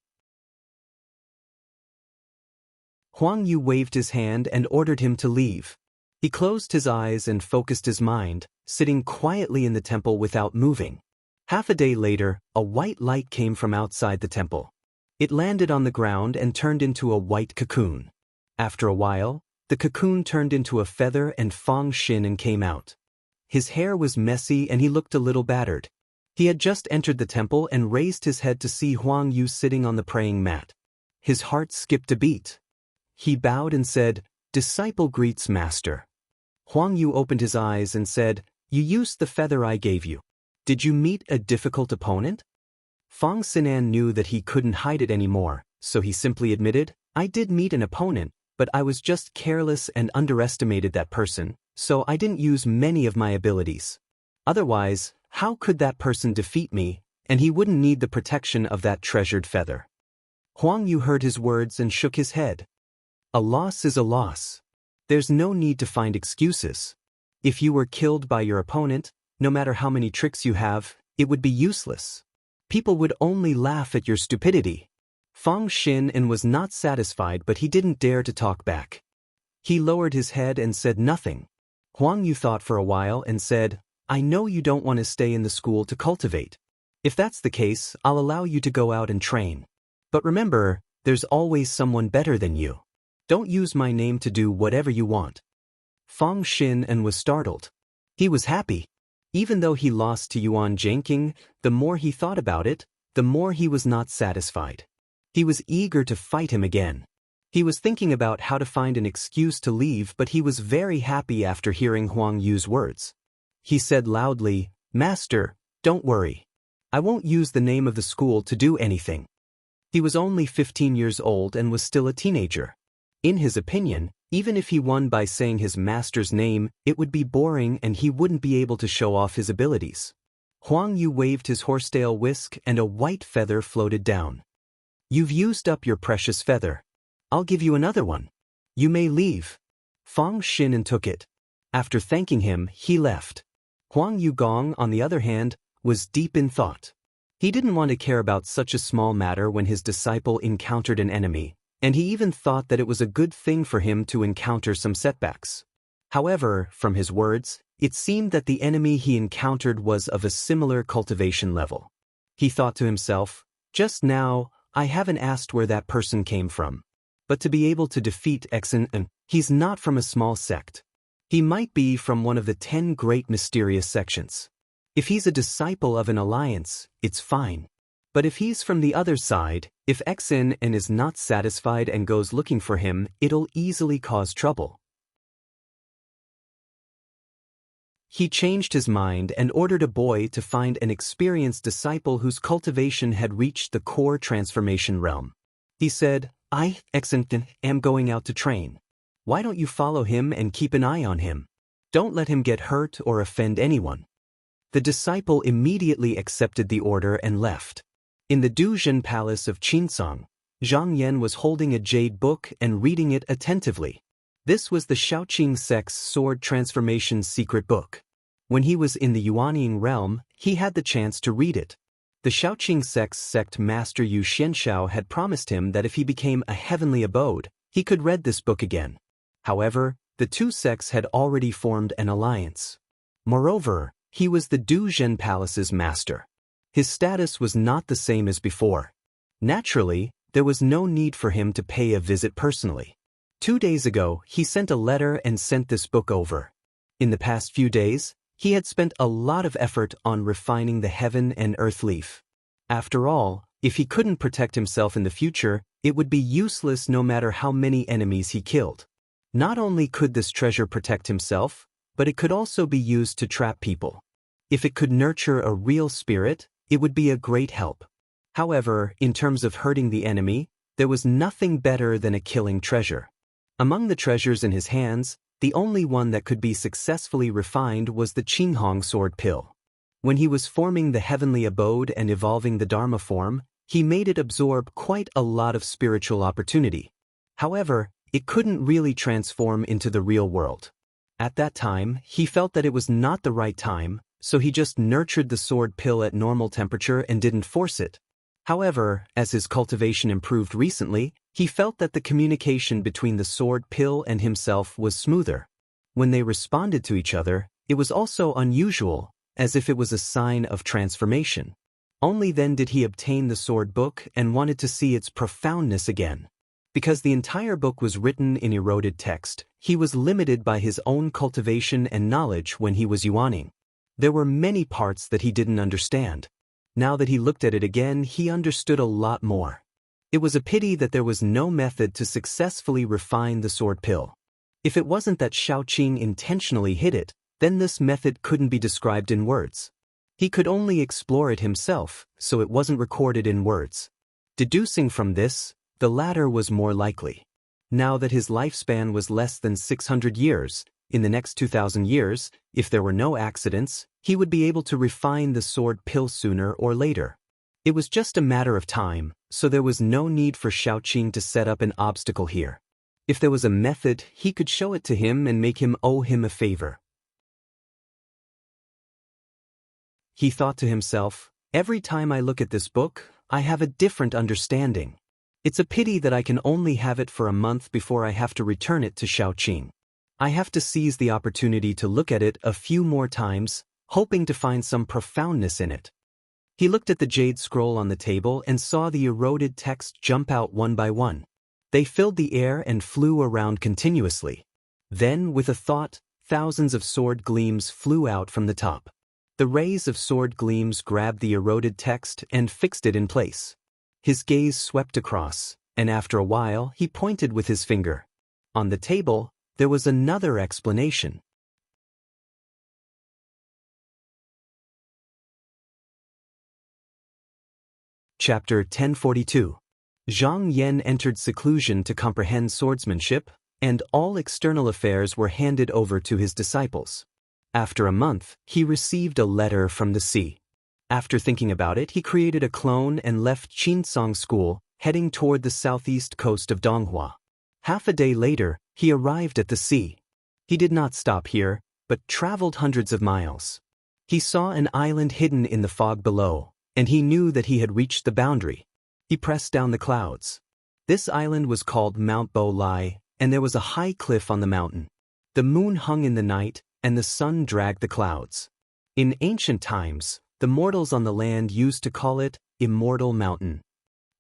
Huang Yu waved his hand and ordered him to leave. He closed his eyes and focused his mind, sitting quietly in the temple without moving. Half a day later, a white light came from outside the temple. It landed on the ground and turned into a white cocoon. After a while, the cocoon turned into a feather and Fang Xin and came out. His hair was messy and he looked a little battered. He had just entered the temple and raised his head to see Huang Yu sitting on the praying mat. His heart skipped a beat. He bowed and said, "Disciple greets master." Huang Yu opened his eyes and said, "You used the feather I gave you. Did you meet a difficult opponent?" Fang Xinan knew that he couldn't hide it anymore, so he simply admitted, "I did meet an opponent, but I was just careless and underestimated that person, so I didn't use many of my abilities. Otherwise, how could that person defeat me, and he wouldn't need the protection of that treasured feather?" Huang Yu heard his words and shook his head. A loss is a loss. There's no need to find excuses. If you were killed by your opponent, no matter how many tricks you have, it would be useless. People would only laugh at your stupidity. Fang Xin was not satisfied, but he didn't dare to talk back. He lowered his head and said nothing. Huang Yu thought for a while and said, "I know you don't want to stay in the school to cultivate. If that's the case, I'll allow you to go out and train. But remember, there's always someone better than you. Don't use my name to do whatever you want." Fang Xin was startled. He was happy. Even though he lost to Yuan Zhengqing, the more he thought about it, the more he was not satisfied. He was eager to fight him again. He was thinking about how to find an excuse to leave, but he was very happy after hearing Huang Yu's words. He said loudly, "Master, don't worry. I won't use the name of the school to do anything." He was only 15 years old and was still a teenager. In his opinion, even if he won by saying his master's name, it would be boring and he wouldn't be able to show off his abilities. Huang Yu waved his horsetail whisk and a white feather floated down. "You've used up your precious feather. I'll give you another one. You may leave." Fang Xin took it. After thanking him, he left. Huang Yu Gong, on the other hand, was deep in thought. He didn't want to care about such a small matter when his disciple encountered an enemy, and he even thought that it was a good thing for him to encounter some setbacks. However, from his words, it seemed that the enemy he encountered was of a similar cultivation level. He thought to himself, "Just now, I haven't asked where that person came from. But to be able to defeat Xen, he's not from a small sect. He might be from one of the 10 great mysterious sections. If he's a disciple of an alliance, it's fine. But if he's from the other side, if Xen is not satisfied and goes looking for him, it'll easily cause trouble." He changed his mind and ordered a boy to find an experienced disciple whose cultivation had reached the core transformation realm. He said, "I, Xen, am going out to train. Why don't you follow him and keep an eye on him? Don't let him get hurt or offend anyone." The disciple immediately accepted the order and left. In the Duzhen Palace of Qinsong, Zhang Yan was holding a jade book and reading it attentively. This was the Shaoqing sect's sword transformation secret book. When he was in the Yuanying realm, he had the chance to read it. The Shaoqing sect's sect master Yu Xianshao had promised him that if he became a heavenly abode, he could read this book again. However, the two sects had already formed an alliance. Moreover, he was the Duzhen Palace's master. His status was not the same as before. Naturally, there was no need for him to pay a visit personally. 2 days ago, he sent a letter and sent this book over. In the past few days, he had spent a lot of effort on refining the heaven and earth leaf. After all, if he couldn't protect himself in the future, it would be useless no matter how many enemies he killed. Not only could this treasure protect himself, but it could also be used to trap people. If it could nurture a real spirit, it would be a great help. However, in terms of hurting the enemy, there was nothing better than a killing treasure. Among the treasures in his hands, the only one that could be successfully refined was the Qinghong sword pill. When he was forming the heavenly abode and evolving the Dharma form, he made it absorb quite a lot of spiritual opportunity. However, it couldn't really transform into the real world. At that time, he felt that it was not the right time, so he just nurtured the sword pill at normal temperature and didn't force it. However, as his cultivation improved recently, he felt that the communication between the sword pill and himself was smoother. When they responded to each other, it was also unusual, as if it was a sign of transformation. Only then did he obtain the sword book and wanted to see its profoundness again. Because the entire book was written in eroded text, he was limited by his own cultivation and knowledge when he was yuaning. There were many parts that he didn't understand. Now that he looked at it again, he understood a lot more. It was a pity that there was no method to successfully refine the sword pill. If it wasn't that Xiaoqing intentionally hid it, then this method couldn't be described in words. He could only explore it himself, so it wasn't recorded in words. Deducing from this, the latter was more likely. Now that his lifespan was less than 600 years, in the next 2,000 years, if there were no accidents, he would be able to refine the sword pill sooner or later. It was just a matter of time, so there was no need for Xiaoqing to set up an obstacle here. If there was a method, he could show it to him and make him owe him a favor. He thought to himself, every time I look at this book, I have a different understanding. It's a pity that I can only have it for a month before I have to return it to Xiaoqing. I have to seize the opportunity to look at it a few more times, hoping to find some profoundness in it. He looked at the jade scroll on the table and saw the eroded text jump out one by one. They filled the air and flew around continuously. Then, with a thought, thousands of sword gleams flew out from the top. The rays of sword gleams grabbed the eroded text and fixed it in place. His gaze swept across, and after a while he pointed with his finger. On the table, there was another explanation. Chapter 1042. Zhang Yan entered seclusion to comprehend swordsmanship, and all external affairs were handed over to his disciples. After a month, he received a letter from the sea. After thinking about it, he created a clone and left Qinsong School, heading toward the southeast coast of Donghua. Half a day later, he arrived at the sea. He did not stop here, but traveled hundreds of miles. He saw an island hidden in the fog below, and he knew that he had reached the boundary. He pressed down the clouds. This island was called Mount Bo Lai, and there was a high cliff on the mountain. The moon hung in the night, and the sun dragged the clouds. In ancient times, the mortals on the land used to call it Immortal Mountain.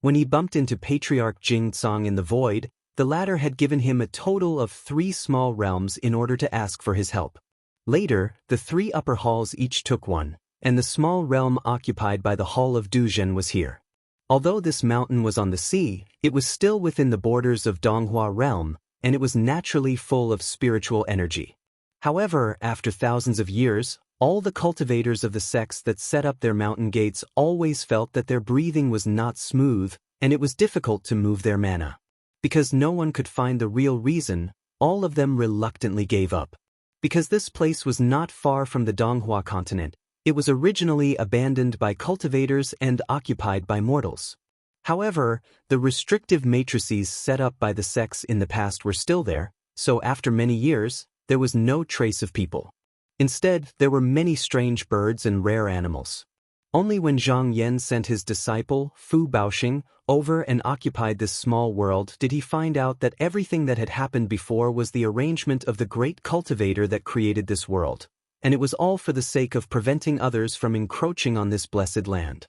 When he bumped into Patriarch Jingcong in the void, the latter had given him a total of 3 small realms in order to ask for his help. Later, the 3 upper halls each took one, and the small realm occupied by the Hall of Duzhen was here. Although this mountain was on the sea, it was still within the borders of Donghua realm, and it was naturally full of spiritual energy. However, after thousands of years, all the cultivators of the sects that set up their mountain gates always felt that their breathing was not smooth, and it was difficult to move their mana. Because no one could find the real reason, all of them reluctantly gave up. Because this place was not far from the Donghua continent, it was originally abandoned by cultivators and occupied by mortals. However, the restrictive matrices set up by the sects in the past were still there, so after many years, there was no trace of people. Instead, there were many strange birds and rare animals. Only when Zhang Yan sent his disciple, Fu Baoxing, over and occupied this small world did he find out that everything that had happened before was the arrangement of the great cultivator that created this world, and it was all for the sake of preventing others from encroaching on this blessed land.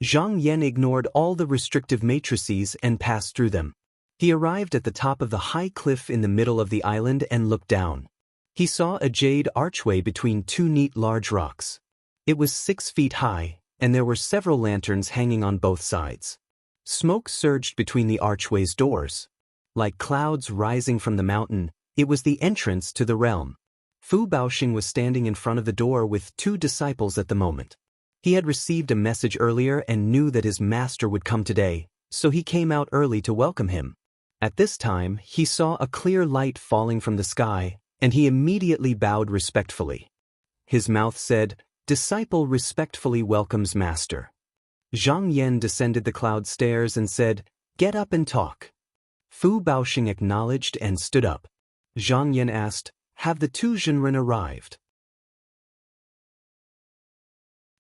Zhang Yan ignored all the restrictive matrices and passed through them. He arrived at the top of the high cliff in the middle of the island and looked down. He saw a jade archway between 2 neat large rocks. It was 6 feet high, and there were several lanterns hanging on both sides. Smoke surged between the archway's doors. Like clouds rising from the mountain, it was the entrance to the realm. Fu Baoxing was standing in front of the door with 2 disciples at the moment. He had received a message earlier and knew that his master would come today, so he came out early to welcome him. At this time, he saw a clear light falling from the sky, and he immediately bowed respectfully. His mouth said, "Disciple respectfully welcomes master." Zhang Yan descended the cloud stairs and said, "Get up and talk." Fu Baoxing acknowledged and stood up. Zhang Yan asked, "Have the 2 Zhenren arrived?"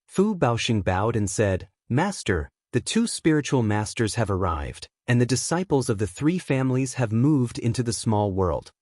Fu Baoxing bowed and said, "Master, the 2 spiritual masters have arrived, and the disciples of the 3 families have moved into the small world."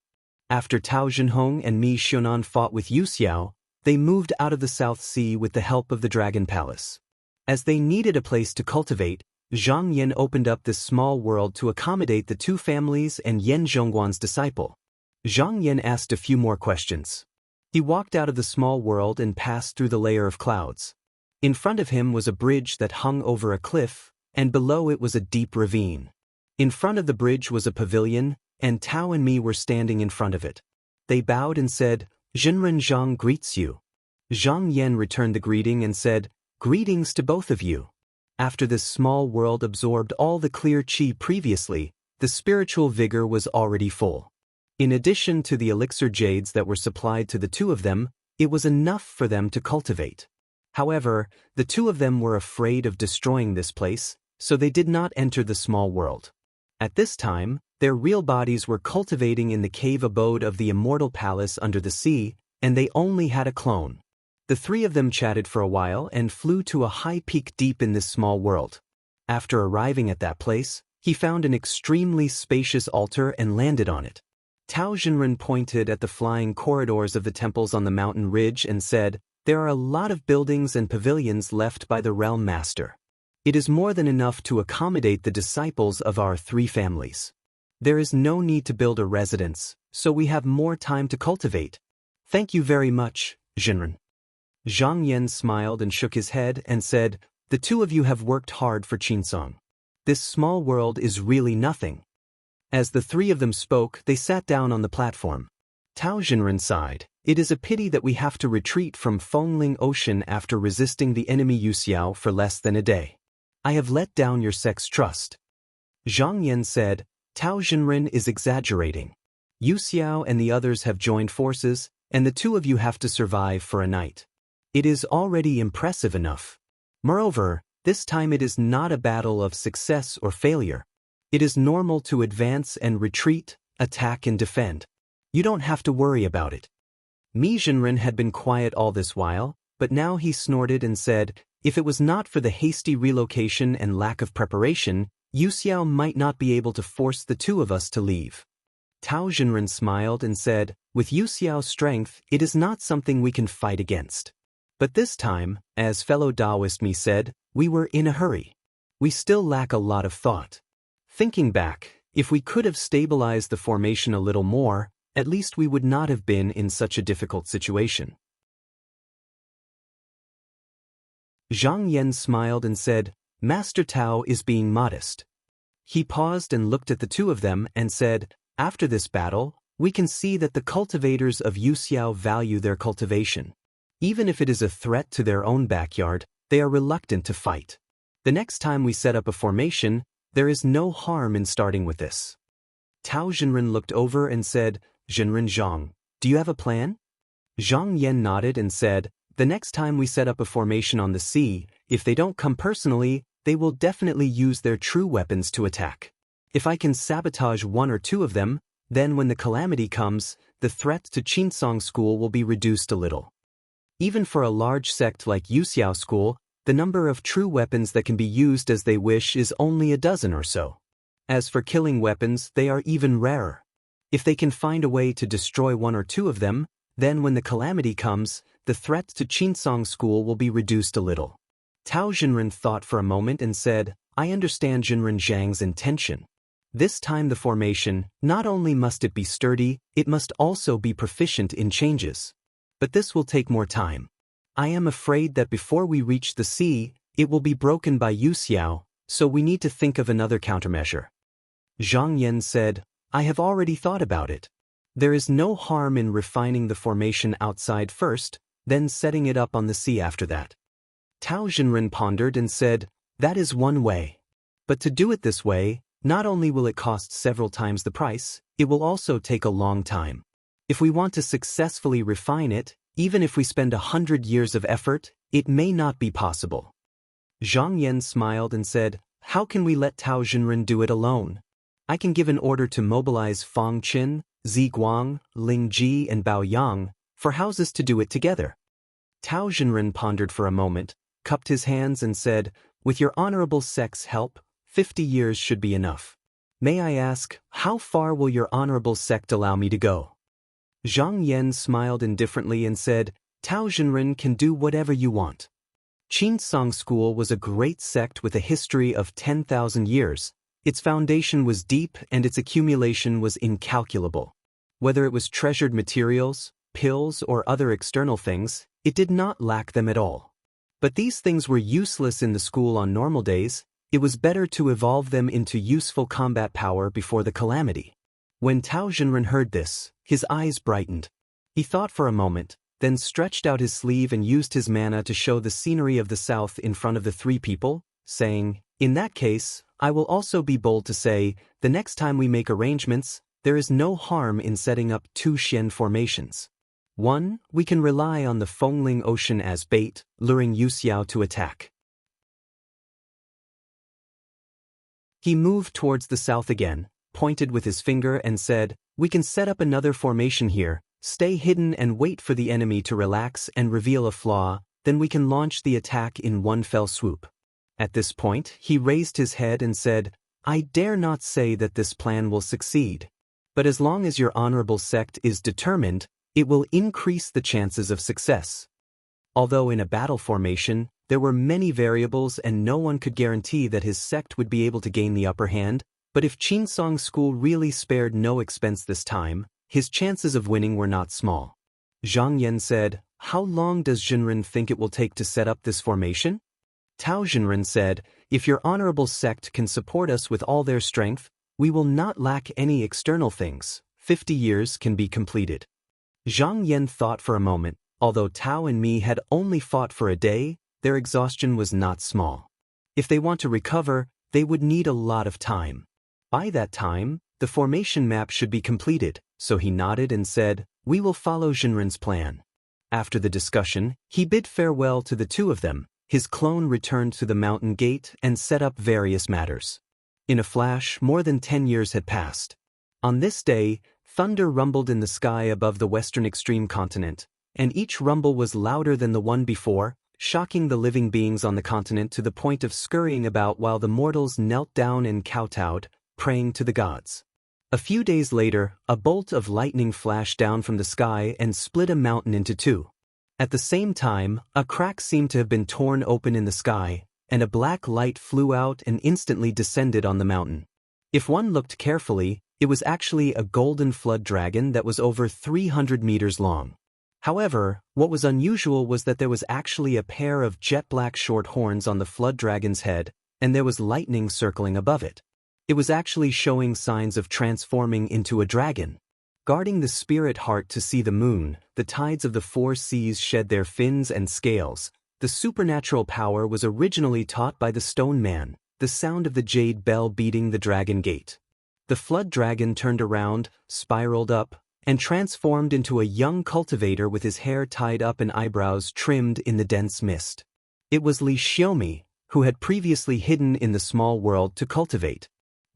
After Tao Zhenhong and Mi Xiaonan fought with Yu Xiao, they moved out of the South Sea with the help of the Dragon Palace. As they needed a place to cultivate, Zhang Yan opened up this small world to accommodate the two families and Yan Zhongguan's disciple. Zhang Yan asked a few more questions. He walked out of the small world and passed through the layer of clouds. In front of him was a bridge that hung over a cliff, and below it was a deep ravine. In front of the bridge was a pavilion, and Tao and Mi were standing in front of it. They bowed and said, "Zhenren Zhang greets you." Zhang Yan returned the greeting and said, "Greetings to both of you." After this small world absorbed all the clear qi previously, the spiritual vigor was already full. In addition to the elixir jades that were supplied to the two of them, it was enough for them to cultivate. However, the two of them were afraid of destroying this place, so they did not enter the small world. At this time, their real bodies were cultivating in the cave abode of the immortal palace under the sea, and they only had a clone. The three of them chatted for a while and flew to a high peak deep in this small world. After arriving at that place, he found an extremely spacious altar and landed on it. Tao Zhenren pointed at the flying corridors of the temples on the mountain ridge and said, "There are a lot of buildings and pavilions left by the realm master. It is more than enough to accommodate the disciples of our three families. There is no need to build a residence, so we have more time to cultivate. Thank you very much, Zhenren." Zhang Yan smiled and shook his head and said, "The two of you have worked hard for Qinsong. This small world is really nothing." As the three of them spoke, they sat down on the platform. Tao Zhenren sighed, "It is a pity that we have to retreat from Fengling Ocean after resisting the enemy Yu Xiao for less than a day. I have let down your sect's trust." Zhang Yan said, "Tao Zhenren is exaggerating. Yu Xiao and the others have joined forces, and the two of you have to survive for a night. It is already impressive enough. Moreover, this time it is not a battle of success or failure. It is normal to advance and retreat, attack and defend. You don't have to worry about it." Mi Zhenren had been quiet all this while, but now he snorted and said, "If it was not for the hasty relocation and lack of preparation, Yu Xiao might not be able to force the two of us to leave." Tao Zhenren smiled and said, "With Yu Xiao's strength, it is not something we can fight against. But this time, as fellow Taoist Mi said, we were in a hurry. We still lack a lot of thought. Thinking back, if we could have stabilized the formation a little more, at least we would not have been in such a difficult situation." Zhang Yan smiled and said, "Master Tao is being modest." He paused and looked at the two of them and said, "After this battle, we can see that the cultivators of Yu Xiao value their cultivation. Even if it is a threat to their own backyard, they are reluctant to fight. The next time we set up a formation, there is no harm in starting with this." Tao Zhenren looked over and said, "Zhenren Zhang, do you have a plan?" Zhang Yan nodded and said, "The next time we set up a formation on the sea, if they don't come personally, they will definitely use their true weapons to attack. If I can sabotage one or two of them, then when the calamity comes, the threat to Qinsong School will be reduced a little. Even for a large sect like Yu Xiao School, the number of true weapons that can be used as they wish is only a dozen or so. As for killing weapons, they are even rarer. If they can find a way to destroy one or two of them, then when the calamity comes, the threat to Qinsong School will be reduced a little." Tao Zhenren thought for a moment and said, "I understand Zhenren Zhang's intention. This time the formation, not only must it be sturdy, it must also be proficient in changes. But this will take more time. I am afraid that before we reach the sea, it will be broken by Yu Xiao, so we need to think of another countermeasure." Zhang Yan said, "I have already thought about it. There is no harm in refining the formation outside first, then setting it up on the sea after that." Tao Zhenren pondered and said, "That is one way. But to do it this way, not only will it cost several times the price, it will also take a long time. If we want to successfully refine it, even if we spend 100 years of effort, it may not be possible." Zhang Yan smiled and said, "How can we let Tao Zhenren do it alone? I can give an order to mobilize Fang Qin, Zi Guang, Ling Ji and Bao Yang for houses to do it together." Tao Zhenren pondered for a moment, cupped his hands and said, "With your honorable sect's help, 50 years should be enough. May I ask, how far will your honorable sect allow me to go?" Zhang Yan smiled indifferently and said, Tao Zhenren can do whatever you want. Qinsong School was a great sect with a history of 10,000 years. Its foundation was deep and its accumulation was incalculable. Whether it was treasured materials, pills, or other external things, it did not lack them at all. But these things were useless in the school on normal days. It was better to evolve them into useful combat power before the calamity. When Tao Zhenren heard this, his eyes brightened. He thought for a moment, then stretched out his sleeve and used his mana to show the scenery of the south in front of the three people, saying, In that case, I will also be bold to say, the next time we make arrangements, there is no harm in setting up two Xian formations. 1. We can rely on the Fengling Ocean as bait, luring Yu Xiao to attack. He moved towards the south again, pointed with his finger and said, We can set up another formation here, stay hidden and wait for the enemy to relax and reveal a flaw, then we can launch the attack in one fell swoop. At this point, he raised his head and said, I dare not say that this plan will succeed. But as long as your honorable sect is determined, it will increase the chances of success. Although in a battle formation, there were many variables and no one could guarantee that his sect would be able to gain the upper hand, but if Qinsong School really spared no expense this time, his chances of winning were not small. Zhang Yan said, How long does Zhenren think it will take to set up this formation? Tao Zhenren said, If your honorable sect can support us with all their strength, we will not lack any external things. 50 years can be completed. Zhang Yan thought for a moment. Although Tao and me had only fought for a day, their exhaustion was not small. If they want to recover, they would need a lot of time. By that time, the formation map should be completed, so he nodded and said, We will follow Zhenren's plan. After the discussion, he bid farewell to the two of them. His clone returned to the mountain gate and set up various matters. In a flash, more than 10 years had passed. On this day, thunder rumbled in the sky above the western extreme continent, and each rumble was louder than the one before, shocking the living beings on the continent to the point of scurrying about while the mortals knelt down and kowtowed, praying to the gods. A few days later, a bolt of lightning flashed down from the sky and split a mountain into two. At the same time, a crack seemed to have been torn open in the sky, and a black light flew out and instantly descended on the mountain. If one looked carefully, it was actually a golden flood dragon that was over 300 meters long. However, what was unusual was that there was actually a pair of jet-black short horns on the flood dragon's head, and there was lightning circling above it. It was actually showing signs of transforming into a dragon. Guarding the spirit heart to see the moon, the tides of the four seas shed their fins and scales. The supernatural power was originally taught by the stone man, the sound of the jade bell beating the dragon gate. The flood dragon turned around, spiraled up, and transformed into a young cultivator with his hair tied up and eyebrows trimmed in the dense mist. It was Li Xiaomi, who had previously hidden in the small world to cultivate.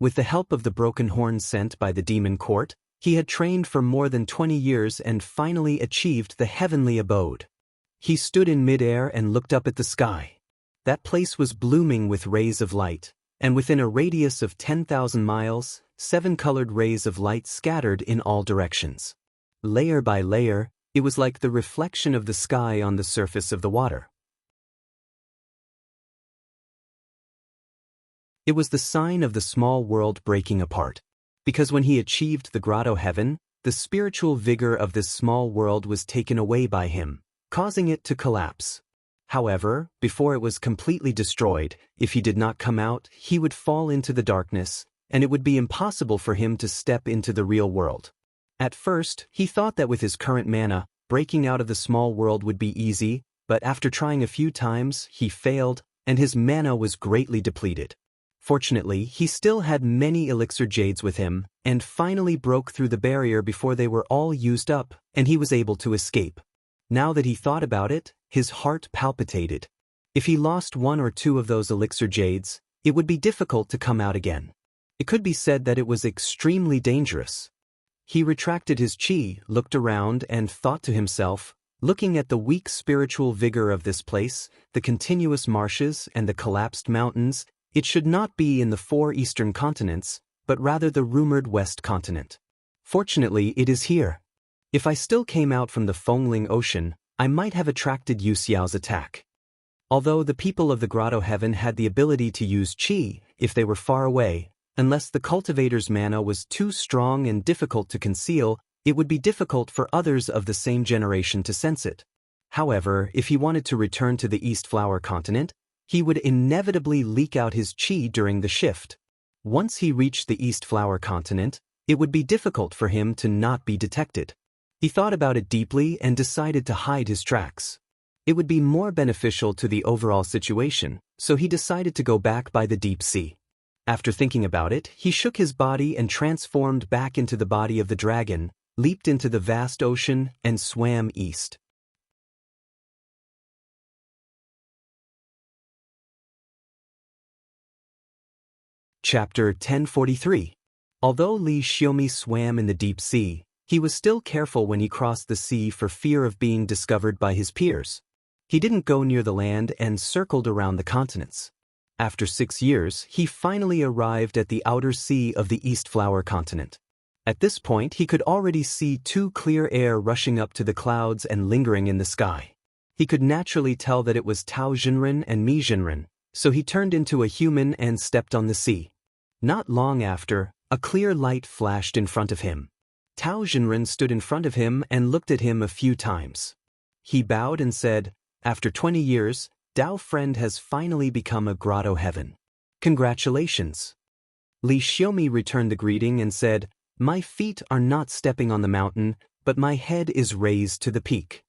With the help of the broken horn sent by the demon court, he had trained for more than 20 years and finally achieved the heavenly abode. He stood in midair and looked up at the sky. That place was blooming with rays of light, and within a radius of 10,000 miles, 7 colored rays of light scattered in all directions. Layer by layer, it was like the reflection of the sky on the surface of the water. It was the sign of the small world breaking apart, because when he achieved the grotto heaven, the spiritual vigor of this small world was taken away by him, causing it to collapse. However, before it was completely destroyed, if he did not come out, he would fall into the darkness, and it would be impossible for him to step into the real world. At first, he thought that with his current mana, breaking out of the small world would be easy, but after trying a few times, he failed, and his mana was greatly depleted. Fortunately, he still had many elixir jades with him, and finally broke through the barrier before they were all used up, and he was able to escape. Now that he thought about it, his heart palpitated. If he lost 1 or 2 of those elixir jades, it would be difficult to come out again. It could be said that it was extremely dangerous. He retracted his chi, looked around, and thought to himself, looking at the weak spiritual vigor of this place, the continuous marshes and the collapsed mountains, it should not be in the 4 eastern continents, but rather the rumored west continent. Fortunately, it is here. If I still came out from the Fengling Ocean, I might have attracted Yu Xiao's attack. Although the people of the Grotto Heaven had the ability to use qi if they were far away, unless the cultivator's mana was too strong and difficult to conceal, it would be difficult for others of the same generation to sense it. However, if he wanted to return to the East Flower Continent, he would inevitably leak out his qi during the shift. Once he reached the East Flower Continent, it would be difficult for him to not be detected. He thought about it deeply and decided to hide his tracks. It would be more beneficial to the overall situation, so he decided to go back by the deep sea. After thinking about it, he shook his body and transformed back into the body of the dragon, leaped into the vast ocean, and swam east. Chapter 1043. Although Li Xiaomi swam in the deep sea, he was still careful when he crossed the sea for fear of being discovered by his peers. He didn't go near the land and circled around the continents. After 6 years, he finally arrived at the outer sea of the East Flower Continent. At this point, he could already see 2 clear air rushing up to the clouds and lingering in the sky. He could naturally tell that it was Tao Jinren and Mi Jinren, so he turned into a human and stepped on the sea. Not long after, a clear light flashed in front of him. Tao Jinren stood in front of him and looked at him a few times. He bowed and said, "After 20 years, Dao Friend has finally become a Grotto Heaven. Congratulations." Li Xiaomi returned the greeting and said, "My feet are not stepping on the mountain, but my head is raised to the peak."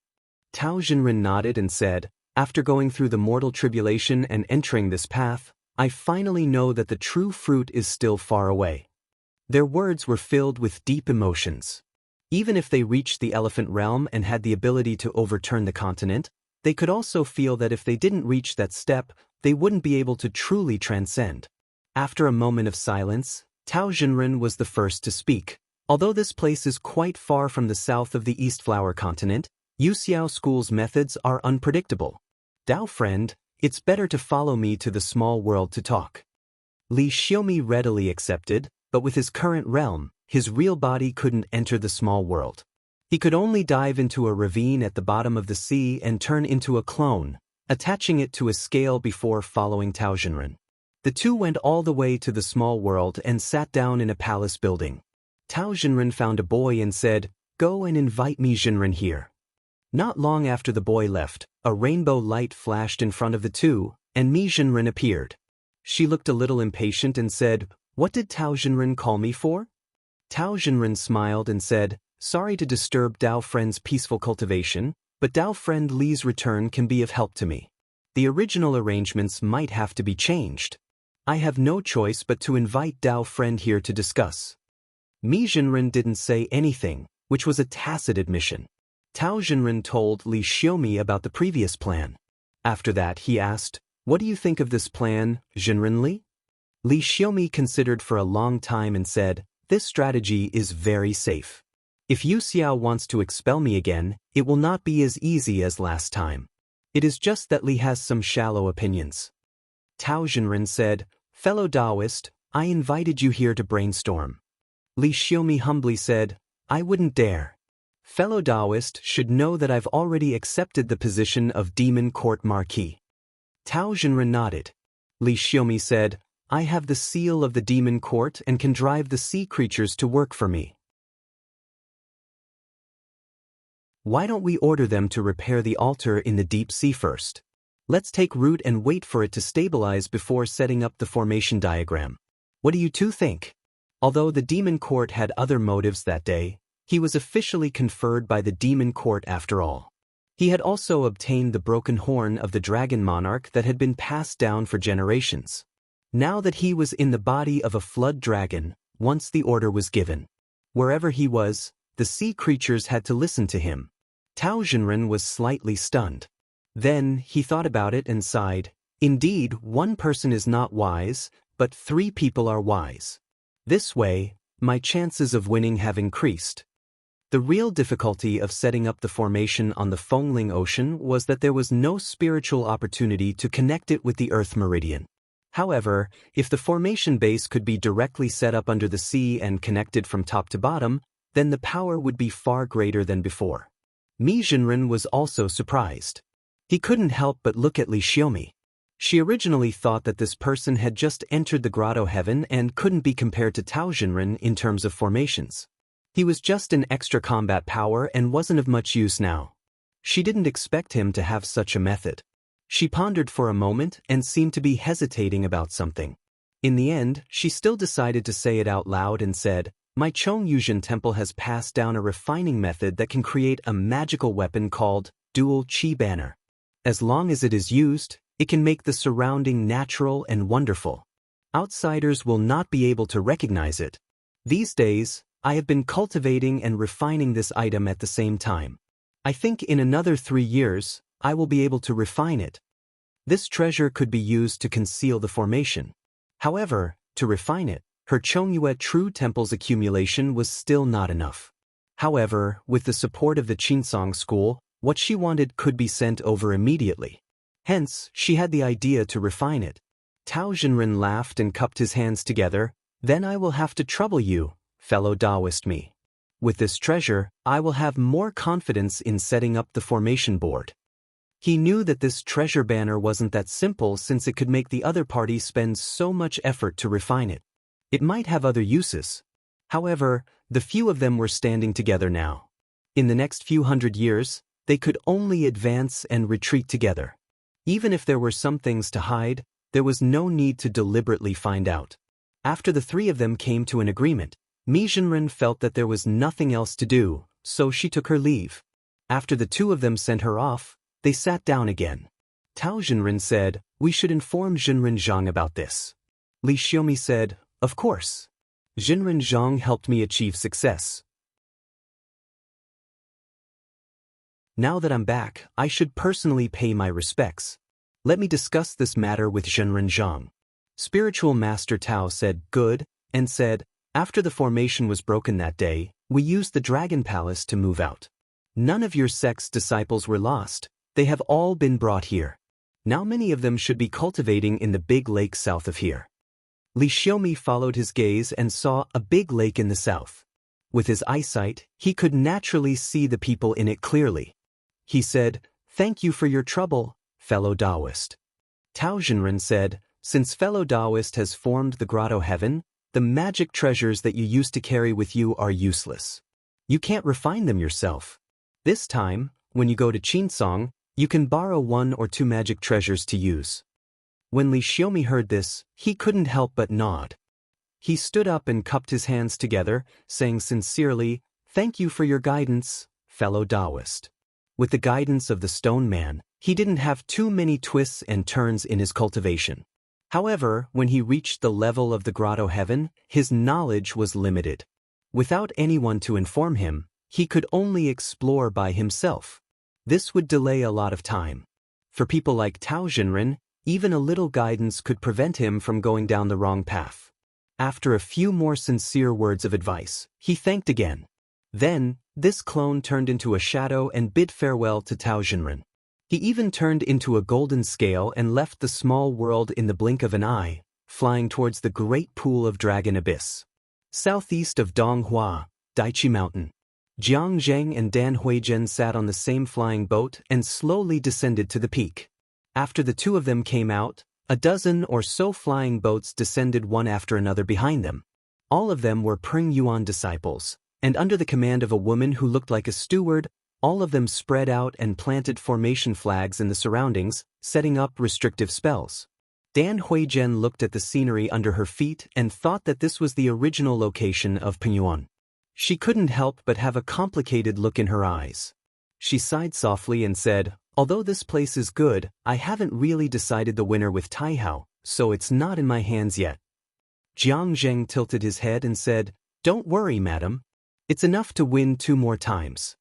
Tao Jinren nodded and said, "After going through the mortal tribulation and entering this path, I finally know that the true fruit is still far away." Their words were filled with deep emotions. Even if they reached the elephant realm and had the ability to overturn the continent, they could also feel that if they didn't reach that step, they wouldn't be able to truly transcend. After a moment of silence, Tao Jinren was the first to speak. "Although this place is quite far from the south of the East Flower Continent, Yu Xiao School's methods are unpredictable. Dao Friend, it's better to follow me to the small world to talk." Li Xiaomi readily accepted, but with his current realm, his real body couldn't enter the small world. He could only dive into a ravine at the bottom of the sea and turn into a clone, attaching it to a scale before following Tao Jinren. The two went all the way to the small world and sat down in a palace building. Tao Jinren found a boy and said, "Go and invite Mi Jinren here." Not long after the boy left, a rainbow light flashed in front of the two, and Mi Jinren appeared. She looked a little impatient and said, "What did Tao Jinren call me for?" Tao Jinren smiled and said, "Sorry to disturb Dao Friend's peaceful cultivation, but Dao Friend Li's return can be of help to me. The original arrangements might have to be changed. I have no choice but to invite Dao Friend here to discuss." Mi Jinren didn't say anything, which was a tacit admission. Tao Jinren told Li Xiaomi about the previous plan. After that, he asked, "What do you think of this plan, Jinren Li?" Li Xiaomi considered for a long time and said, "This strategy is very safe. If Yu Xiao wants to expel me again, it will not be as easy as last time. It is just that Li has some shallow opinions." Tao Jinren said, "Fellow Taoist, I invited you here to brainstorm." Li Xiaomi humbly said, "I wouldn't dare. Fellow Taoist should know that I've already accepted the position of Demon Court Marquis." Tao Jinren nodded. Li Xiaomi said, "I have the seal of the Demon Court and can drive the sea creatures to work for me. Why don't we order them to repair the altar in the deep sea first? Let's take root and wait for it to stabilize before setting up the formation diagram. What do you two think?" Although the Demon Court had other motives that day, he was officially conferred by the Demon Court after all. He had also obtained the broken horn of the Dragon Monarch that had been passed down for generations. Now that he was in the body of a flood dragon, once the order was given, wherever he was, the sea creatures had to listen to him. Tao Jinren was slightly stunned. Then he thought about it and sighed, "Indeed, one person is not wise, but 3 people are wise. This way, my chances of winning have increased." The real difficulty of setting up the formation on the Fengling Ocean was that there was no spiritual opportunity to connect it with the Earth meridian. However, if the formation base could be directly set up under the sea and connected from top to bottom, then the power would be far greater than before. Mi Jinren was also surprised. He couldn't help but look at Li Xiaomi. She originally thought that this person had just entered the grotto heaven and couldn't be compared to Tao Jinren in terms of formations. He was just an extra combat power and wasn't of much use now. She didn't expect him to have such a method. She pondered for a moment and seemed to be hesitating about something. In the end, she still decided to say it out loud and said, "My Chongyujian temple has passed down a refining method that can create a magical weapon called Dual Qi Banner. As long as it is used, it can make the surrounding natural and wonderful. Outsiders will not be able to recognize it. These days, I have been cultivating and refining this item at the same time. I think in another 3 years, I will be able to refine it. This treasure could be used to conceal the formation. However, to refine it, her Chongyue True Temple's accumulation was still not enough. However, with the support of the Qinsong school, what she wanted could be sent over immediately. Hence, she had the idea to refine it." Tao Jinren laughed and cupped his hands together. "Then I will have to trouble you, fellow Taoist me. With this treasure, I will have more confidence in setting up the formation board." He knew that this treasure banner wasn't that simple since it could make the other party spend so much effort to refine it. It might have other uses. However, the few of them were standing together now. In the next few hundred years, they could only advance and retreat together. Even if there were some things to hide, there was no need to deliberately find out. After the three of them came to an agreement, Mi Jinren felt that there was nothing else to do, so she took her leave. After the two of them sent her off, they sat down again. Tao Jinren said, "We should inform Jinren Zhang about this." Li Xiaomi said, "Of course. Jinren Zhang helped me achieve success. Now that I'm back, I should personally pay my respects. Let me discuss this matter with Jinren Zhang." Spiritual Master Tao said, "Good," and said, "After the formation was broken that day, we used the Dragon Palace to move out. None of your sect's disciples were lost, they have all been brought here. Now many of them should be cultivating in the big lake south of here." Li Xiaomi followed his gaze and saw a big lake in the south. With his eyesight, he could naturally see the people in it clearly. He said, "Thank you for your trouble, fellow Taoist." Tao Jinren said, "Since fellow Taoist has formed the grotto heaven, the magic treasures that you used to carry with you are useless. You can't refine them yourself. This time, when you go to Qinsong, you can borrow 1 or 2 magic treasures to use." When Li Xiaomi heard this, he couldn't help but nod. He stood up and cupped his hands together, saying sincerely, "Thank you for your guidance, fellow Taoist." With the guidance of the stone man, he didn't have too many twists and turns in his cultivation. However, when he reached the level of the grotto heaven, his knowledge was limited. Without anyone to inform him, he could only explore by himself. This would delay a lot of time. For people like Tao Jinren, even a little guidance could prevent him from going down the wrong path. After a few more sincere words of advice, he thanked again. Then, this clone turned into a shadow and bid farewell to Tao Jinren. He even turned into a golden scale and left the small world in the blink of an eye, flying towards the great pool of Dragon Abyss. Southeast of Donghua, Daichi Mountain. Jiang Zheng and Dan Huizhen sat on the same flying boat and slowly descended to the peak. After the two of them came out, a dozen or so flying boats descended one after another behind them. All of them were Pring Yuan disciples, and under the command of a woman who looked like a steward, all of them spread out and planted formation flags in the surroundings, setting up restrictive spells. Dan Huizhen looked at the scenery under her feet and thought that this was the original location of Pingyuan. She couldn't help but have a complicated look in her eyes. She sighed softly and said, "Although this place is good, I haven't really decided the winner with Taihao, so it's not in my hands yet." Jiang Zheng tilted his head and said, "Don't worry, madam. It's enough to win 2 more times."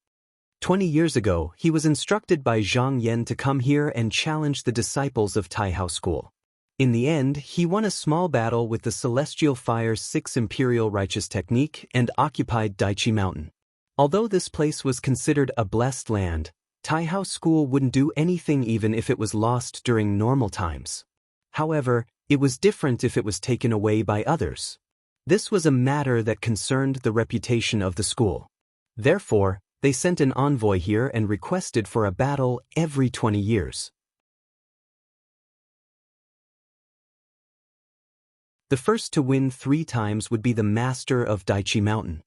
20 years ago, he was instructed by Zhang Yan to come here and challenge the disciples of Taihao School. In the end, he won a small battle with the Celestial Fire's 6 Imperial Righteous Technique and occupied Daichi Mountain. Although this place was considered a blessed land, Taihao School wouldn't do anything even if it was lost during normal times. However, it was different if it was taken away by others. This was a matter that concerned the reputation of the school. Therefore, they sent an envoy here and requested for a battle every 20 years. The first to win 3 times would be the master of Daichi Mountain.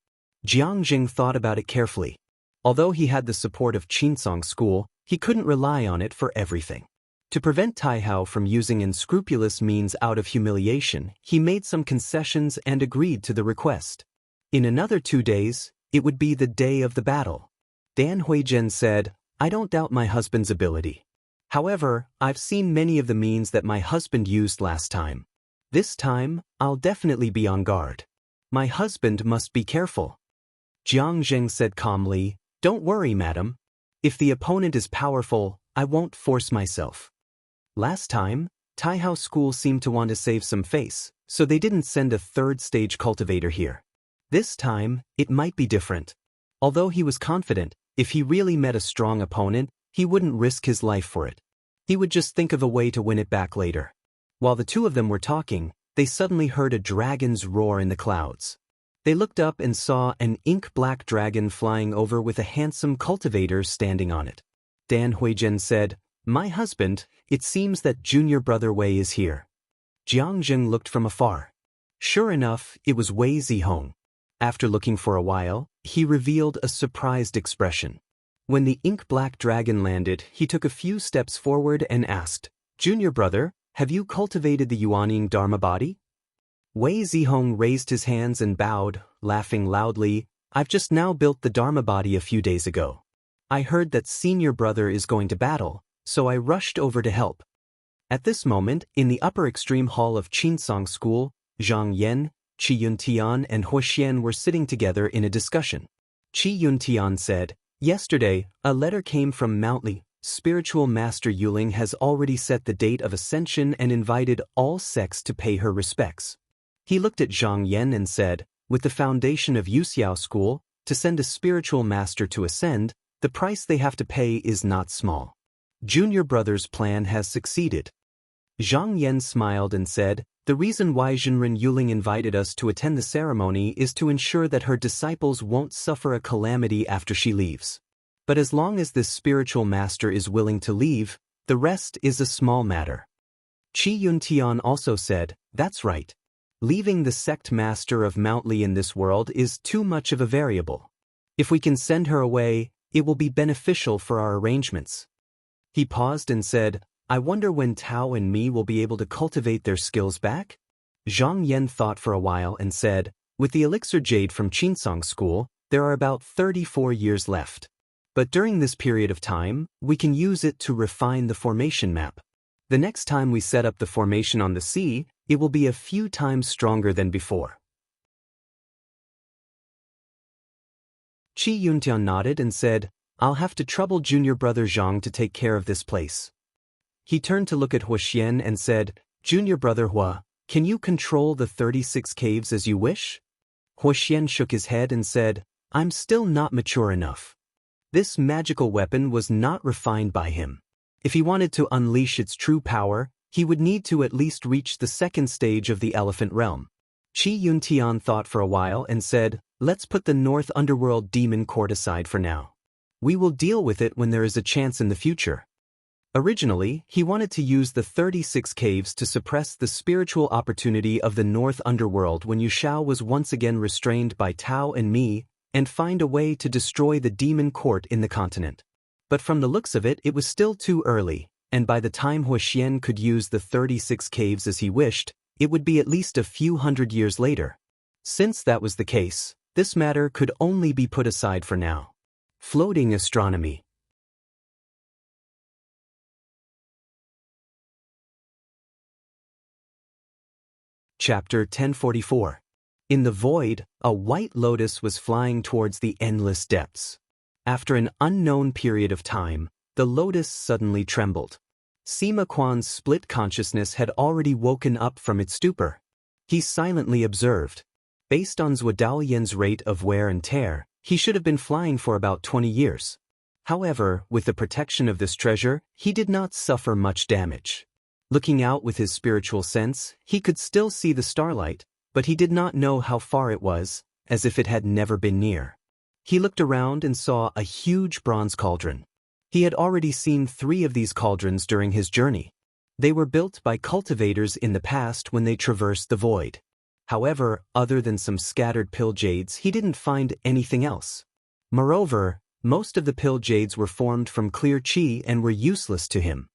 Jiang Jing thought about it carefully. Although he had the support of Qinsong School, he couldn't rely on it for everything. To prevent Taihao from using unscrupulous means out of humiliation, he made some concessions and agreed to the request. In another 2 days, it would be the day of the battle. Dan Huizhen said, "I don't doubt my husband's ability. However, I've seen many of the means that my husband used last time. This time, I'll definitely be on guard. My husband must be careful." Jiang Jing said calmly, "Don't worry, madam. If the opponent is powerful, I won't force myself." Last time, Taihao School seemed to want to save some face, so they didn't send a 3rd-stage cultivator here. This time, it might be different. Although he was confident, if he really met a strong opponent, he wouldn't risk his life for it. He would just think of a way to win it back later. While the two of them were talking, they suddenly heard a dragon's roar in the clouds. They looked up and saw an ink-black dragon flying over with a handsome cultivator standing on it. Dan Huizhen said, "My husband, it seems that junior brother Wei is here." Jiang Jing looked from afar. Sure enough, it was Wei Zihong. After looking for a while, he revealed a surprised expression. When the ink-black dragon landed, he took a few steps forward and asked, "Junior brother, have you cultivated the Yuaning Dharma body?" Wei Zihong raised his hands and bowed, laughing loudly, "I've just now built the Dharma body a few days ago. I heard that senior brother is going to battle, so I rushed over to help." At this moment, in the upper extreme hall of Qinsong School, Zhang Yan, Qi Yuntian and Huoxian were sitting together in a discussion. Qi Yuntian said, "Yesterday, a letter came from Mount Li. Spiritual Master Yuling has already set the date of ascension and invited all sects to pay her respects." He looked at Zhang Yan and said, "With the foundation of Yuxiao School, to send a spiritual master to ascend, the price they have to pay is not small. Junior brother's plan has succeeded." Zhang Yan smiled and said, "The reason why Zhenren Yuling invited us to attend the ceremony is to ensure that her disciples won't suffer a calamity after she leaves. But as long as this spiritual master is willing to leave, the rest is a small matter." Qi Yuntian also said, "That's right. Leaving the sect master of Mount Li in this world is too much of a variable. If we can send her away, it will be beneficial for our arrangements." He paused and said, "I wonder when Tao and me will be able to cultivate their skills back?" Zhang Yan thought for a while and said, "With the elixir jade from Qinsong School, there are about 34 years left. But during this period of time, we can use it to refine the formation map. The next time we set up the formation on the sea, it will be a few times stronger than before." Qi Yuntian nodded and said, "I'll have to trouble junior brother Zhang to take care of this place." He turned to look at Huoxian and said, "Junior brother Hua, can you control the 36 caves as you wish?" Huoxian shook his head and said, "I'm still not mature enough." This magical weapon was not refined by him. If he wanted to unleash its true power, he would need to at least reach the 2nd stage of the elephant realm. Qi Yuntian thought for a while and said, "Let's put the North Underworld Demon Court aside for now. We will deal with it when there is a chance in the future." Originally, he wanted to use the 36 caves to suppress the spiritual opportunity of the North Underworld when Yuxiao was once again restrained by Tao and Mi, and find a way to destroy the demon court in the continent. But from the looks of it, it was still too early, and by the time Huoxian could use the 36 caves as he wished, it would be at least a few hundred years later. Since that was the case, this matter could only be put aside for now. Floating astronomy. Chapter 1044. In the void, a white lotus was flying towards the endless depths. After an unknown period of time, the lotus suddenly trembled. Sima Quan's split consciousness had already woken up from its stupor. He silently observed. Based on Zhuodaoyan's rate of wear and tear, he should have been flying for about 20 years. However, with the protection of this treasure, he did not suffer much damage. Looking out with his spiritual sense, he could still see the starlight, but he did not know how far it was, as if it had never been near. He looked around and saw a huge bronze cauldron. He had already seen 3 of these cauldrons during his journey. They were built by cultivators in the past when they traversed the void. However, other than some scattered pill jades, he didn't find anything else. Moreover, most of the pill jades were formed from clear chi and were useless to him.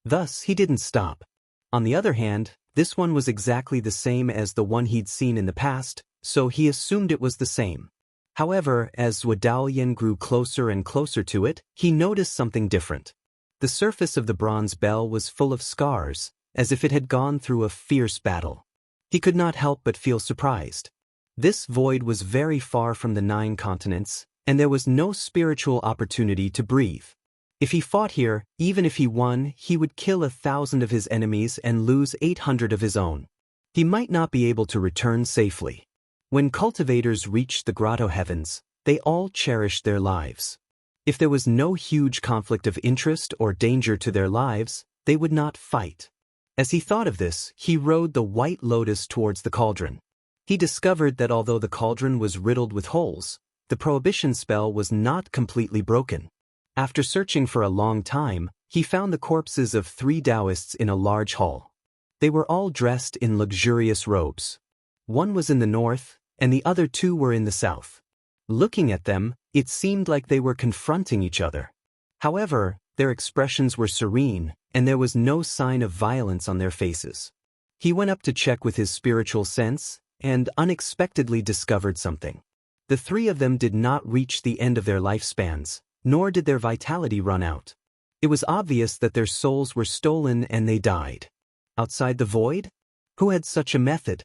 Thus, he didn't stop. On the other hand, this one was exactly the same as the one he'd seen in the past, so he assumed it was the same. However, as Zhuodao grew closer and closer to it, he noticed something different. The surface of the bronze bell was full of scars, as if it had gone through a fierce battle. He could not help but feel surprised. This void was very far from the 9 continents, and there was no spiritual opportunity to breathe. If he fought here, even if he won, he would kill 1,000 of his enemies and lose 800 of his own. He might not be able to return safely. When cultivators reached the grotto heavens, they all cherished their lives. If there was no huge conflict of interest or danger to their lives, they would not fight. As he thought of this, he rode the white lotus towards the cauldron. He discovered that although the cauldron was riddled with holes, the prohibition spell was not completely broken. After searching for a long time, he found the corpses of 3 Taoists in a large hall. They were all dressed in luxurious robes. One was in the north, and the other 2 were in the south. Looking at them, it seemed like they were confronting each other. However, their expressions were serene, and there was no sign of violence on their faces. He went up to check with his spiritual sense, and unexpectedly discovered something. The 3 of them did not reach the end of their lifespans, nor did their vitality run out. It was obvious that their souls were stolen and they died. Outside the void? Who had such a method?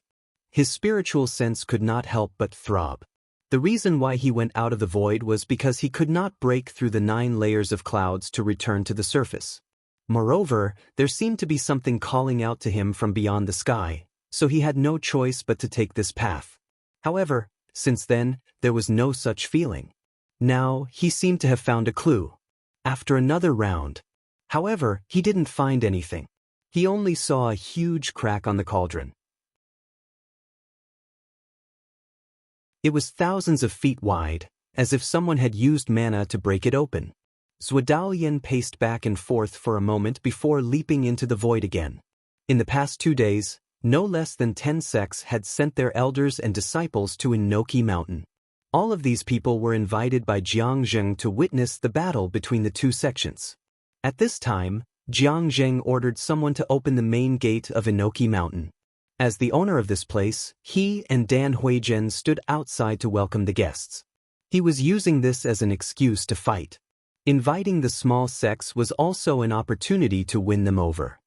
His spiritual sense could not help but throb. The reason why he went out of the void was because he could not break through the 9 layers of clouds to return to the surface. Moreover, there seemed to be something calling out to him from beyond the sky, so he had no choice but to take this path. However, since then, there was no such feeling. Now, he seemed to have found a clue. After another round. However, he didn't find anything. He only saw a huge crack on the cauldron. It was thousands of feet wide, as if someone had used mana to break it open. Zhuodao paced back and forth for a moment before leaping into the void again. In the past 2 days, no less than 10 sects had sent their elders and disciples to Inoki Mountain. All of these people were invited by Jiang Zheng to witness the battle between the 2 sections. At this time, Jiang Zheng ordered someone to open the main gate of Inoki Mountain. As the owner of this place, he and Dan Huizhen stood outside to welcome the guests. He was using this as an excuse to fight. Inviting the small sects was also an opportunity to win them over.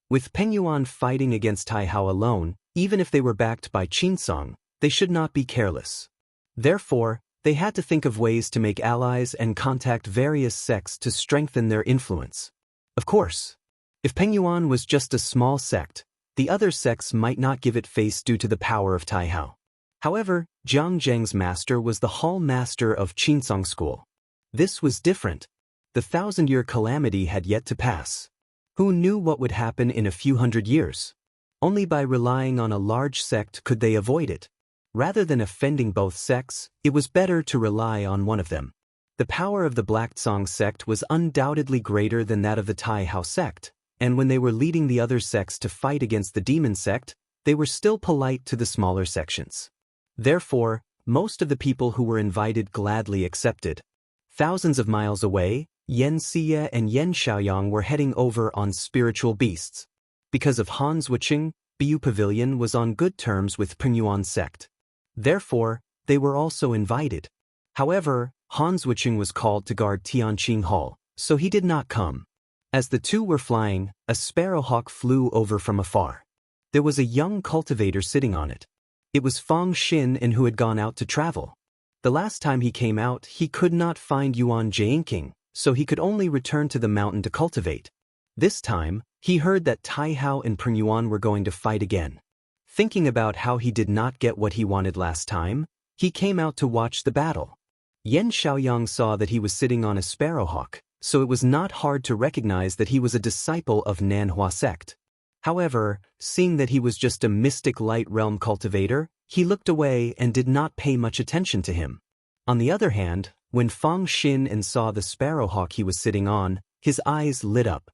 With Pengyuan fighting against Taihao alone, even if they were backed by Qinsong, they should not be careless. Therefore, they had to think of ways to make allies and contact various sects to strengthen their influence. Of course, if Pengyuan was just a small sect, the other sects might not give it face due to the power of Taihao. However, Jiang Zheng's master was the hall master of Qinsong School. This was different. The 1,000-year calamity had yet to pass. Who knew what would happen in a few hundred years? Only by relying on a large sect could they avoid it. Rather than offending both sects, it was better to rely on one of them. The power of the Black Tsong sect was undoubtedly greater than that of the Taihao sect, and when they were leading the other sects to fight against the demon sect, they were still polite to the smaller sections. Therefore, most of the people who were invited gladly accepted. Thousands of miles away, Yen Xie and Yen Xiaoyang were heading over on spiritual beasts. Because of Han Zhuoqing, Bu Pavilion was on good terms with Pengyuan sect. Therefore, they were also invited. However, Han Zhuoqing was called to guard Tianqing Hall, so he did not come. As the 2 were flying, a sparrowhawk flew over from afar. There was a young cultivator sitting on it. It was Fang Xin and who had gone out to travel. The last time he came out, he could not find Yuan Jianqing, so he could only return to the mountain to cultivate. This time, he heard that Taihao and Pengyuan were going to fight again. Thinking about how he did not get what he wanted last time, he came out to watch the battle. Yen Xiaoyang saw that he was sitting on a sparrowhawk, so it was not hard to recognize that he was a disciple of Nanhua sect. However, seeing that he was just a mystic light realm cultivator, he looked away and did not pay much attention to him. On the other hand, when Fang Xin saw the sparrowhawk he was sitting on, his eyes lit up.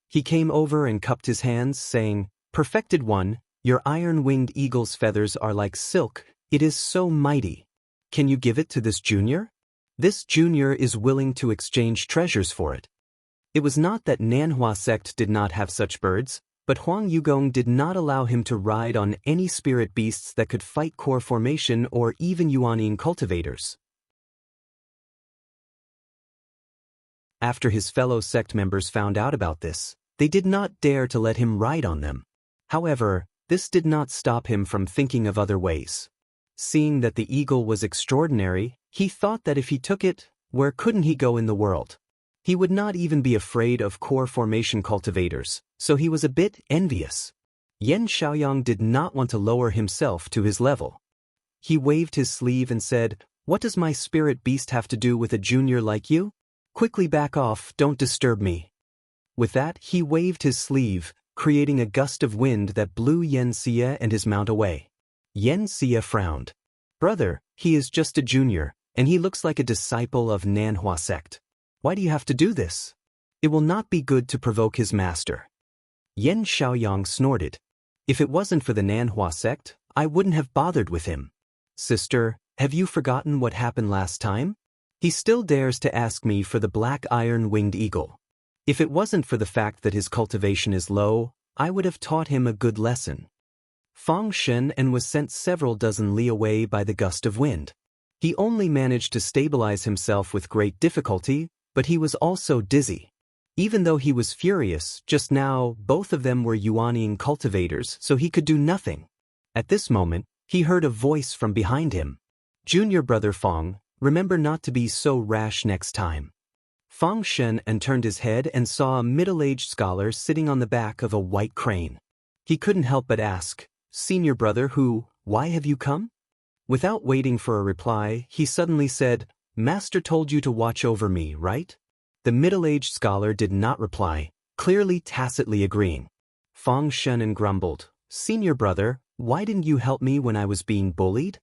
He came over and cupped his hands, saying, "Perfected one, your iron-winged eagle's feathers are like silk, it is so mighty. Can you give it to this junior? This junior is willing to exchange treasures for it." It was not that Nanhua sect did not have such birds, but Huang Yugong did not allow him to ride on any spirit beasts that could fight core formation or even Yuanine cultivators. After his fellow sect members found out about this, they did not dare to let him ride on them. However, this did not stop him from thinking of other ways. Seeing that the eagle was extraordinary, he thought that if he took it, where couldn't he go in the world? He would not even be afraid of core formation cultivators, so he was a bit envious. Yan Xiaoyang did not want to lower himself to his level. He waved his sleeve and said, "What does my spirit beast have to do with a junior like you? Quickly back off, don't disturb me." With that, he waved his sleeve, creating a gust of wind that blew Yan Xie and his mount away. Yan Xie frowned. "Brother, he is just a junior, and he looks like a disciple of Nanhua sect. Why do you have to do this? It will not be good to provoke his master." Yan Xiaoyang snorted. "If it wasn't for the Nanhua sect, I wouldn't have bothered with him. Sister, have you forgotten what happened last time? He still dares to ask me for the black iron-winged eagle. If it wasn't for the fact that his cultivation is low, I would have taught him a good lesson." Fang Shen was sent several dozen li away by the gust of wind. He only managed to stabilize himself with great difficulty, but he was also dizzy. Even though he was furious, just now both of them were Yuanine cultivators, so he could do nothing. At this moment, he heard a voice from behind him. "Junior brother Fang, remember not to be so rash next time." Fang Shen turned his head and saw a middle-aged scholar sitting on the back of a white crane. He couldn't help but ask, "Senior brother why have you come?" Without waiting for a reply, he suddenly said, "Master told you to watch over me, right?" The middle-aged scholar did not reply, clearly tacitly agreeing. Fang Shen grumbled, "Senior brother, why didn't you help me when I was being bullied?"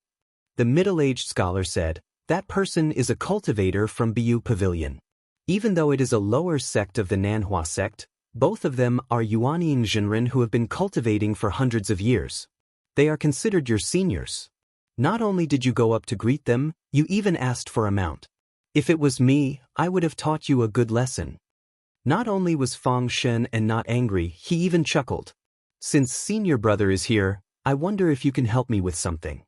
The middle-aged scholar said, "That person is a cultivator from Bu Pavilion. Even though it is a lower sect of the Nanhua sect, both of them are Yuanine Jinren who have been cultivating for hundreds of years. They are considered your seniors. Not only did you go up to greet them, you even asked for a mount. If it was me, I would have taught you a good lesson." Not only was Fang Shen not angry, he even chuckled. "Since senior brother is here, I wonder if you can help me with something."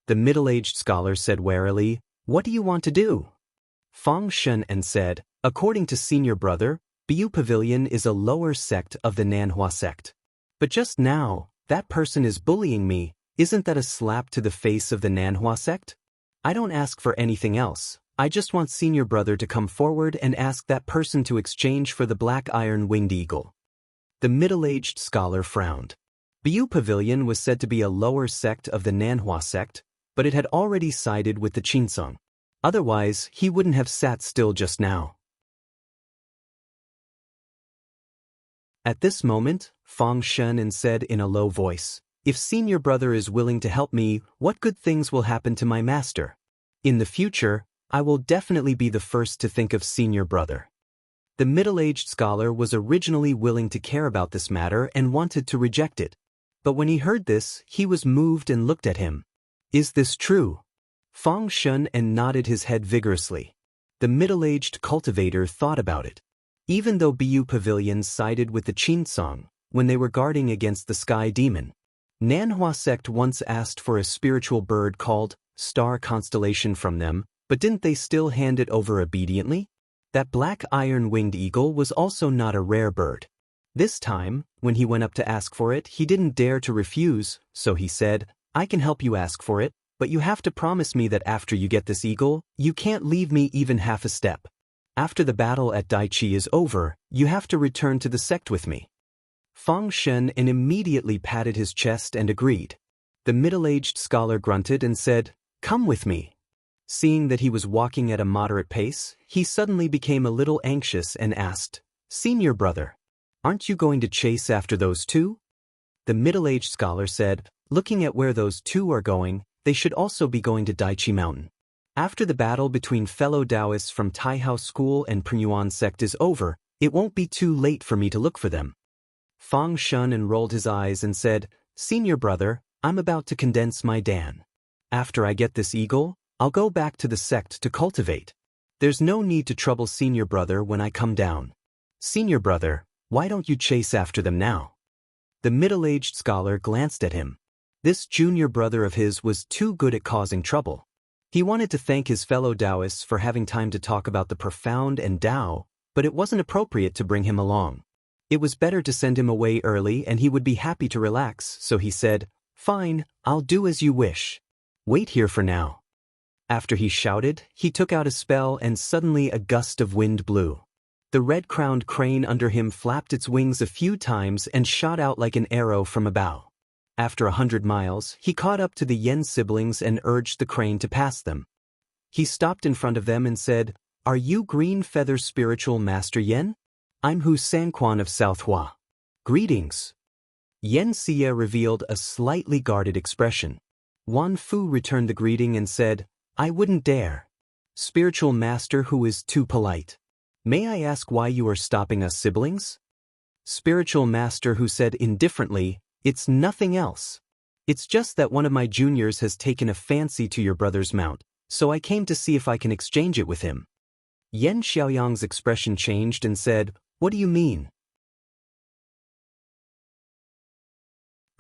The middle-aged scholar said warily, "What do you want to do?" Fang Shen said, "According to senior brother, Bu Pavilion is a lower sect of the Nanhua sect. But just now, that person is bullying me. Isn't that a slap to the face of the Nanhua sect? I don't ask for anything else. I just want senior brother to come forward and ask that person to exchange for the black iron-winged eagle." The middle-aged scholar frowned. Bu Pavilion was said to be a lower sect of the Nanhua sect, but it had already sided with the Qinsong. Otherwise, he wouldn't have sat still just now. At this moment, Fang Shen said in a low voice, "If senior brother is willing to help me, what good things will happen to my master? In the future, I will definitely be the first to think of senior brother." The middle-aged scholar was originally willing to care about this matter and wanted to reject it. But when he heard this, he was moved and looked at him. "Is this true?" Fang Shen nodded his head vigorously. The middle-aged cultivator thought about it. Even though Bu Pavilion sided with the Qinsong when they were guarding against the sky demon, Nanhua sect once asked for a spiritual bird called Star Constellation from them, but didn't they still hand it over obediently? That black iron-winged eagle was also not a rare bird. This time, when he went up to ask for it, he didn't dare to refuse, so he said, "I can help you ask for it, but you have to promise me that after you get this eagle, you can't leave me even half a step. After the battle at Daichi is over, you have to return to the sect with me." Fang Shen immediately patted his chest and agreed. The middle-aged scholar grunted and said, "Come with me." Seeing that he was walking at a moderate pace, he suddenly became a little anxious and asked, "Senior brother, aren't you going to chase after those two? The middle-aged scholar said, looking at where those two are going, they should also be going to Daichi Mountain. After the battle between fellow Taoists from Taihao School and Prengyuan sect is over, it won't be too late for me to look for them. Fang Shun rolled his eyes and said, Senior brother, I'm about to condense my Dan. After I get this eagle, I'll go back to the sect to cultivate. There's no need to trouble senior brother when I come down. Senior brother, why don't you chase after them now? The middle-aged scholar glanced at him. This junior brother of his was too good at causing trouble. He wanted to thank his fellow Taoists for having time to talk about the profound and Tao, but it wasn't appropriate to bring him along. It was better to send him away early and he would be happy to relax, so he said, Fine, I'll do as you wish. Wait here for now. After he shouted, he took out a spell and suddenly a gust of wind blew. The red-crowned crane under him flapped its wings a few times and shot out like an arrow from a bow. After 100 miles, he caught up to the Yen siblings and urged the crane to pass them. He stopped in front of them and said, Are you Green Feather Spiritual Master Yen? I'm Hu Sanquan of South Hua. Greetings. Yen Xie revealed a slightly guarded expression. Wan Fu returned the greeting and said, I wouldn't dare. Spiritual Master who is too polite. May I ask why you are stopping us siblings? Spiritual Master who said indifferently, It's nothing else. It's just that one of my juniors has taken a fancy to your brother's mount, so I came to see if I can exchange it with him. Yen Xiaoyang's expression changed and said, What do you mean?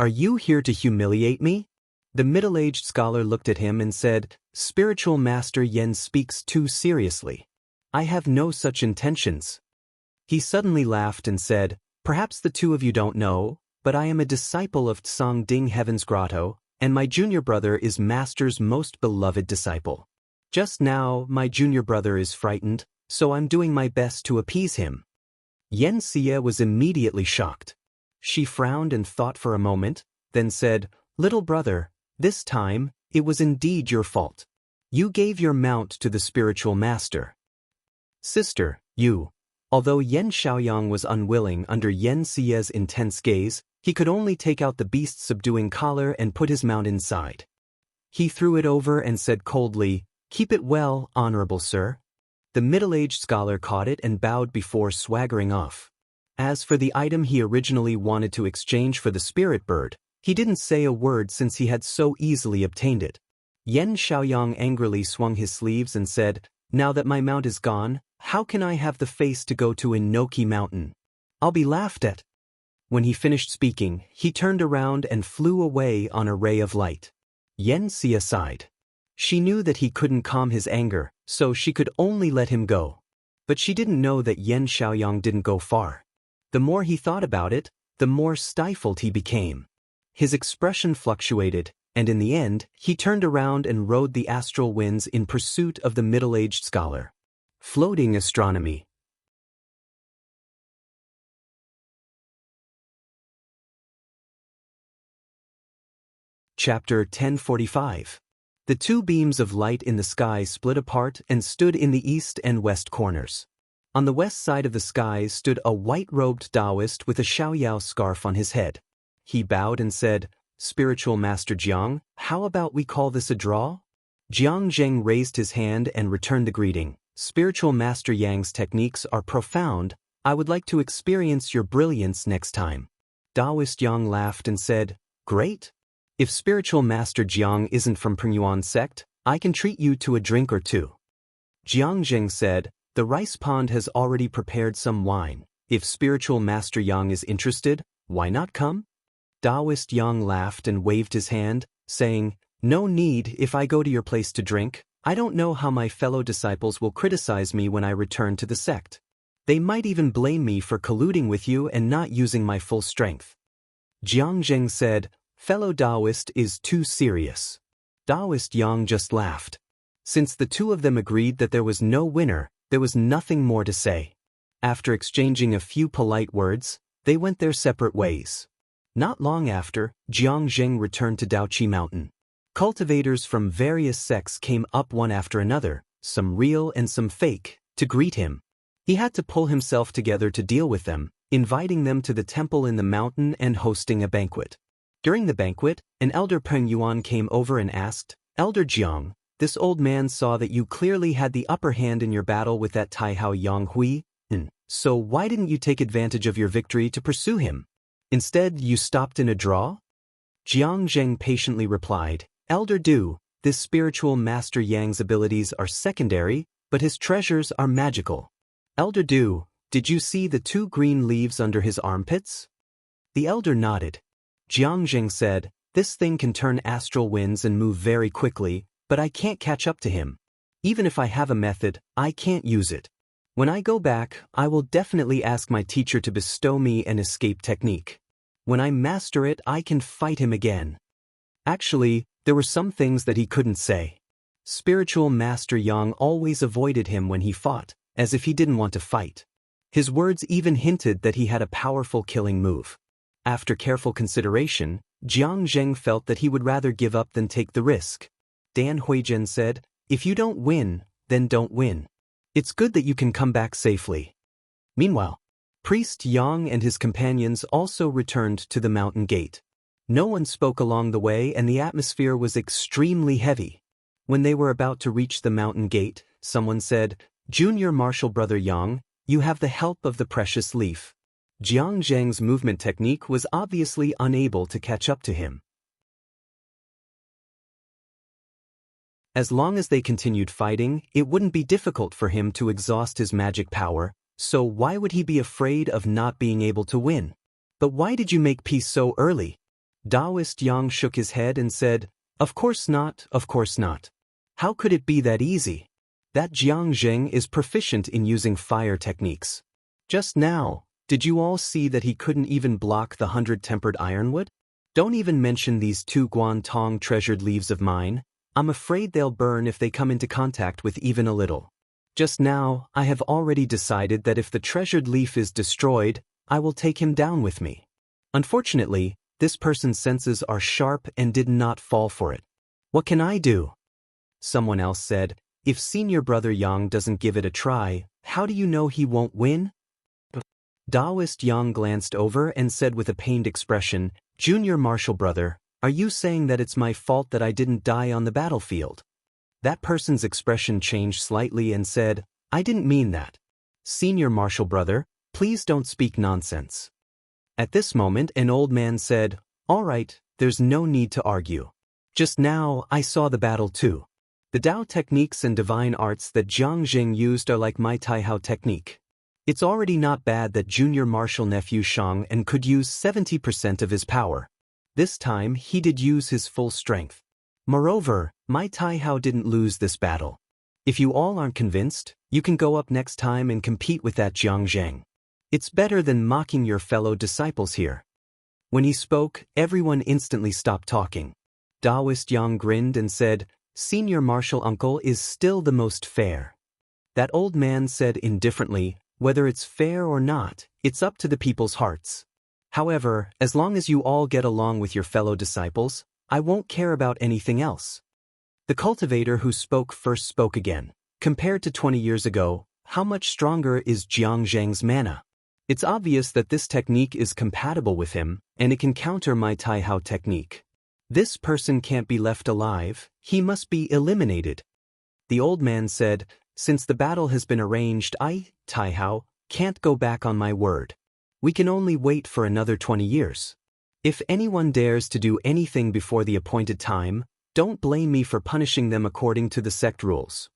Are you here to humiliate me? The middle-aged scholar looked at him and said, Spiritual Master Yen speaks too seriously. I have no such intentions. He suddenly laughed and said, Perhaps the two of you don't know, but I am a disciple of Tsang Ding Heaven's Grotto, and my junior brother is Master's most beloved disciple. Just now, my junior brother is frightened, so I'm doing my best to appease him. Yen Xie was immediately shocked. She frowned and thought for a moment, then said, Little brother, this time, it was indeed your fault. You gave your mount to the spiritual master. Sister, you. Although Yen Xiaoyang was unwilling under Yen Xie's intense gaze, he could only take out the beast's subduing collar and put his mount inside. He threw it over and said coldly, Keep it well, honorable sir. The middle-aged scholar caught it and bowed before swaggering off. As for the item he originally wanted to exchange for the spirit bird, he didn't say a word since he had so easily obtained it. Yen Xiaoyang angrily swung his sleeves and said, Now that my mount is gone, how can I have the face to go to Inoki Mountain? I'll be laughed at. When he finished speaking, he turned around and flew away on a ray of light. Yen Xie sighed. She knew that he couldn't calm his anger, so she could only let him go. But she didn't know that Yen Xiaoyang didn't go far. The more he thought about it, the more stifled he became. His expression fluctuated, and in the end, he turned around and rode the astral winds in pursuit of the middle-aged scholar. Floating astronomy. Chapter 1045. The two beams of light in the sky split apart and stood in the east and west corners. On the west side of the sky stood a white-robed Taoist with a Xiaoyao scarf on his head. He bowed and said, Spiritual Master Jiang, how about we call this a draw? Jiang Zheng raised his hand and returned the greeting. Spiritual Master Yang's techniques are profound. I would like to experience your brilliance next time. Taoist Yang laughed and said, Great. If Spiritual Master Jiang isn't from Prengyuan sect, I can treat you to a drink or two. Jiang Zheng said, The rice pond has already prepared some wine. If Spiritual Master Yang is interested, why not come? Taoist Yang laughed and waved his hand, saying, No need if I go to your place to drink. I don't know how my fellow disciples will criticize me when I return to the sect. They might even blame me for colluding with you and not using my full strength. Jiang Zheng said, Fellow Taoist is too serious. Taoist Yang just laughed. Since the two of them agreed that there was no winner, there was nothing more to say. After exchanging a few polite words, they went their separate ways. Not long after, Jiang Zheng returned to Daichi Mountain. Cultivators from various sects came up one after another, some real and some fake, to greet him. He had to pull himself together to deal with them, inviting them to the temple in the mountain and hosting a banquet. During the banquet, an elder Peng Yuan came over and asked, "Elder Jiang, this old man saw that you clearly had the upper hand in your battle with that Taihao Yang Hui, so why didn't you take advantage of your victory to pursue him? Instead, you stopped in a draw?" Jiang Zheng patiently replied, "Elder Du, this spiritual master Yang's abilities are secondary, but his treasures are magical. Elder Du, did you see the 2 green leaves under his armpits?" The elder nodded. Jiang Zheng said, "This thing can turn astral winds and move very quickly, but I can't catch up to him. Even if I have a method, I can't use it. When I go back, I will definitely ask my teacher to bestow me an escape technique. When I master it, I can fight him again." Actually, there were some things that he couldn't say. Spiritual Master Yang always avoided him when he fought, as if he didn't want to fight. His words even hinted that he had a powerful killing move. After careful consideration, Jiang Zheng felt that he would rather give up than take the risk. Dan Huizhen said, "If you don't win, then don't win. It's good that you can come back safely." Meanwhile, Priest Yang and his companions also returned to the mountain gate. No one spoke along the way and the atmosphere was extremely heavy. When they were about to reach the mountain gate, someone said, "Junior Martial Brother Yang, you have the help of the precious leaf." Jiang Zheng's movement technique was obviously unable to catch up to him. As long as they continued fighting, it wouldn't be difficult for him to exhaust his magic power, so why would he be afraid of not being able to win? "But why did you make peace so early?" Taoist Yang shook his head and said, "Of course not, of course not. How could it be that easy? That Jiang Zheng is proficient in using fire techniques. Just now, did you all see that he couldn't even block the 100-tempered ironwood? Don't even mention these 2 Guantong treasured leaves of mine. I'm afraid they'll burn if they come into contact with even a little. Just now, I have already decided that if the treasured leaf is destroyed, I will take him down with me. Unfortunately, this person's senses are sharp and did not fall for it. What can I do?" Someone else said, "If Senior Brother Yang doesn't give it a try, how do you know he won't win?" Taoist Yang glanced over and said with a pained expression, "Junior Martial Brother, are you saying that it's my fault that I didn't die on the battlefield?" That person's expression changed slightly and said, "I didn't mean that. Senior Martial Brother, please don't speak nonsense." At this moment, an old man said, "All right, there's no need to argue. Just now, I saw the battle too. The Tao techniques and divine arts that Jiang Zheng used are like my Taihao technique. It's already not bad that Junior Martial Nephew Shang and could use 70% of his power. This time, he did use his full strength. Moreover, my Taihao didn't lose this battle. If you all aren't convinced, you can go up next time and compete with that Jiang Zheng. It's better than mocking your fellow disciples here." When he spoke, everyone instantly stopped talking. Taoist Yang grinned and said, "Senior Martial Uncle is still the most fair." That old man said indifferently, "Whether it's fair or not, it's up to the people's hearts. However, as long as you all get along with your fellow disciples, I won't care about anything else." The cultivator who spoke first spoke again. "Compared to 20 years ago, how much stronger is Jiang Zheng's mana? It's obvious that this technique is compatible with him, and it can counter my Taihao technique. This person can't be left alive, he must be eliminated." The old man said, "Since the battle has been arranged, I, Taihao, can't go back on my word. We can only wait for another 20 years. If anyone dares to do anything before the appointed time, don't blame me for punishing them according to the sect rules."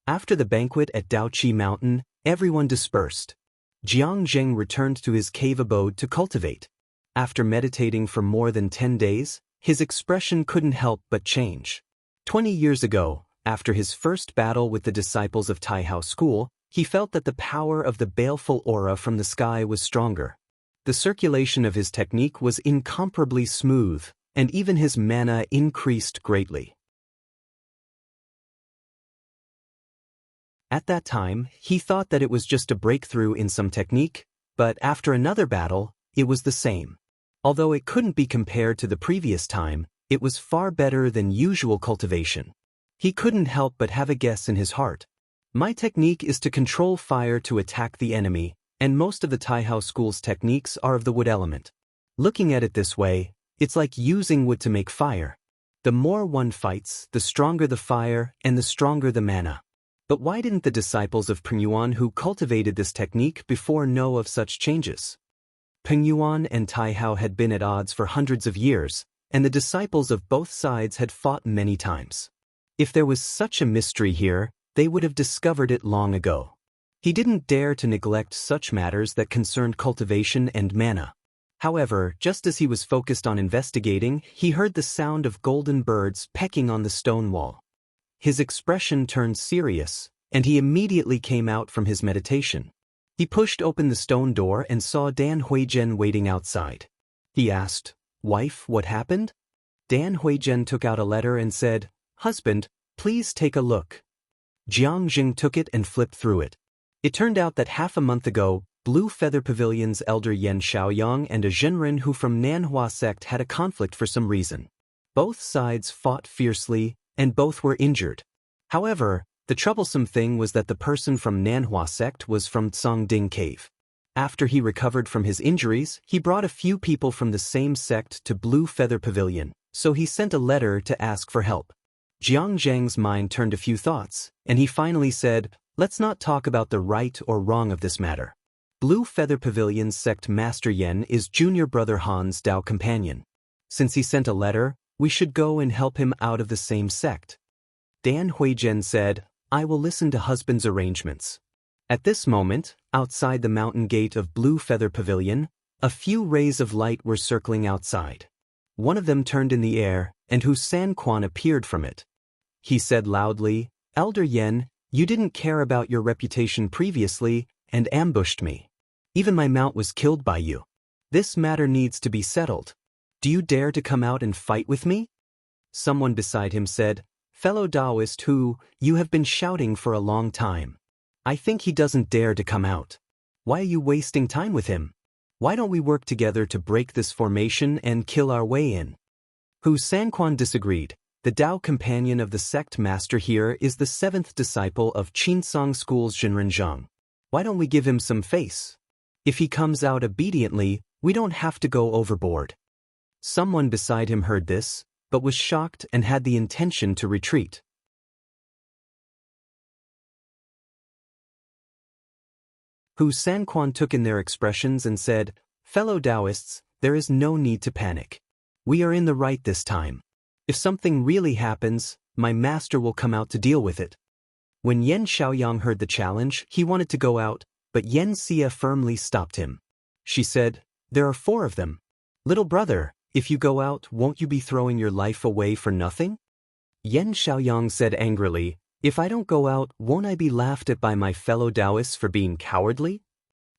After the banquet at Daoqi Mountain, everyone dispersed. Jiang Zheng returned to his cave abode to cultivate. After meditating for more than 10 days, his expression couldn't help but change. 20 years ago, after his first battle with the disciples of Taihao School, he felt that the power of the baleful aura from the sky was stronger. The circulation of his technique was incomparably smooth, and even his mana increased greatly. At that time, he thought that it was just a breakthrough in some technique, but after another battle, it was the same. Although it couldn't be compared to the previous time, it was far better than usual cultivation. He couldn't help but have a guess in his heart. My technique is to control fire to attack the enemy, And most of the Taihao school's techniques are of the wood element. Looking at it this way, it's like using wood to make fire. The more one fights, the stronger the fire and the stronger the mana. But why didn't the disciples of Peng Yuan who cultivated this technique before know of such changes? Peng Yuan and Taihao had been at odds for hundreds of years, and the disciples of both sides had fought many times. If there was such a mystery here, they would have discovered it long ago. He didn't dare to neglect such matters that concerned cultivation and mana. However, just as he was focused on investigating, he heard the sound of golden birds pecking on the stone wall. His expression turned serious, and he immediately came out from his meditation. He pushed open the stone door and saw Dan Huizhen waiting outside. He asked, "Wife, what happened?" Dan Huizhen took out a letter and said, "Husband, please take a look." Jiang Jing took it and flipped through it. It turned out that half a month ago, Blue Feather Pavilion's elder Yen Xiaoyang and a Zhenren who from Nanhua sect had a conflict for some reason. Both sides fought fiercely, and both were injured. However, the troublesome thing was that the person from Nanhua sect was from Tsongding Cave. After he recovered from his injuries, he brought a few people from the same sect to Blue Feather Pavilion, so he sent a letter to ask for help. Jiang Zhang's mind turned a few thoughts, and he finally said, "Let's not talk about the right or wrong of this matter. Blue Feather Pavilion's sect Master Yen is junior brother Han's Dao companion. Since he sent a letter, we should go and help him out of the same sect." Dan Huizhen said, "I will listen to husband's arrangements." At this moment, outside the mountain gate of Blue Feather Pavilion, a few rays of light were circling outside. One of them turned in the air, and Hu Sanquan appeared from it. He said loudly, "Elder Yen, you didn't care about your reputation previously, and ambushed me. Even my mount was killed by you. This matter needs to be settled. Do you dare to come out and fight with me?" Someone beside him said, "Fellow Taoist Hu, you have been shouting for a long time. I think he doesn't dare to come out. Why are you wasting time with him? Why don't we work together to break this formation and kill our way in?" Hu Sanquan disagreed. The Dao companion of the sect master here is the seventh disciple of Qinsong School's Zhenren Zhang. Why don't we give him some face? If he comes out obediently, we don't have to go overboard. Someone beside him heard this, but was shocked and had the intention to retreat. Hu Sanquan took in their expressions and said, "Fellow Taoists, there is no need to panic. We are in the right this time. If something really happens, my master will come out to deal with it." When Yen Xiaoyang heard the challenge, he wanted to go out, but Yen Xia firmly stopped him. She said, "There are 4 of them. Little brother, if you go out, won't you be throwing your life away for nothing?" Yen Xiaoyang said angrily, "If I don't go out, won't I be laughed at by my fellow Taoists for being cowardly?"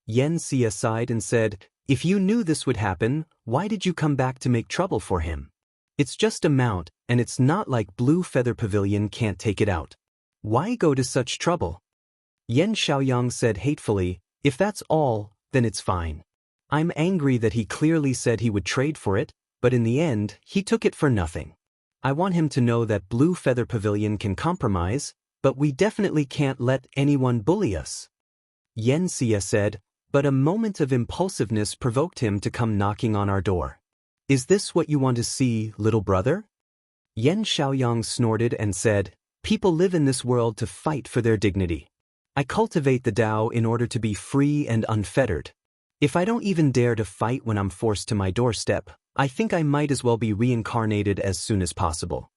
Yen Xia sighed and said, "If you knew this would happen, why did you come back to make trouble for him? It's just a mount, and it's not like Blue Feather Pavilion can't take it out. Why go to such trouble?" Yen Xiaoyang said hatefully, "If that's all, then it's fine. I'm angry that he clearly said he would trade for it, but in the end, he took it for nothing. I want him to know that Blue Feather Pavilion can compromise, but we definitely can't let anyone bully us." Yen Xia said, "But a moment of impulsiveness provoked him to come knocking on our door. Is this what you want to see, little brother?" Yen Xiaoyang snorted and said, "People live in this world to fight for their dignity. I cultivate the Tao in order to be free and unfettered. If I don't even dare to fight when I'm forced to my doorstep, I think I might as well be reincarnated as soon as possible."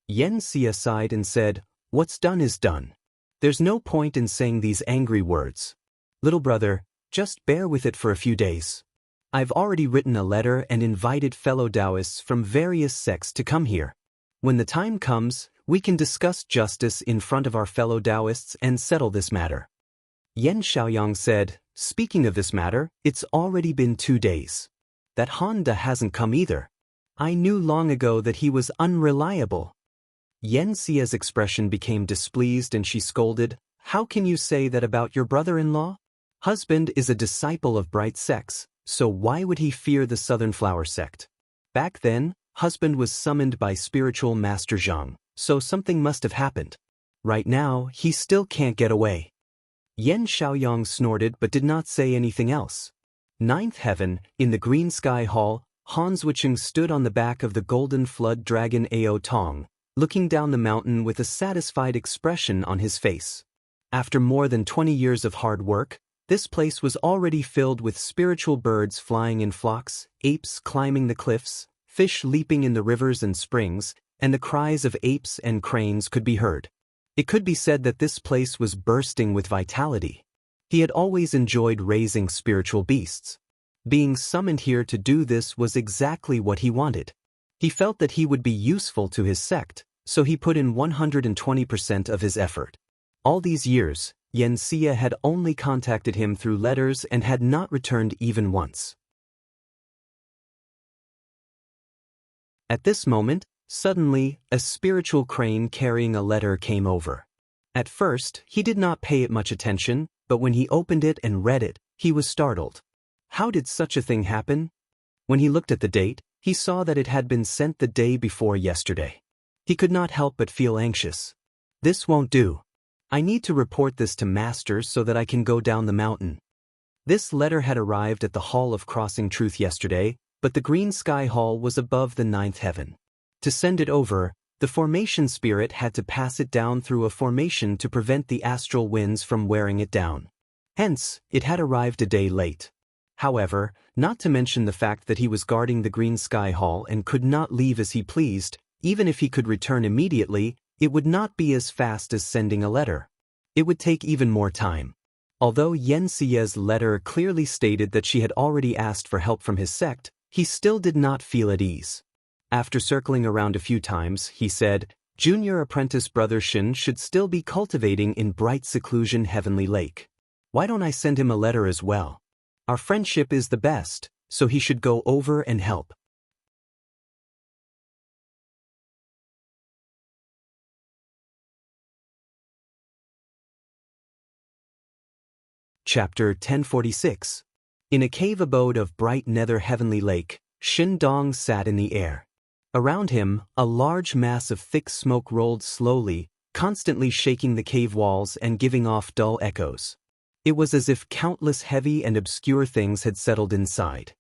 Yen Xia sighed and said, "What's done is done. There's no point in saying these angry words. Little brother, just bear with it for a few days. I've already written a letter and invited fellow Taoists from various sects to come here. When the time comes, we can discuss justice in front of our fellow Taoists and settle this matter." Yen Xiaoyang said, "Speaking of this matter, it's already been 2 days. That Honda hasn't come either. I knew long ago that he was unreliable." Yen Xia's expression became displeased and she scolded, "How can you say that about your brother-in-law? Husband is a disciple of bright sects, so why would he fear the Southern Flower sect? Back then, husband was summoned by spiritual Master Zhang, so something must have happened. Right now, he still can't get away." Yen Xiaoyang snorted but did not say anything else. Ninth heaven, in the green sky hall, Han Zhuqiang stood on the back of the golden flood dragon Ao Tong, looking down the mountain with a satisfied expression on his face. After more than 20 years of hard work, this place was already filled with spiritual birds flying in flocks, apes climbing the cliffs, fish leaping in the rivers and springs, and the cries of apes and cranes could be heard. It could be said that this place was bursting with vitality. He had always enjoyed raising spiritual beasts. Being summoned here to do this was exactly what he wanted. He felt that he would be useful to his sect, so he put in 120% of his effort. All these years, Yen Xia had only contacted him through letters and had not returned even once. At this moment, suddenly, a spiritual crane carrying a letter came over. At first, he did not pay it much attention, but when he opened it and read it, he was startled. How did such a thing happen? When he looked at the date, he saw that it had been sent the day before yesterday. He could not help but feel anxious. This won't do. I need to report this to Master so that I can go down the mountain. This letter had arrived at the Hall of Crossing Truth yesterday, but the Green Sky Hall was above the ninth heaven. To send it over, the formation spirit had to pass it down through a formation to prevent the astral winds from wearing it down. Hence, it had arrived a day late. However, not to mention the fact that he was guarding the Green Sky Hall and could not leave as he pleased, even if he could return immediately, it would not be as fast as sending a letter. It would take even more time. Although Yen Xia's letter clearly stated that she had already asked for help from his sect, he still did not feel at ease. After circling around a few times, he said, Junior apprentice brother Shin should still be cultivating in bright seclusion Heavenly Lake. Why don't I send him a letter as well? Our friendship is the best, so he should go over and help. Chapter 1046. In a cave abode of bright nether heavenly lake, Shin Dong sat in the air. Around him, a large mass of thick smoke rolled slowly, constantly shaking the cave walls and giving off dull echoes. It was as if countless heavy and obscure things had settled inside.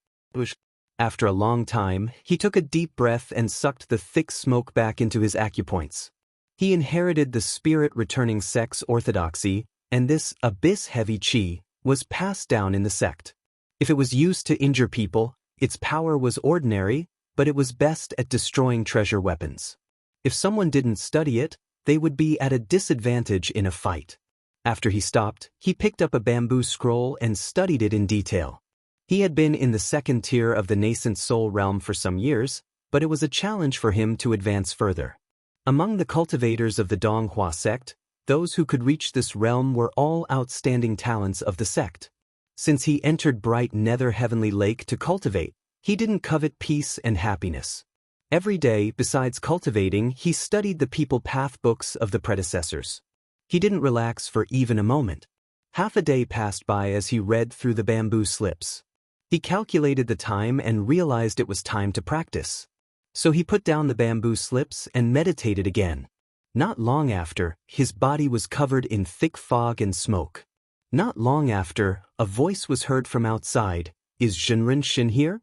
After a long time, he took a deep breath and sucked the thick smoke back into his acupoints. He inherited the spirit-returning sect's orthodoxy, and this abyss-heavy chi was passed down in the sect. If it was used to injure people, its power was ordinary, but it was best at destroying treasure weapons. If someone didn't study it, they would be at a disadvantage in a fight. After he stopped, he picked up a bamboo scroll and studied it in detail. He had been in the second tier of the nascent soul realm for some years, but it was a challenge for him to advance further. Among the cultivators of the Donghua sect, those who could reach this realm were all outstanding talents of the sect. Since he entered bright nether heavenly lake to cultivate, he didn't covet peace and happiness. Every day, besides cultivating, he studied the people path books of the predecessors. He didn't relax for even a moment. Half a day passed by as he read through the bamboo slips. He calculated the time and realized it was time to practice. So he put down the bamboo slips and meditated again. Not long after, his body was covered in thick fog and smoke. Not long after, a voice was heard from outside. Is Zhenren Shin here?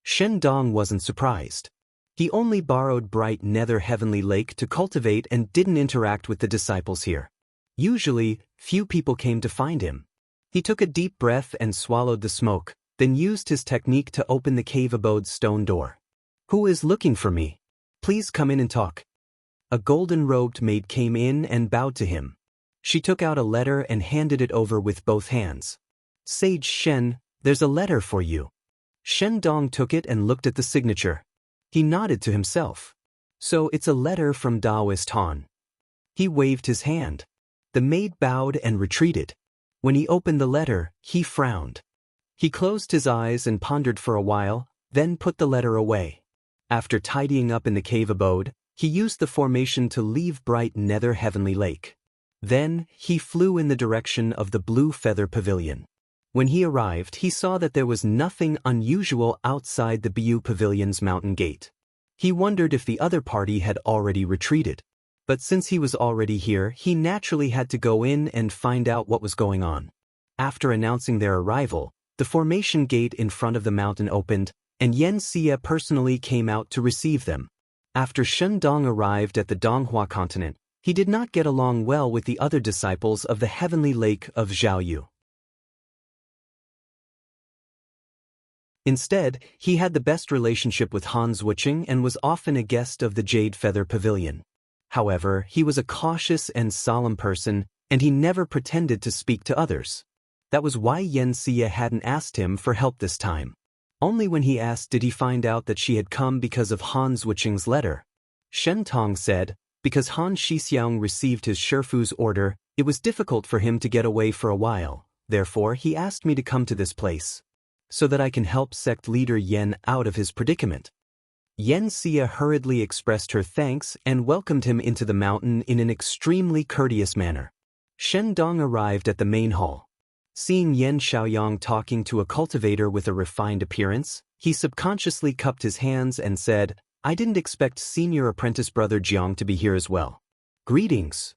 Shen Dong wasn't surprised. He only borrowed bright nether heavenly lake to cultivate and didn't interact with the disciples here. Usually, few people came to find him. He took a deep breath and swallowed the smoke, then used his technique to open the cave abode's stone door. Who is looking for me? Please come in and talk. A golden-robed maid came in and bowed to him. She took out a letter and handed it over with both hands. Sage Shen, there's a letter for you. Shen Dong took it and looked at the signature. He nodded to himself. So it's a letter from Taoist Han. He waved his hand. The maid bowed and retreated. When he opened the letter, he frowned. He closed his eyes and pondered for a while, then put the letter away. After tidying up in the cave abode, he used the formation to leave bright nether heavenly lake. Then, he flew in the direction of the Blue Feather Pavilion. When he arrived, he saw that there was nothing unusual outside the Bu Pavilion's mountain gate. He wondered if the other party had already retreated. But since he was already here, he naturally had to go in and find out what was going on. After announcing their arrival, the formation gate in front of the mountain opened, and Yen Xie personally came out to receive them. After Shen Dong arrived at the Donghua continent, he did not get along well with the other disciples of the heavenly lake of Zhaoyu. Instead, he had the best relationship with Han Zhuoqing and was often a guest of the Jade Feather Pavilion. However, he was a cautious and solemn person, and he never pretended to speak to others. That was why Yen Xie hadn't asked him for help this time. Only when he asked did he find out that she had come because of Han Zhuoqing's letter. Shen Tong said, because Han Shixiang received his Shifu's order, it was difficult for him to get away for a while. Therefore, he asked me to come to this place, so that I can help sect leader Yen out of his predicament. Yen Xie hurriedly expressed her thanks and welcomed him into the mountain in an extremely courteous manner. Shen Dong arrived at the main hall. Seeing Yen Xiaoyang talking to a cultivator with a refined appearance, he subconsciously cupped his hands and said, I didn't expect senior apprentice brother Jiang to be here as well. Greetings.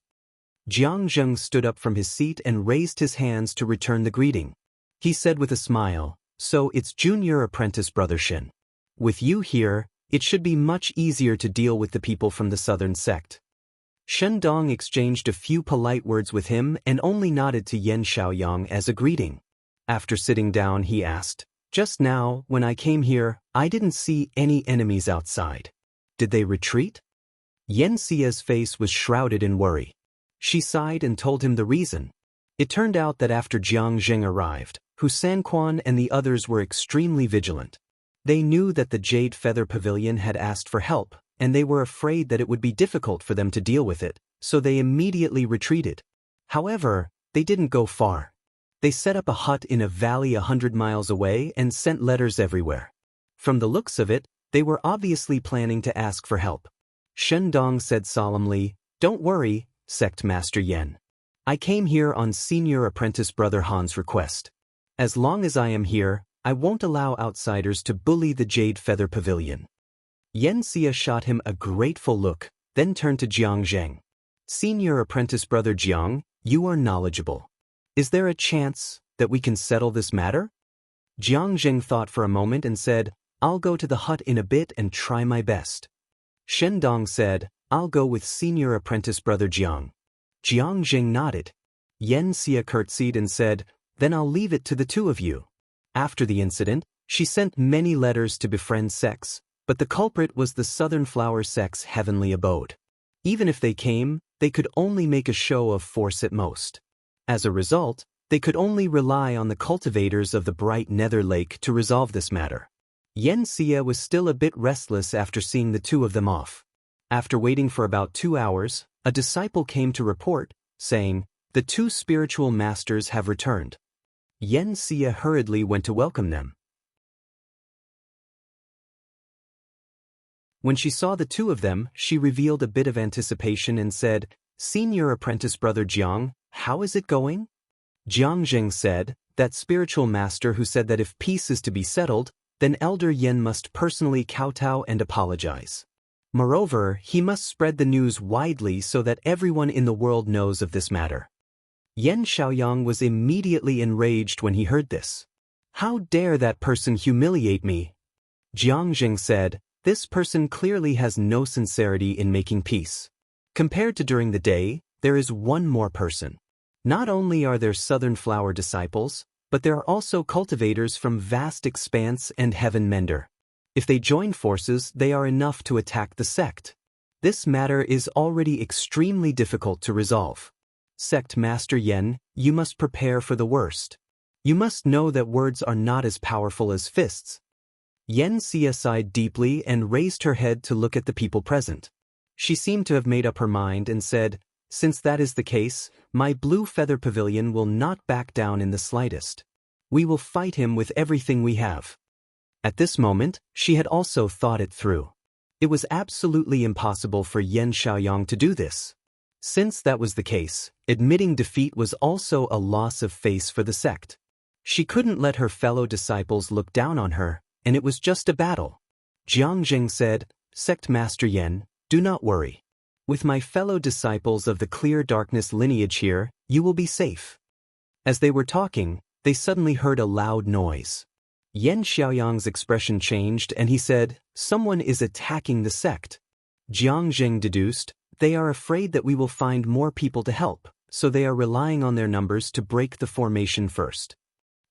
Jiang Zheng stood up from his seat and raised his hands to return the greeting. He said with a smile, so it's junior apprentice brother Shen. With you here, it should be much easier to deal with the people from the southern sect. Shen Dong exchanged a few polite words with him and only nodded to Yen Xiaoyang as a greeting. After sitting down, he asked, just now, when I came here, I didn't see any enemies outside. Did they retreat? Yen Xie's face was shrouded in worry. She sighed and told him the reason. It turned out that after Jiang Zheng arrived, Hu Sanquan and the others were extremely vigilant. They knew that the Jade Feather Pavilion had asked for help, and they were afraid that it would be difficult for them to deal with it, so they immediately retreated. However, they didn't go far. They set up a hut in a valley 100 miles away and sent letters everywhere. From the looks of it, they were obviously planning to ask for help. Shen Dong said solemnly, don't worry, Sect Master Yen. I came here on Senior Apprentice Brother Han's request. As long as I am here, I won't allow outsiders to bully the Jade Feather Pavilion. Yen Xie shot him a grateful look, then turned to Jiang Zheng. Senior Apprentice Brother Jiang, you are knowledgeable. Is there a chance that we can settle this matter? Jiang Zheng thought for a moment and said, I'll go to the hut in a bit and try my best. Shen Dong said, I'll go with Senior Apprentice Brother Jiang. Jiang Zheng nodded. Yen Xie curtsied and said, then I'll leave it to the two of you. After the incident, she sent many letters to befriend sects, but the culprit was the Southern Flower sect's heavenly abode. Even if they came, they could only make a show of force at most. As a result, they could only rely on the cultivators of the bright Nether Lake to resolve this matter. Yen Xie was still a bit restless after seeing the two of them off. After waiting for about 2 hours, a disciple came to report, saying, the two spiritual masters have returned. Yen Xie hurriedly went to welcome them. When she saw the two of them, she revealed a bit of anticipation and said, Senior Apprentice Brother Jiang, how is it going? Jiang Zheng said, that spiritual master who said that if peace is to be settled, then Elder Yen must personally kowtow and apologize. Moreover, he must spread the news widely so that everyone in the world knows of this matter. Yen Xiaoyang was immediately enraged when he heard this. How dare that person humiliate me? Jiang Zheng said, this person clearly has no sincerity in making peace. Compared to during the day, there is one more person. Not only are there Southern Flower disciples, but there are also cultivators from vast expanse and heaven mender. If they join forces, they are enough to attack the sect. This matter is already extremely difficult to resolve. Sect Master Yen, you must prepare for the worst. You must know that words are not as powerful as fists. Yen Xie sighed deeply and raised her head to look at the people present. She seemed to have made up her mind and said, since that is the case, my Blue Feather Pavilion will not back down in the slightest. We will fight him with everything we have. At this moment, she had also thought it through. It was absolutely impossible for Yen Xiaoyang to do this. Since that was the case, admitting defeat was also a loss of face for the sect. She couldn't let her fellow disciples look down on her, and it was just a battle. Jiang Zheng said, Sect Master Yen, do not worry. With my fellow disciples of the clear darkness lineage here, you will be safe. As they were talking, they suddenly heard a loud noise. Yan Xiaoyang's expression changed and he said, "Someone is attacking the sect." Jiang Zheng deduced, "They are afraid that we will find more people to help, so they are relying on their numbers to break the formation first."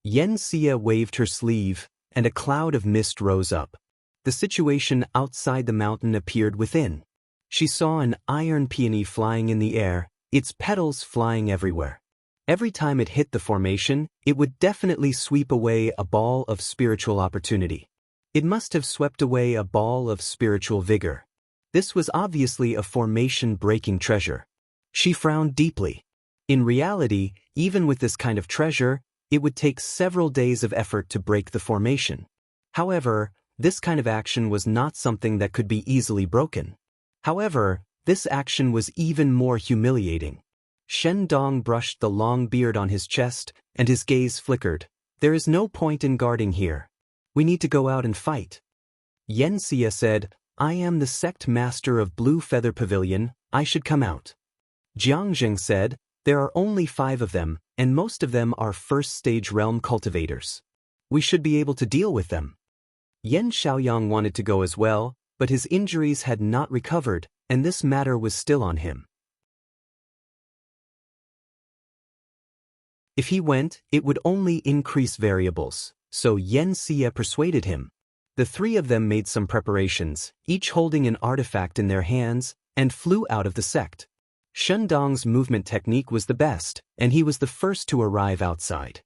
Yan Xia waved her sleeve, and a cloud of mist rose up. The situation outside the mountain appeared within. She saw an iron peony flying in the air, its petals flying everywhere. Every time it hit the formation, it would definitely sweep away a ball of spiritual opportunity. It must have swept away a ball of spiritual vigor. This was obviously a formation-breaking treasure. She frowned deeply. In reality, even with this kind of treasure, it would take several days of effort to break the formation. However, this kind of action was not something that could be easily broken. However, this action was even more humiliating. Shen Dong brushed the long beard on his chest, and his gaze flickered. "There is no point in guarding here. We need to go out and fight." Yan Xia said, "I am the sect master of Blue Feather Pavilion, I should come out." Jiang Zheng said, "There are only 5 of them, and most of them are first-stage realm cultivators. We should be able to deal with them." Yan Xiaoyang wanted to go as well, but his injuries had not recovered, and this matter was still on him. If he went, it would only increase variables, so Yan Xia persuaded him. The 3 of them made some preparations, each holding an artifact in their hands, and flew out of the sect. Shen Dong's movement technique was the best, and he was the first to arrive outside.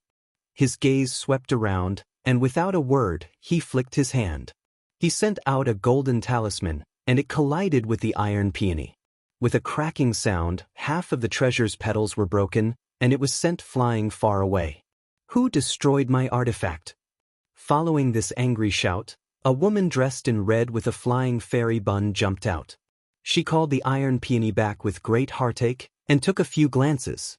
His gaze swept around, and without a word, he flicked his hand. He sent out a golden talisman, and it collided with the iron peony. With a cracking sound, half of the treasure's petals were broken, and it was sent flying far away. "Who destroyed my artifact?" Following this angry shout, a woman dressed in red with a flying fairy bun jumped out. She called the iron peony back with great heartache, and took a few glances.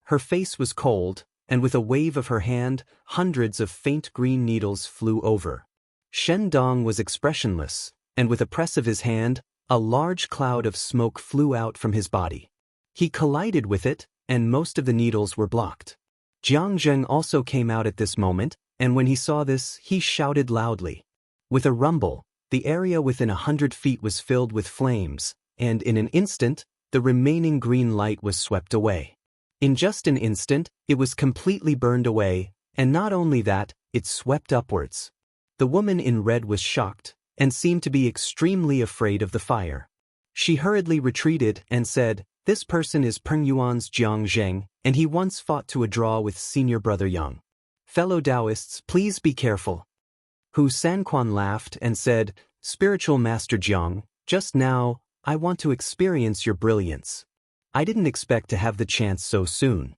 Her face was cold, and with a wave of her hand, hundreds of faint green needles flew over. Shen Dong was expressionless, and with a press of his hand, a large cloud of smoke flew out from his body. He collided with it, and most of the needles were blocked. Jiang Zheng also came out at this moment, and when he saw this, he shouted loudly. With a rumble, the area within 100 feet was filled with flames, and in an instant, the remaining green light was swept away. In just an instant, it was completely burned away, and not only that, it swept upwards. The woman in red was shocked, and seemed to be extremely afraid of the fire. She hurriedly retreated and said, "This person is Peng Yuan's Jiang Zheng, and he once fought to a draw with senior brother Yang. Fellow Taoists, please be careful." Hu Sanquan laughed and said, "Spiritual Master Jiang, just now, I want to experience your brilliance. I didn't expect to have the chance so soon."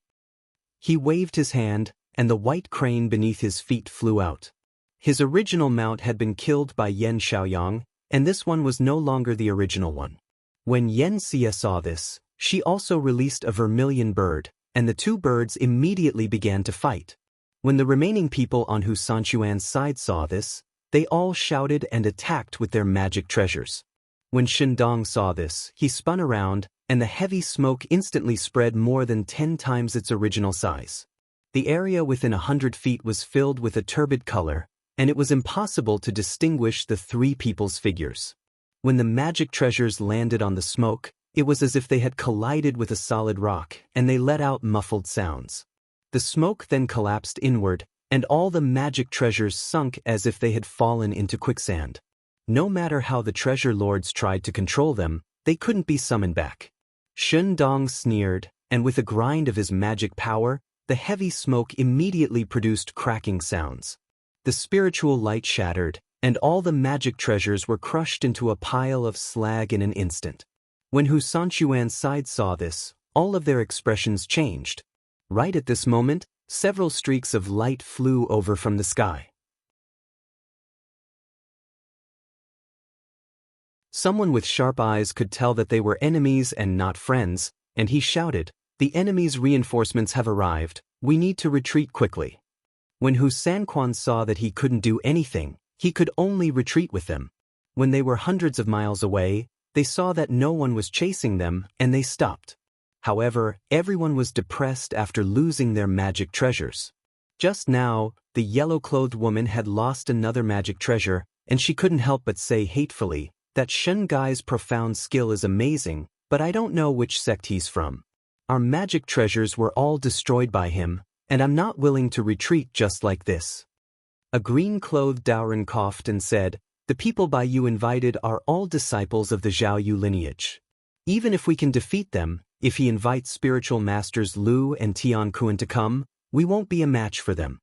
He waved his hand, and the white crane beneath his feet flew out. His original mount had been killed by Yan Xiaoyang, and this one was no longer the original one. When Yan Xia saw this, she also released a vermilion bird, and the 2 birds immediately began to fight. When the remaining people on Hu Sanquan's side saw this, they all shouted and attacked with their magic treasures. When Shen Dong saw this, he spun around, and the heavy smoke instantly spread more than 10 times its original size. The area within 100 feet was filled with a turbid color, and it was impossible to distinguish the 3 people's figures. When the magic treasures landed on the smoke, it was as if they had collided with a solid rock, and they let out muffled sounds. The smoke then collapsed inward, and all the magic treasures sunk as if they had fallen into quicksand. No matter how the treasure lords tried to control them, they couldn't be summoned back. Shen Dong sneered, and with a grind of his magic power, the heavy smoke immediately produced cracking sounds. The spiritual light shattered, and all the magic treasures were crushed into a pile of slag in an instant. When Hu Sanquan's side saw this, all of their expressions changed. Right at this moment, several streaks of light flew over from the sky. Someone with sharp eyes could tell that they were enemies and not friends, and he shouted, "The enemy's reinforcements have arrived, we need to retreat quickly." When Hu Sanquan saw that he couldn't do anything, he could only retreat with them. When they were hundreds of miles away, They saw that no one was chasing them, and they stopped. However, everyone was depressed after losing their magic treasures. Just now, the yellow-clothed woman had lost another magic treasure, and she couldn't help but say hatefully, "That Shen guy's profound skill is amazing, but I don't know which sect he's from. Our magic treasures were all destroyed by him, and I'm not willing to retreat just like this." A green-clothed Daoran coughed and said, "The people by you invited are all disciples of the Zhaoyu lineage. Even if we can defeat them, if he invites spiritual masters Lu and Tian Kuan to come, we won't be a match for them."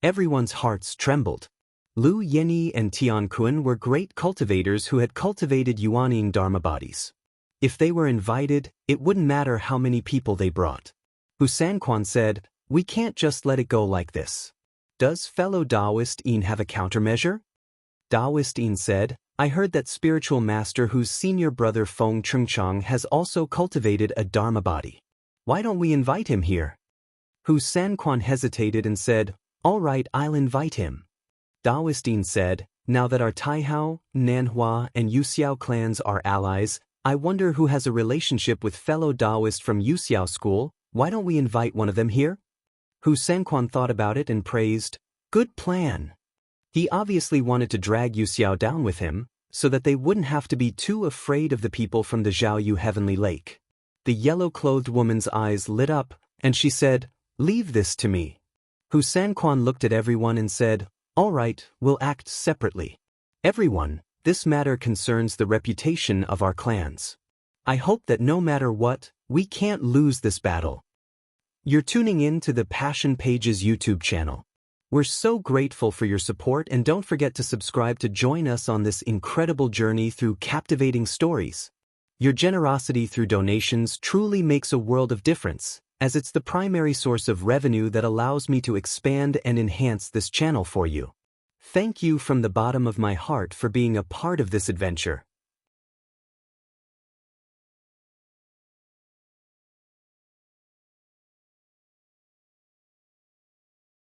Everyone's hearts trembled. Lu Yenyi and Tian Kuan were great cultivators who had cultivated Yuanying Dharma bodies. If they were invited, it wouldn't matter how many people they brought. Hu Sanquan said, "We can't just let it go like this. Does fellow Taoist Yin have a countermeasure?" Taoist Yin said, "I heard that spiritual master whose senior brother Feng Chengchang has also cultivated a Dharma body. Why don't we invite him here?" Hu Sanquan hesitated and said, "All right, I'll invite him." Taoist Yin said, "Now that our Taihao, Nanhua, and Yuxiao clans are allies, I wonder who has a relationship with fellow Taoist from Yuxiao school. Why don't we invite one of them here?" Hu Sanquan thought about it and praised, "Good plan." He obviously wanted to drag Yuxiao down with him, so that they wouldn't have to be too afraid of the people from the Zhaoyu Heavenly Lake. The yellow-clothed woman's eyes lit up, and she said, "Leave this to me." Hu Sanquan looked at everyone and said, "All right, we'll act separately. Everyone, this matter concerns the reputation of our clans. I hope that no matter what, we can't lose this battle." You're tuning in to the Passion Pages YouTube channel. We're so grateful for your support, and don't forget to subscribe to join us on this incredible journey through captivating stories. Your generosity through donations truly makes a world of difference, as it's the primary source of revenue that allows me to expand and enhance this channel for you. Thank you from the bottom of my heart for being a part of this adventure.